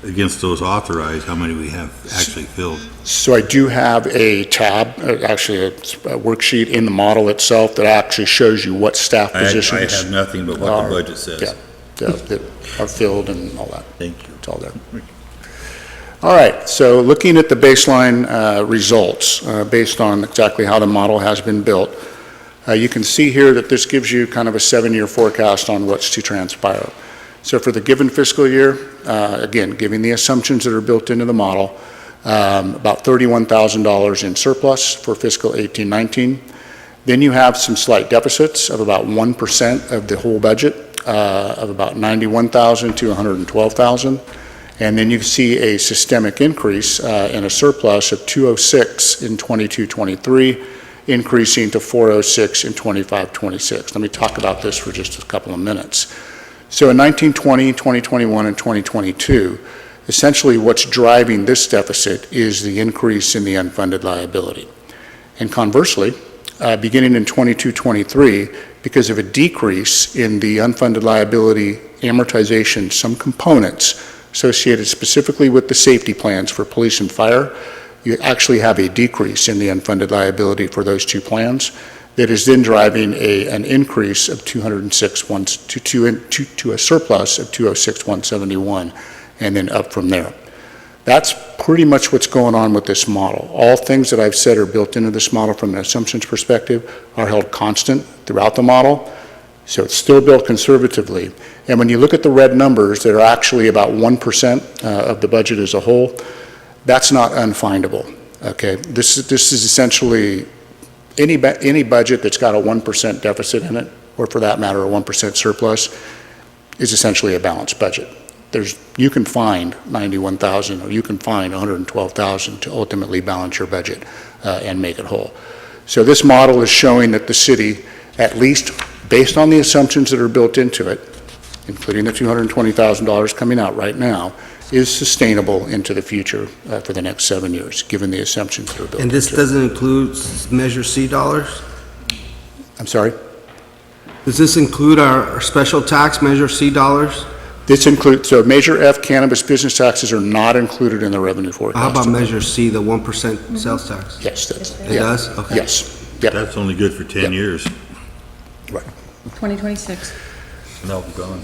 against those authorized, how many we have actually filled. So I do have a tab, actually a worksheet in the model itself that actually shows you what staff I positions. have nothing but what the budget says. That are filled and all that. Thank you. It's all there. All right, so looking at the baseline results, based on exactly how the model has been built, you can see here that this gives you kind of a 7-year forecast on what's to transpire. So for the given fiscal year, again, giving the assumptions that are built into the model, about $31,000 in surplus for fiscal 18-19. Then you have some slight deficits of about 1% of the whole budget, of about $91,000 to $112,000. And then you see a systemic increase in a surplus of 206 in 22-23, increasing to 406 in 25-26. Let me talk about this for just a couple of minutes. So in 1920, 2021, and 2022, essentially what's driving this deficit is the increase in the unfunded liability. And conversely, beginning in 22-23, because of a decrease in the unfunded liability amortization, some components associated specifically with the safety plans for police and fire, you actually have a decrease in the unfunded liability for those two plans that is then driving an increase of 206 to a surplus of 206,171, and then up from there. That's pretty much what's going on with this model. All things that I've said are built into this model from an assumptions perspective are held constant throughout the model. So it's still built conservatively. And when you look at the red numbers that are actually about 1% of the budget as a whole, that's not unfindable, okay? This is essentially any budget that's got a 1% deficit in it, or for that matter, a 1% surplus, is essentially a balanced budget. You can find 91,000 or you can find 112,000 to ultimately balance your budget and make it whole. So this model is showing that the city, at least based on the assumptions that are built into it, including the $220,000 coming out right now, is sustainable into the future for the next 7 years, given the assumptions that are built into it. And this doesn't include Measure C dollars? I'm sorry? Does this include our special tax Measure C dollars? This includes, so Measure F cannabis business taxes are not included in the revenue forecast. How about Measure C, the 1% sales tax? Yes, that's. It does? Okay. Yes. Yep. That's only good for 10 years. Right. 2026. No, gone.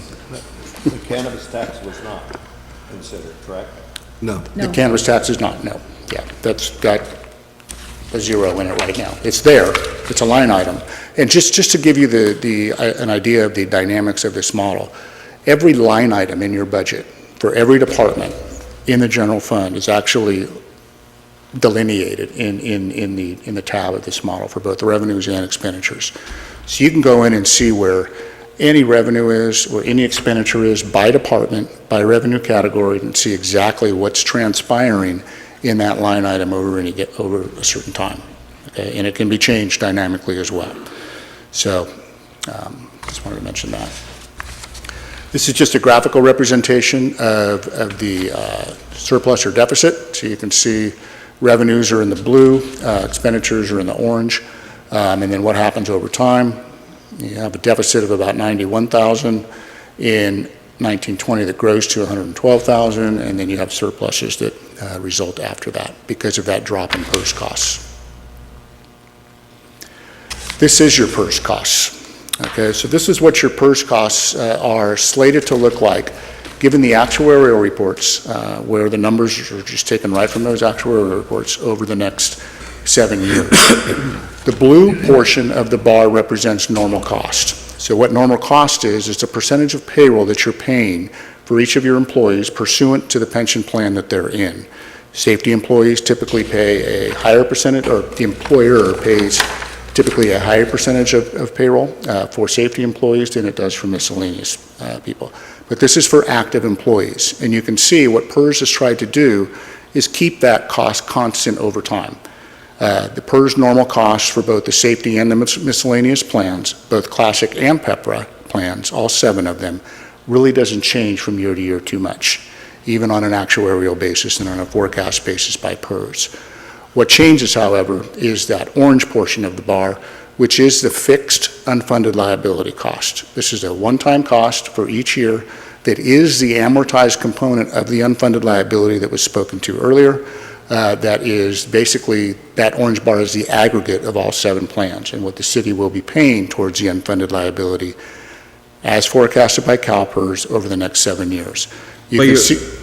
The cannabis tax was not considered, correct? No. The cannabis tax is not, no. Yeah, that's got a zero in it right now. It's there, it's a line item. And just to give you an idea of the dynamics of this model, every line item in your budget for every department in the general fund is actually delineated in the tab of this model for both the revenues and expenditures. So you can go in and see where any revenue is or any expenditure is by department, by revenue category, and see exactly what's transpiring in that line item over a certain time. Okay? And it can be changed dynamically as well. So just wanted to mention that. This is just a graphical representation of the surplus or deficit. So you can see revenues are in the blue, expenditures are in the orange, and then what happens over time. You have a deficit of about 91,000 in 1920 that grows to 112,000, and then you have surpluses that result after that because of that drop in PERS costs. This is your PERS costs. Okay, so this is what your PERS costs are slated to look like, given the actuarial reports, where the numbers are just taken right from those actuarial reports over the next 7 years. The blue portion of the bar represents normal cost. So what normal cost is the percentage of payroll that you're paying for each of your employees pursuant to the pension plan that they're in. Safety employees typically pay a higher percentage, or the employer pays typically a higher percentage of payroll for safety employees than it does for miscellaneous people. But this is for active employees. And you can see what PERS has tried to do is keep that cost constant over time. The PERS normal costs for both the safety and the miscellaneous plans, both classic and PEPRA plans, all 7 of them, really doesn't change from year to year too much, even on an actuarial basis and on a forecast basis by PERS. What changes, however, is that orange portion of the bar, which is the fixed unfunded liability cost. This is a one-time cost for each year that is the amortized component of the unfunded liability that was spoken to earlier. That is basically, that orange bar is the aggregate of all 7 plans and what the city will be paying towards the unfunded liability as forecasted by CalPERS over the next 7 years.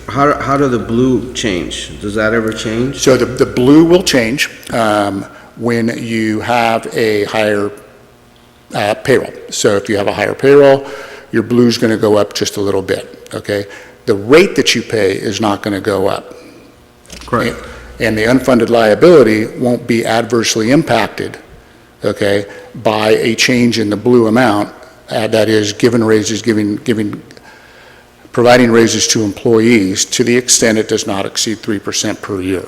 How do the blue change? Does that ever change? So the blue will change when you have a higher payroll. So if you have a higher payroll, your blue is going to go up just a little bit, okay? The rate that you pay is not going to go up. Correct. And the unfunded liability won't be adversely impacted, okay, by a change in the blue amount, that is given raises, providing raises to employees to the extent it does not exceed 3% per year.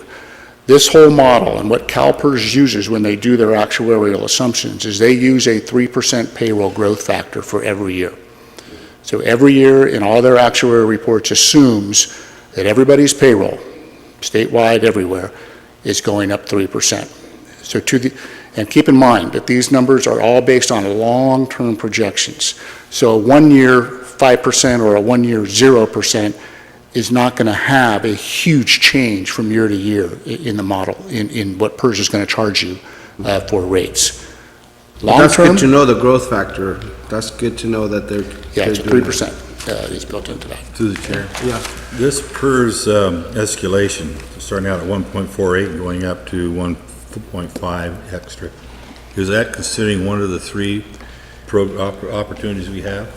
This whole model and what CalPERS uses when they do their actuarial assumptions is they use a 3% payroll growth factor for every year. So every year in all their actuarial reports assumes that everybody's payroll, statewide, everywhere, is going up 3%. So and keep in mind that these numbers are all based on long-term projections. So a 1 year 5% or a 1 year 0% is not going to have a huge change from year to year in the model, in what PERS is going to charge you for rates. That's good to know the growth factor. That's good to know that they're... Yeah, it's 3%. Is built into that. Through the chair. Yeah. This PERS escalation, starting out at 1.48 and going up to 1.5 extra, is that considering one of the 3 opportunities we have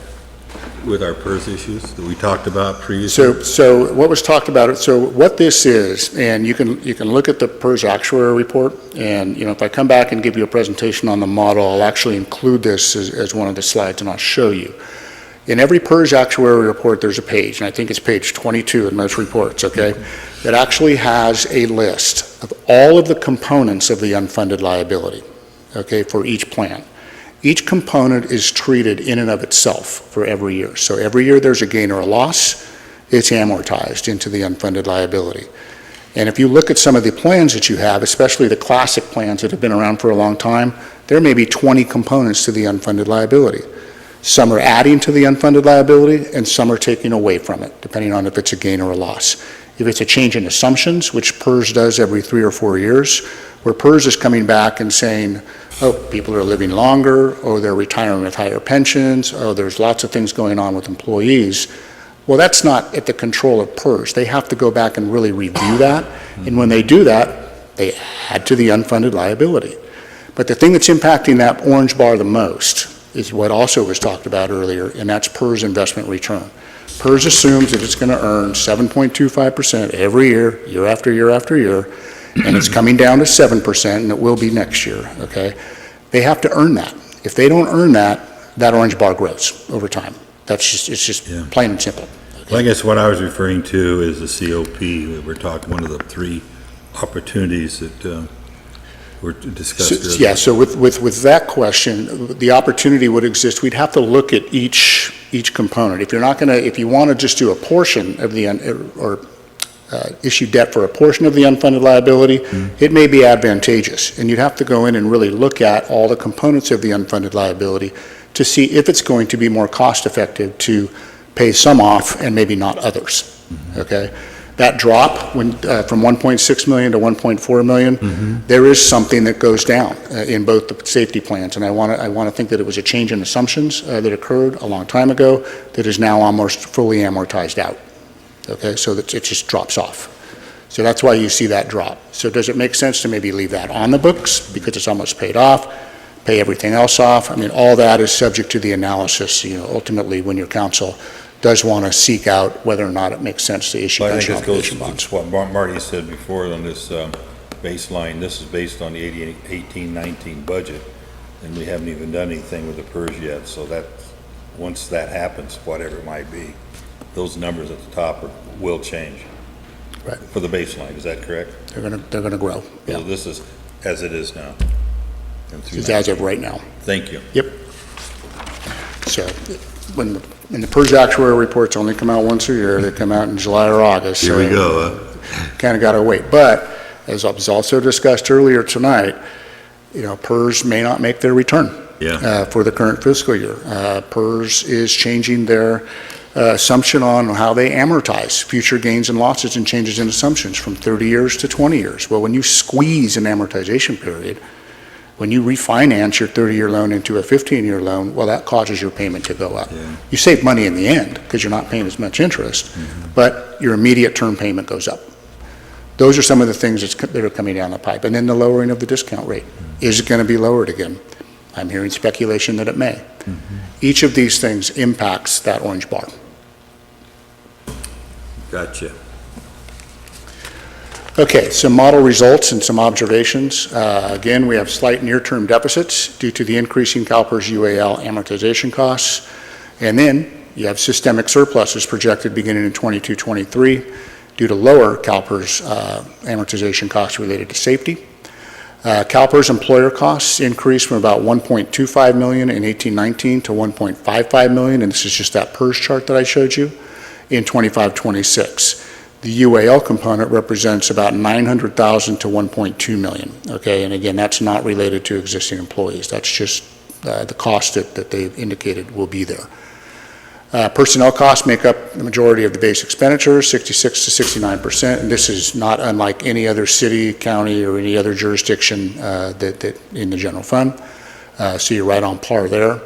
with our PERS issues that we talked about previously? So what was talked about, so what this is, and you can look at the PERS actuary report, and if I come back and give you a presentation on the model, I'll actually include this as one of the slides and I'll show you. In every PERS actuary report, there's a page, and I think it's page 22 in most reports, okay, that actually has a list of all of the components of the unfunded liability, okay, for each plan. Each component is treated in and of itself for every year. So every year there's a gain or a loss, it's amortized into the unfunded liability. And if you look at some of the plans that you have, especially the classic plans that have been around for a long time, there may be 20 components to the unfunded liability. Some are adding to the unfunded liability, and some are taking away from it, depending on if it's a gain or a loss. If it's a change in assumptions, which PERS does every 3 or 4 years, where PERS is coming back and saying, oh, people are living longer, or they're retiring with higher pensions, oh, there's lots of things going on with employees. Well, that's not at the control of PERS. They have to go back and really review that, and when they do that, they add to the unfunded liability. But the thing that's impacting that orange bar the most is what also was talked about earlier, and that's PERS investment return. PERS assumes that it's going to earn 7.25% every year, year after year after year, and it's coming down to 7%, and it will be next year, okay? They have to earn that. If they don't earn that, that orange bar grows over time. It's just plain and simple. Well, I guess what I was referring to is the COP. We're talking one of the three opportunities that were discussed earlier. Yeah, so with that question, the opportunity would exist. We'd have to look at each component. If you want to just do a portion of issue debt for a portion of the unfunded liability, it may be advantageous. And you'd have to go in and really look at all the components of the unfunded liability to see if it's going to be more cost-effective to pay some off and maybe not others, okay? That drop from 1.6 million to 1.4 million, there is something that goes down in both the safety plans. And I want to think that it was a change in assumptions that occurred a long time ago that is now almost fully amortized out. Okay, so that it just drops off. So that's why you see that drop. So does it make sense to maybe leave that on the books because it's almost paid off, pay everything else off? I mean, all that is subject to the analysis, ultimately when your council does want to seek out whether or not it makes sense to issue pension obligation bonds. What Marty said before on this baseline, this is based on the 18-19 budget, and we haven't even done anything with the PERS yet, so that, once that happens, whatever it might be, those numbers at the top will change. Right. For the baseline, is that correct? They're going to grow. So Yeah. this is as it is now. It's as of right now. Thank you. Yep. So when the PERS actuarial reports only come out once a year, they come out in July or August. Here we go. Kind of got to wait. But as was also discussed earlier tonight, PERS may not make their return for the current fiscal year. PERS is changing their assumption on how they amortize future gains and losses and changes in assumptions from 30 years to 20 years. Well, when you squeeze an amortization period, when you refinance your 30-year loan into a 15-year loan, well, that causes your payment to go up. Yeah. You save money in the end because you're not paying as much interest, but your immediate term payment goes up. Those are some of the things that are coming down the pipe. And then the lowering of the discount rate. Is it going to be lowered again? I'm hearing speculation that it may. Each of these things impacts that orange bar. Gotcha. Okay, some model results and some observations. Again, we have slight near-term deficits due to the increasing CalPERS UAL amortization costs. And then you have systemic surpluses projected beginning in 22-23 due to lower CalPERS amortization costs related to safety. CalPERS employer costs increased from about 1.25 million in 18-19 to 1.55 million, and this is just that PERS chart that I showed you, in 25-26. The UAL component represents about 900,000 to 1.2 million, okay? And again, that's not related to existing employees. That's just the cost that they've indicated will be there. Personnel costs make up the majority of the base expenditures, 66 to 69%, and this is not unlike any other city, county, or any other jurisdiction that in the general fund. So you're right on par there.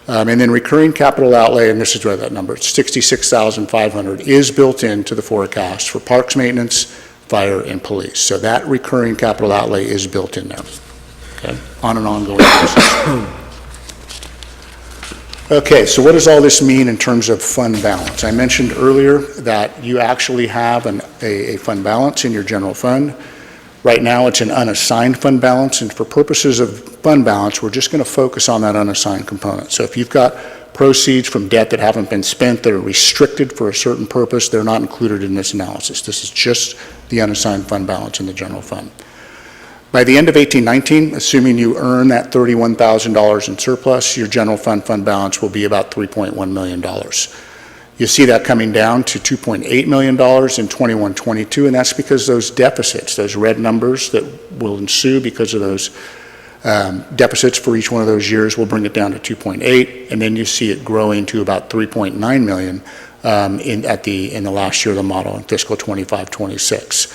And then recurring capital outlay, and this is where that number, 66,500, is built into the forecast for parks maintenance, fire, and police. So that recurring capital outlay is built in there, okay, on an ongoing basis. Okay, so what does all this mean in terms of fund balance? I mentioned earlier that you actually have a fund balance in your general fund. Right now, it's an unassigned fund balance, and for purposes of fund balance, we're just going to focus on that unassigned component. So if you've got proceeds from debt that haven't been spent that are restricted for a certain purpose, they're not included in this analysis. This is just the unassigned fund balance in the general fund. By the end of 18-19, assuming you earn that $31,000 in surplus, your general fund balance will be about $3.1 million. You see that coming down to $2.8 million in 21-22, and that's because those deficits, those red numbers that will ensue because of those deficits for each one of those years will bring it down to 2.8, and then you see it growing to about 3.9 million in the last year of the model in fiscal 25-26.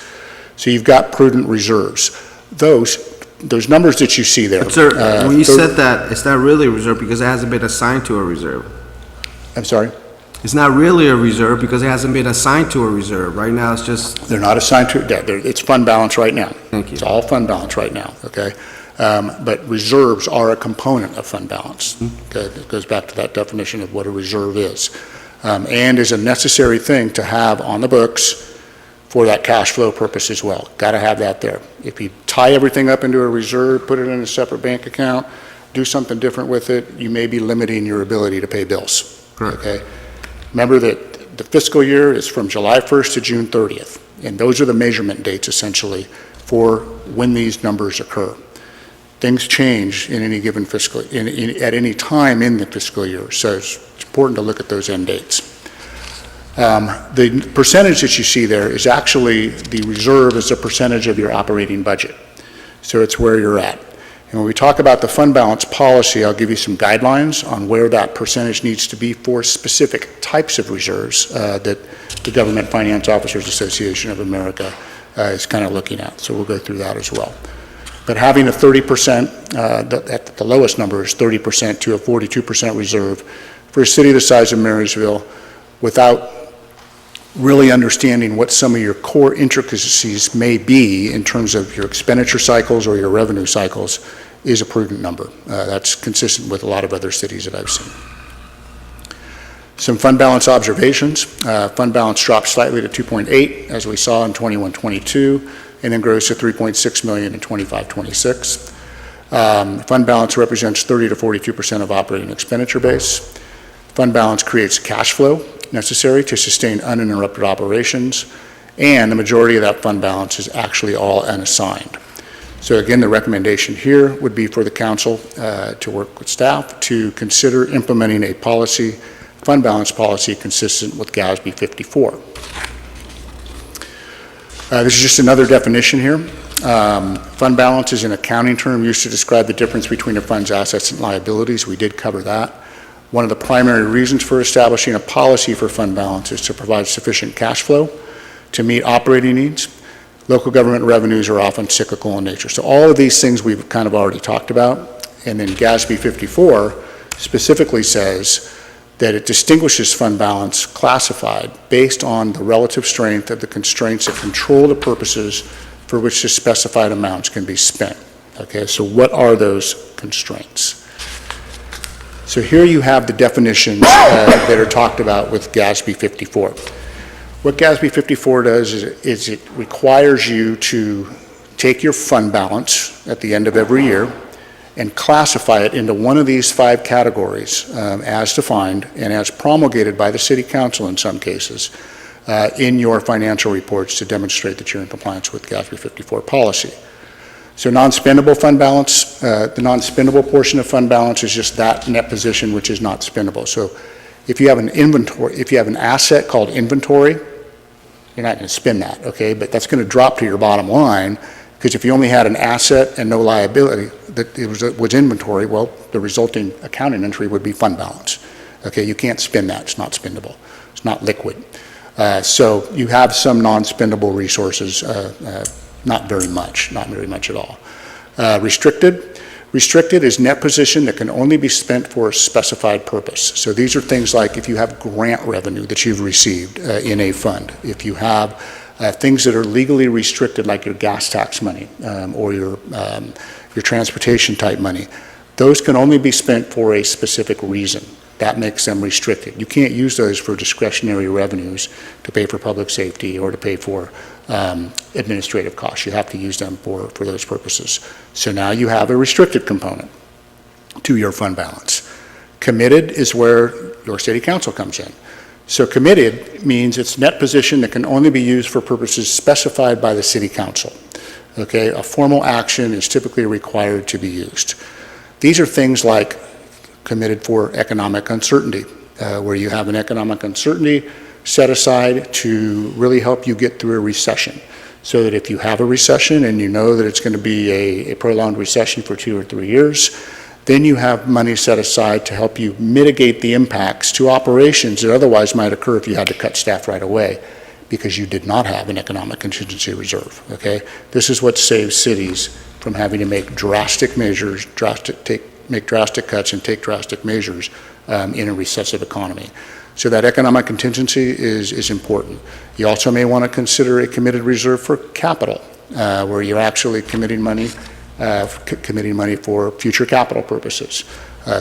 So you've got prudent reserves. Those numbers that you see there. But sir, when you said that, it's not really a reserve because it hasn't been assigned to a reserve. I'm sorry? It's not really a reserve because it hasn't been assigned to a reserve. Right now, it's just... They're not assigned to debt. It's fund balance right now. Thank you. It's all fund balance right now, okay? But reserves are a component of fund balance. Okay? It goes back to that definition of what a reserve is. And is a necessary thing to have on the books for that cash flow purpose as well. Got to have that there. If you tie everything up into a reserve, put it in a separate bank account, do something different with it, you may be limiting your ability to pay bills. Correct. Okay? Remember that the fiscal year is from July 1st to June 30th, and those are the measurement dates essentially for when these numbers occur. Things change in any given fiscal, at any time in the fiscal year, so it's important to look at those end dates. The percentage that you see there is actually the reserve as a percentage of your operating budget. So it's where you're at. And when we talk about the fund balance policy, I'll give you some guidelines on where that percentage needs to be for specific types of reserves that the Government Finance Officers Association of America is kind of looking at. So we'll go through that as well. But having a 30%, at the lowest number is 30% to a 42% reserve for a city the size of Marysville without really understanding what some of your core intricacies may be in terms of your expenditure cycles or your revenue cycles is a prudent number. That's consistent with a lot of other cities that I've seen. Some fund balance observations. Fund balance dropped slightly to 2.8 as we saw in 21-22 and then grows to 3.6 million in 25-26. Fund balance represents 30 to 42% of operating expenditure base. Fund balance creates cash flow necessary to sustain uninterrupted operations, and the majority of that fund balance is actually all unassigned. So again, the recommendation here would be for the council to work with staff to consider implementing a policy, fund balance policy consistent with GASB 54. This is just another definition here. Fund balance is an accounting term used to describe the difference between a fund's assets and liabilities. We did cover that. One of the primary reasons for establishing a policy for fund balance is to provide sufficient cash flow to meet operating needs. Local government revenues are often cyclical in nature. So all of these things we've kind of already talked about. And then GASB 54 specifically says that it distinguishes fund balance classified based on the relative strength of the constraints that control the purposes for which the specified amounts can be spent. Okay, so what are those constraints? So here you have the definitions that are talked about with GASB 54. What GASB 54 does is it requires you to take your fund balance at the end of every year and classify it into one of these 5 categories as defined and as promulgated by the City Council in some cases in your financial reports to demonstrate that you're in compliance with GASB 54 policy. So non-spendable fund balance, the non-spendable portion of fund balance is just that net position which is not spendable. So if you have an inventory, if you have an asset called inventory, you're not going to spend that, okay? But that's going to drop to your bottom line because if you only had an asset and no liability that it was inventory, well, the resulting accounting entry would be fund balance. Okay, you can't spend that. It's not spendable. It's not liquid. So you have some non-spendable resources. Not very much at all. Restricted is net position that can only be spent for a specified purpose. So these are things like if you have grant revenue that you've received in a fund, if you have things that are legally restricted like your gas tax money or your transportation type money, those can only be spent for a specific reason. That makes them restricted. You can't use those for discretionary revenues to pay for public safety or to pay for administrative costs. You have to use them for those purposes. So now you have a restricted component to your fund balance. Committed is where your city council comes in. So committed means it's net position that can only be used for purposes specified by the city council. Okay, a formal action is typically required to be used. These are things like committed for economic uncertainty, where you have an economic uncertainty set aside to really help you get through a recession. So that if you have a recession and you know that it's going to be a prolonged recession for 2 or 3 years, then you have money set aside to help you mitigate the impacts to operations that otherwise might occur if you had to cut staff right away because you did not have an economic contingency reserve, okay? This is what saves cities from having to make drastic measures, make drastic cuts and take drastic measures in a recessive economy. So that economic contingency is important. You also may want to consider a committed reserve for capital, where you're actually committing money for future capital purposes.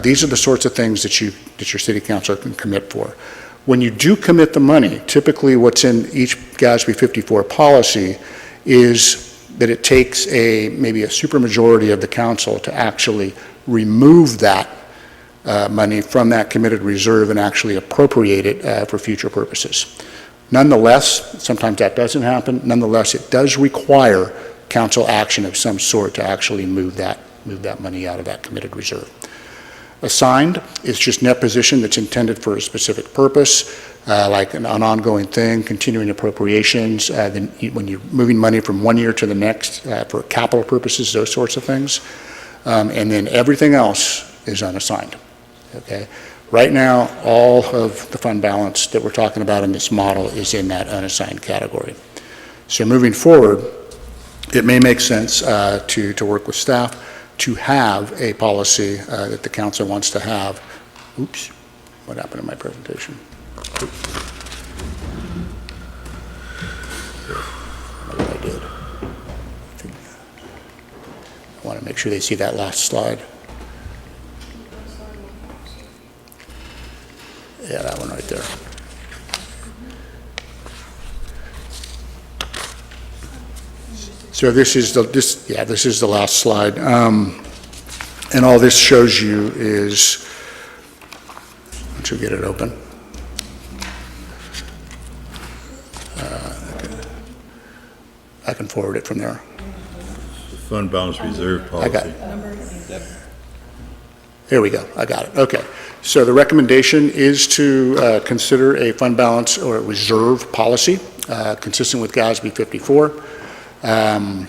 These are the sorts of things that your city council can commit for. When you do commit the money, typically what's in each GASB 54 policy is that it takes maybe a supermajority of the council to actually remove that money from that committed reserve and actually appropriate it for future purposes. Nonetheless, sometimes that doesn't happen. Nonetheless, it does require council action of some sort to actually move that money out of that committed reserve. Assigned is just net position that's intended for a specific purpose, like an ongoing thing, continuing appropriations, then when you're moving money from one year to the next for capital purposes, those sorts of things. And then everything else is unassigned, okay? Right now, all of the fund balance that we're talking about in this model is in that unassigned category. So moving forward, it may make sense to work with staff to have a policy that the council wants to have. Oops, what happened in my presentation? What I did. I want to make sure they see that last slide. Yeah, that one right there. So this is the last slide. And all this shows you is, once you get it open. I can forward it from there. The fund balance reserve policy. I got it. Here we go. I got it. Okay. So the recommendation is to consider a fund balance or a reserve policy consistent with GASB 54,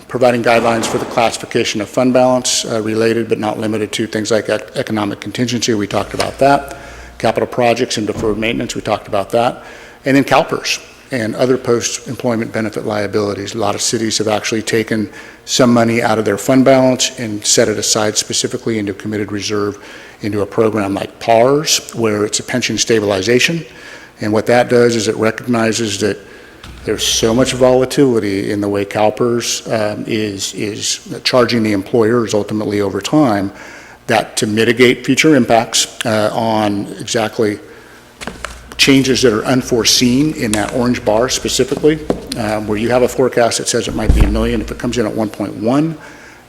providing guidelines for the classification of fund balance related but not limited to things like economic contingency. We talked about that. Capital projects and deferred maintenance. We talked about that. And then CalPERS and other post-employment benefit liabilities. A lot of cities have actually taken some money out of their fund balance and set it aside specifically into committed reserve into a program like PARS, where it's a pension stabilization. And what that does is it recognizes that there's so much volatility in the way CalPERS is charging the employers ultimately over time, that to mitigate future impacts on exactly changes that are unforeseen in that orange bar specifically, where you have a forecast that says it might be $1 million. If it comes in at 1.1,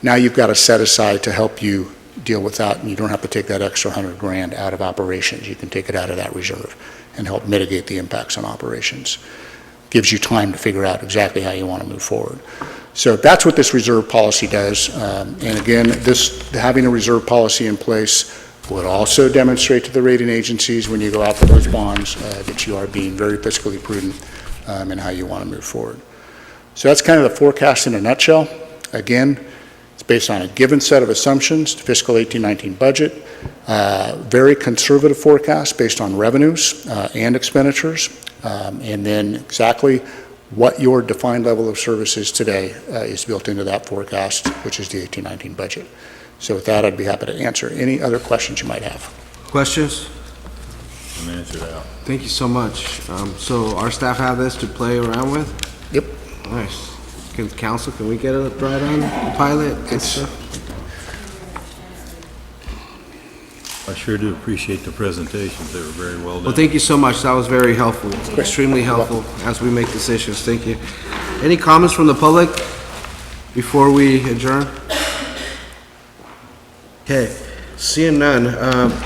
now you've got to set aside to help you deal with that, and you don't have to take that extra $100,000 out of operations. You can take it out of that reserve and help mitigate the impacts on operations. Gives you time to figure out exactly how you want to move forward. So that's what this reserve policy does. And again, having a reserve policy in place would also demonstrate to the rating agencies when you go out for those bonds that you are being very fiscally prudent in how you want to move forward. So that's kind of the forecast in a nutshell. Again, it's based on a given set of assumptions, the fiscal 18-19 budget, very conservative forecast based on revenues and expenditures, and then exactly what your defined level of service is today is built into that forecast, which is the 18-19 budget. So with that, I'd be happy to answer any other questions you might have. Questions? I'm answered out. Thank you so much. So our staff have this to play around with? Yep. Nice. Can we get a ride on the pilot and stuff? I sure do appreciate the presentations. They were very well done. Well, thank you so much. That was very helpful, extremely helpful as we make decisions. Thank you. Any comments from the public before we adjourn? Okay, seeing none.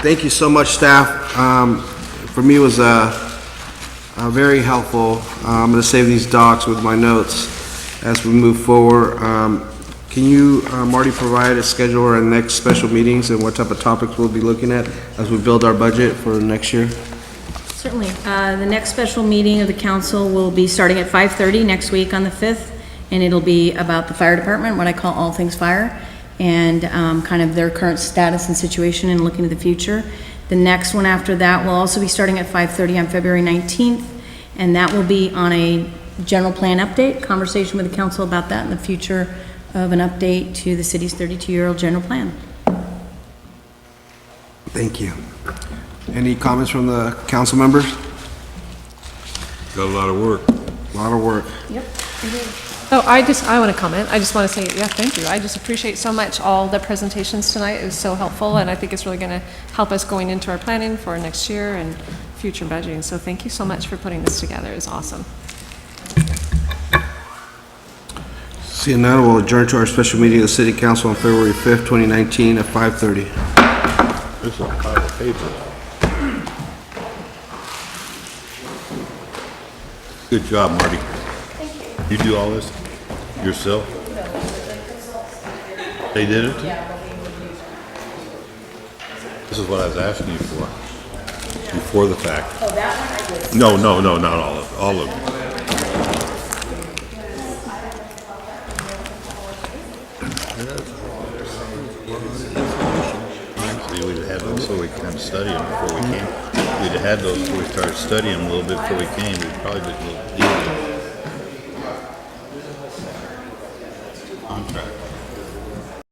Thank you so much, staff. For me, it was very helpful. I'm going to save these docs with my notes as we move forward. Can you, Marty, provide a schedule or our next special meetings and what type of topics we'll be looking at as we build our budget for next year? Certainly. The next special meeting of the council will be starting at 5:30 next week on the 5th, and it'll be about the fire department, what I call all things fire, and kind of their current status and situation and looking to the future. The next one after that will also be starting at 5:30 on February 19th, and that will be on a general plan update, conversation with the council about that in the future of an update to the city's 32-year-old general plan. Thank you. Any comments from the council members? Got a lot of work. A lot of work. Yep. Oh, I want to comment. I just want to say, yeah, thank you. I just appreciate so much all the presentations tonight. It was so helpful, and I think it's really going to help us going into our planning for next year and future budgeting. So thank you so much for putting this together. It's awesome. Seeing none, we'll adjourn to our special meeting of the City Council on February 5th, 2019 at 5:30. This is a pile of paper. Good job, Marty. Thank you. You do all this yourself? They did it? This is what I was asking you for, before the fact. Oh, that one I did. No, not all of them. See, we'd have had those so we could kind of study them before we came. We'd have had those before we started studying them a little bit before we came. We'd probably been a little